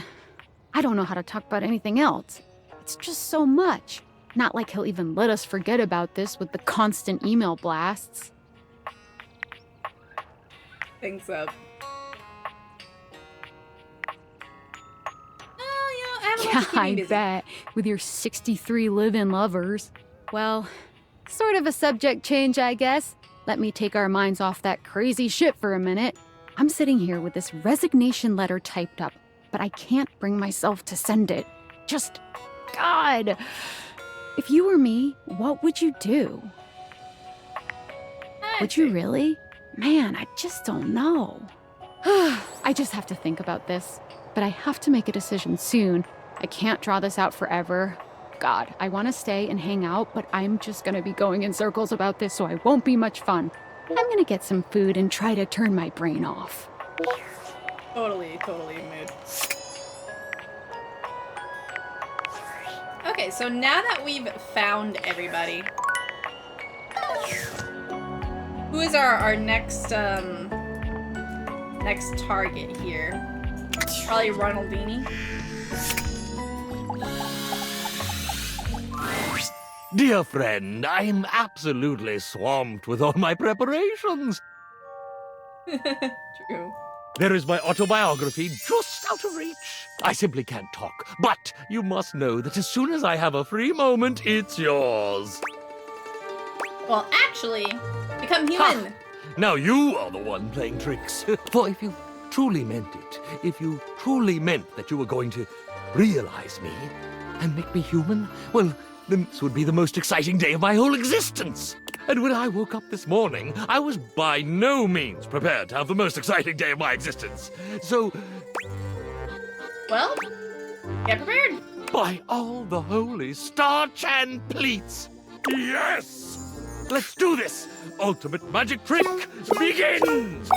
I don't know how to talk about anything else. It's just so much. Not like he'll even let us forget about this with the constant email blasts. Thanks up. Oh, I have a bunch of Yeah, keeping I busy. bet. With your 63 live-in lovers. Well, sort of a subject change, I guess. Let me take our minds off that crazy shit for a minute. I'm sitting here with this resignation letter typed up, but I can't bring myself to send it. Just, God. If you were me, what would you do? Would you really? Man, I just don't know. I just have to think about this. But I have to make a decision soon. I can't draw this out forever. God, I want to stay and hang out, but I'm just going to be going in circles about this, so I won't be much fun. I'm going to get some food and try to turn my brain off. Totally mood. Okay, so now that we've found everybody, who is our next next target here? Probably Ronaldini. Dear friend, I am absolutely swamped with all my preparations. True. There is my autobiography just out of reach. I simply can't talk, but you must know that as soon as I have a free moment, it's yours. Well, actually, become human. Now you are the one playing tricks. For if you truly meant it, if you truly meant that you were going to realize me and make me human, well, then this would be the most exciting day of my whole existence. And when I woke up this morning, I was by no means prepared to have the most exciting day of my existence. So, well, get prepared. By all the holy starch and pleats, yes! Let's do this! Ultimate magic trick begins!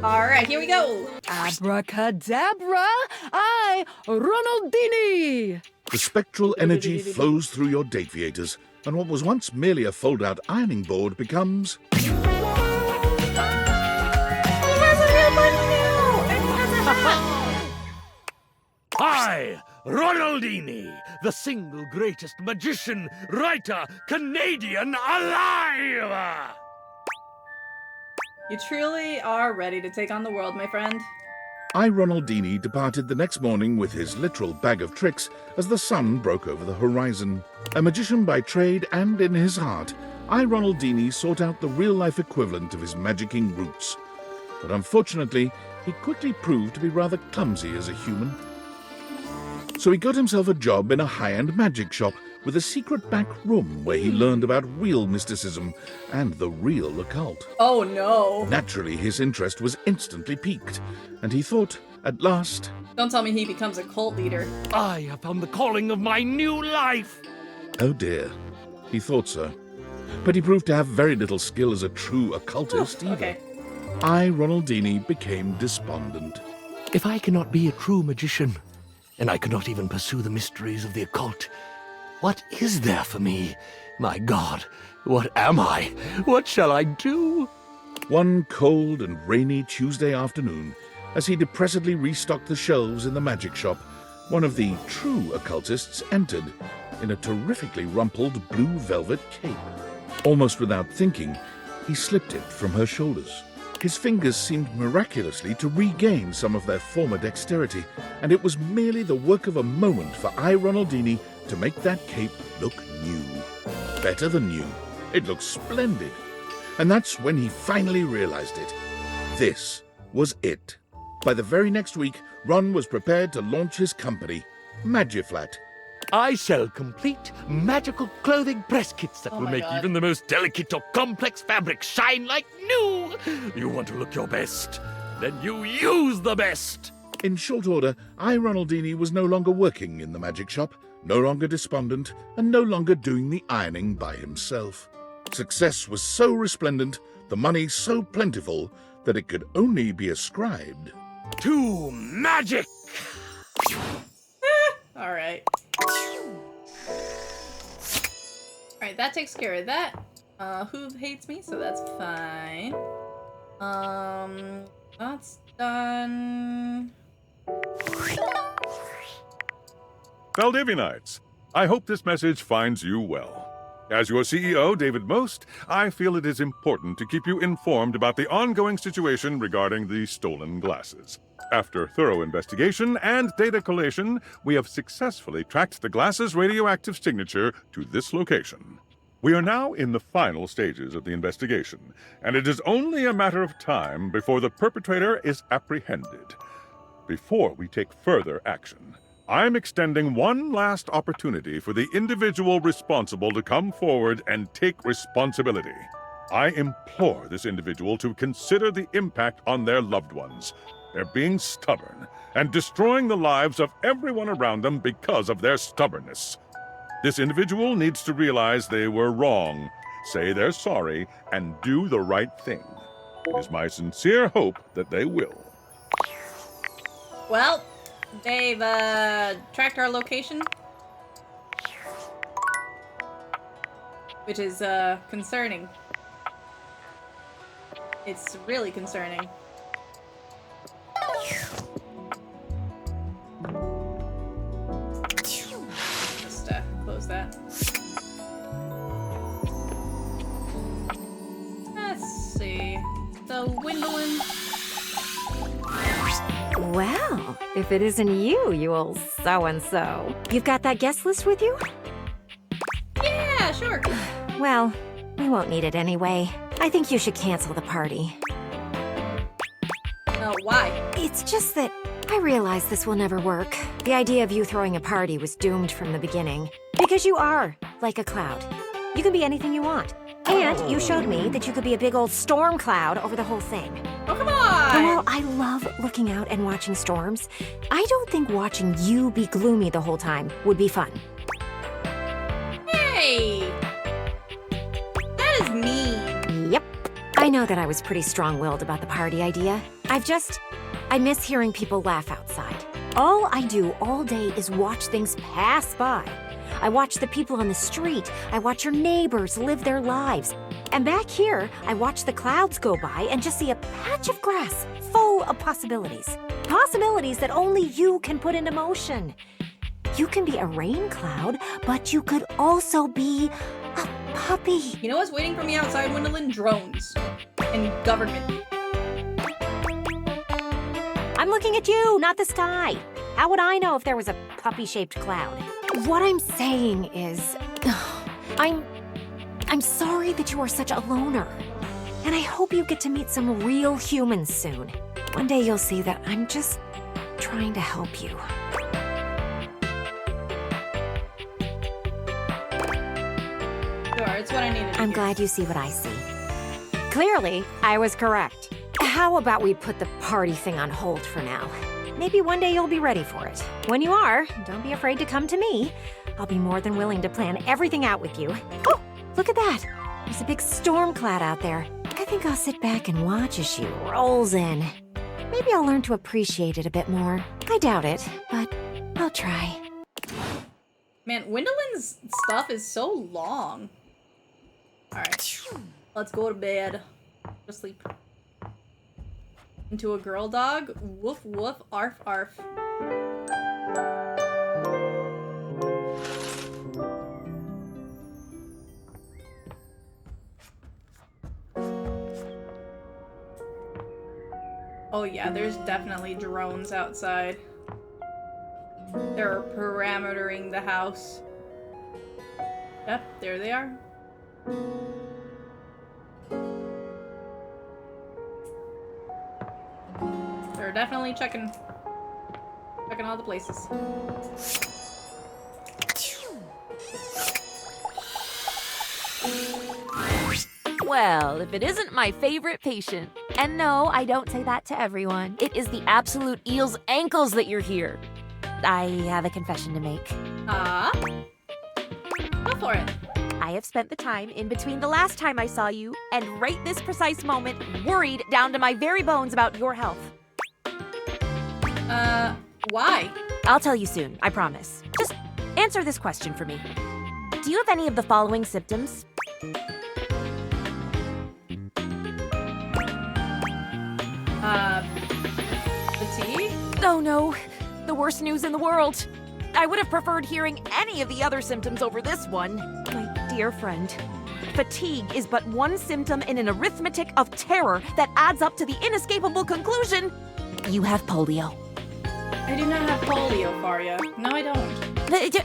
Alright, here we go. Abracadabra! I, Ronaldini! The spectral energy flows through your dateviators, and what was once merely a fold-out ironing board becomes... I, Ronaldini, the single greatest magician, writer, Canadian alive! You truly are ready to take on the world, my friend. I, Ronaldini, departed the next morning with his literal bag of tricks as the sun broke over the horizon. A magician by trade and in his heart, I, Ronaldini, sought out the real-life equivalent of his magicking roots. But unfortunately, he quickly proved to be rather clumsy as a human. So he got himself a job in a high-end magic shop with a secret back room where he learned about real mysticism and the real occult. Oh no. Naturally, his interest was instantly piqued, and he thought, at last... Don't tell me he becomes a cult leader. I have found the calling of my new life! Oh dear, he thought so. But he proved to have very little skill as a true occultist either. Okay. I, Ronaldini, became despondent. If I cannot be a true magician, and I cannot even pursue the mysteries of the occult, what is there for me? My God, what am I? What shall I do? One cold and rainy Tuesday afternoon, as he depressedly restocked the shelves in the magic shop, one of the true occultists entered in a terrifically rumpled blue velvet cape. Almost without thinking, he slipped it from her shoulders. His fingers seemed miraculously to regain some of their former dexterity, and it was merely the work of a moment for I, Ronaldini, to make that cape look new. Better than new. It looked splendid. And that's when he finally realized it. This was it. By the very next week, Ron was prepared to launch his company, Magiflat. I sell complete magical clothing press kits that Oh will my make God. even the most delicate or complex fabric shine like new. You want to look your best? Then you use the best. In short order, I, Ronaldini, was no longer working in the magic shop, no longer despondent, and no longer doing the ironing by himself. Success was so resplendent, the money so plentiful, that it could only be ascribed to magic. Alright. Alright, that takes care of that. Who hates me? So that's fine. That's done. Valdivianites, I hope this message finds you well. As your CEO, David Most, I feel it is important to keep you informed about the ongoing situation regarding the stolen glasses. After thorough investigation and data collation, we have successfully tracked the glasses' radioactive signature to this location. We are now in the final stages of the investigation, and it is only a matter of time before the perpetrator is apprehended. Before we take further action, I'm extending one last opportunity for the individual responsible to come forward and take responsibility. I implore this individual to consider the impact on their loved ones. They're being stubborn and destroying the lives of everyone around them because of their stubbornness. This individual needs to realize they were wrong, say they're sorry, and do the right thing. It is my sincere hope that they will. Well, they've tracked our location, which is concerning. It's really concerning. Just close that. Let's see. The Windolin. Well, if it isn't you, you old so-and-so. You've got that guest list with you? Yeah, sure. Well, we won't need it anyway. I think you should cancel the party. Oh, why? It's just that I realize this will never work. The idea of you throwing a party was doomed from the beginning. Because you are like a cloud. You can be anything you want. And you showed me that you could be a big old storm cloud over the whole thing. Oh, come on! And while I love looking out and watching storms, I don't think watching you be gloomy the whole time would be fun. Hey! That is mean. Yep. I know that I was pretty strong-willed about the party idea. I miss hearing people laugh outside. All I do all day is watch things pass by. I watch the people on the street. I watch your neighbors live their lives. And back here, I watch the clouds go by and just see a patch of grass full of possibilities. Possibilities that only you can put into motion. You can be a rain cloud, but you could also be a puppy. You know what's waiting for me outside, Windolin? Drones. And government. I'm looking at you, not the sky. How would I know if there was a puppy-shaped cloud? What I'm saying is, I'm sorry that you are such a loner. And I hope you get to meet some real humans soon. One day you'll see that I'm just trying to help you. Sure, it's what I needed. I'm glad you see what I see. Clearly, I was correct. How about we put the party thing on hold for now? Maybe one day you'll be ready for it. When you are, don't be afraid to come to me. I'll be more than willing to plan everything out with you. Oh, look at that. There's a big storm cloud out there. I think I'll sit back and watch as she rolls in. Maybe I'll learn to appreciate it a bit more. I doubt it, but I'll try. Man, Windolin's stuff is so long. Alright. Let's go to bed. Go to sleep. Into a girl dog? Woof woof, arf arf. Oh yeah, there's definitely drones outside. They're parametering the house. Yep, there they are. They're definitely checking all the places. Well, if it isn't my favorite patient. And no, I don't say that to everyone. It is the absolute eel's ankles that you're here. I have a confession to make. Go for it. I have spent the time in between the last time I saw you and right this precise moment worried down to my very bones about your health. Why? I'll tell you soon, I promise. Just answer this question for me. Do you have any of the following symptoms? Fatigue? Oh no, the worst news in the world. I would have preferred hearing any of the other symptoms over this one. My dear friend, fatigue is but one symptom in an arithmetic of terror that adds up to the inescapable conclusion: you have polio. I do not have polio, Faria. No, I don't.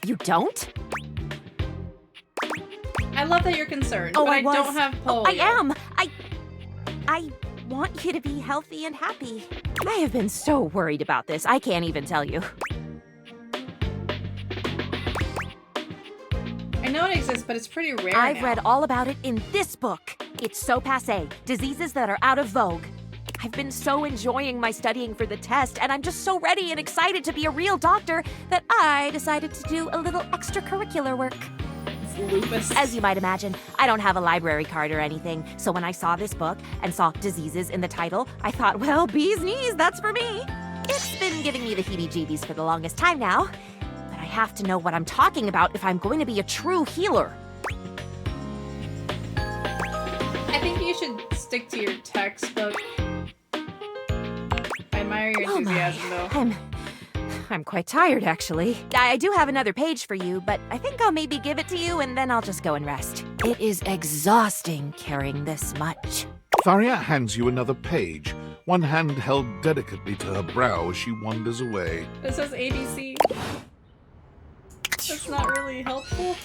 You don't? I love that you're concerned, Oh, but I I was. don't have polio. Oh, I am. I want you to be healthy and happy. I have been so worried about this, I can't even tell you. I know it exists, but it's pretty rare I've now. read all about it in this book. It's so passé. Diseases that are out of vogue. I've been so enjoying my studying for the test, and I'm just so ready and excited to be a real doctor that I decided to do a little extracurricular work. Lupus. As you might imagine, I don't have a library card or anything, so when I saw this book and saw diseases in the title, I thought, well, bee's knees, that's for me. It's been giving me the heebie-jeebies for the longest time now, but I have to know what I'm talking about if I'm going to be a true healer. I think you should stick to your textbook. I admire your enthusiasm, though. I'm quite tired, actually. I do have another page for you, but I think I'll maybe give it to you and then I'll just go and rest. It is exhausting carrying this much. Faria hands you another page, one hand held delicately to her brow as she wanders away. It says ABC. That's not really helpful.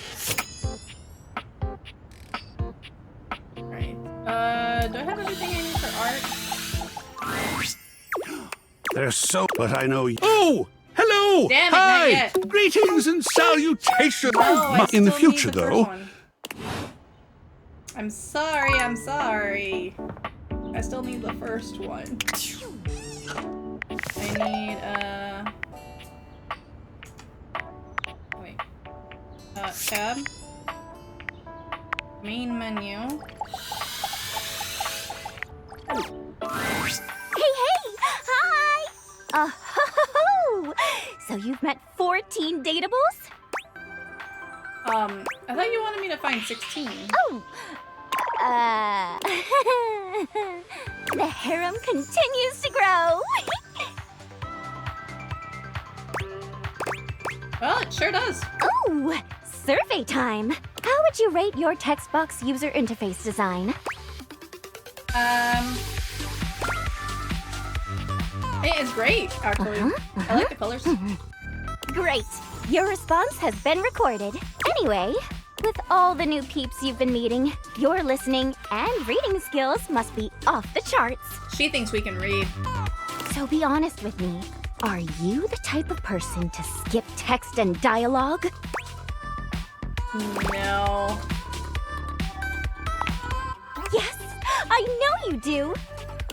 Right. Do I have everything I need for art? They're so, but I know you. Oh! Hello! Damn it, Hi! not yet. Greetings and salutations! No, I In the still need future, the first though. one. I'm sorry. I still need the first one. I need, wait. Tab. Main menu. Hey! Hi! Oh, so you've met 14 datables? I thought you wanted me to find 16. Oh! The harem continues to grow. Well, it sure does. Oh! Survey time! How would you rate your TextBox user interface design? It is great, actually. I like the colors. Great! Your response has been recorded. Anyway, with all the new peeps you've been meeting, your listening and reading skills must be off the charts. She thinks we can read. So be honest with me. Are you the type of person to skip text and dialogue? No. Yes! I know you do!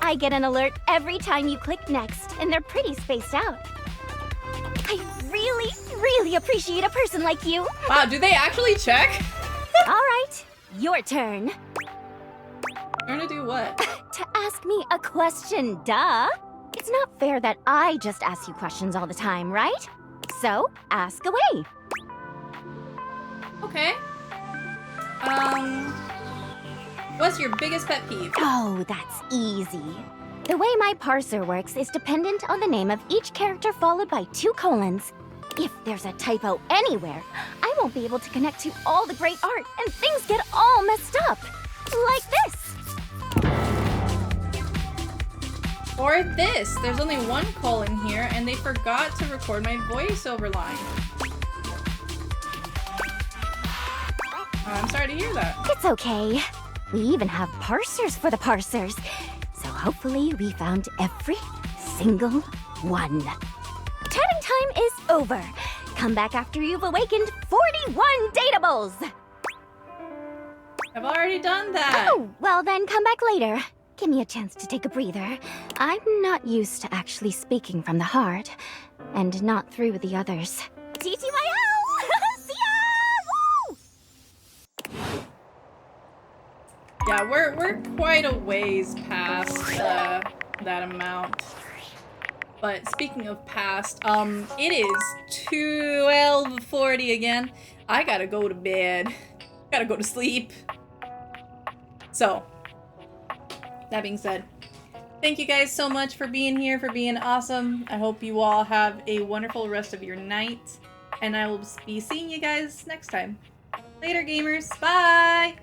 I get an alert every time you click next, and they're pretty spaced out. I really appreciate a person like you. Wow, do they actually check? All right, your turn. You're gonna do what? To ask me a question, duh. It's not fair that I just ask you questions all the time, right? So, ask away. Okay. What's your biggest pet peeve? Oh, that's easy. The way my parser works is dependent on the name of each character followed by 2 colons. If there's a typo anywhere, I won't be able to connect to all the great art and things get all messed up. Like this. Or this. There's only 1 colon here, and they forgot to record my voiceover line. I'm sorry to hear that. It's okay. We even have parsers for the parsers. So hopefully we found every single one. Chatting time is over. Come back after you've awakened 41 datables. I've already done that. Oh, well then come back later. Give me a chance to take a breather. I'm not used to actually speaking from the heart, and not through the others. TTYL! See ya! Woo! Yeah, we're quite a ways past that amount. But speaking of past, it is 12:40 again. I gotta go to bed. Gotta go to sleep. So, that being said, Thank you guys so much for being here, for being awesome. I hope you all have a wonderful rest of your night. And I will be seeing you guys next time. Later, gamers. Bye!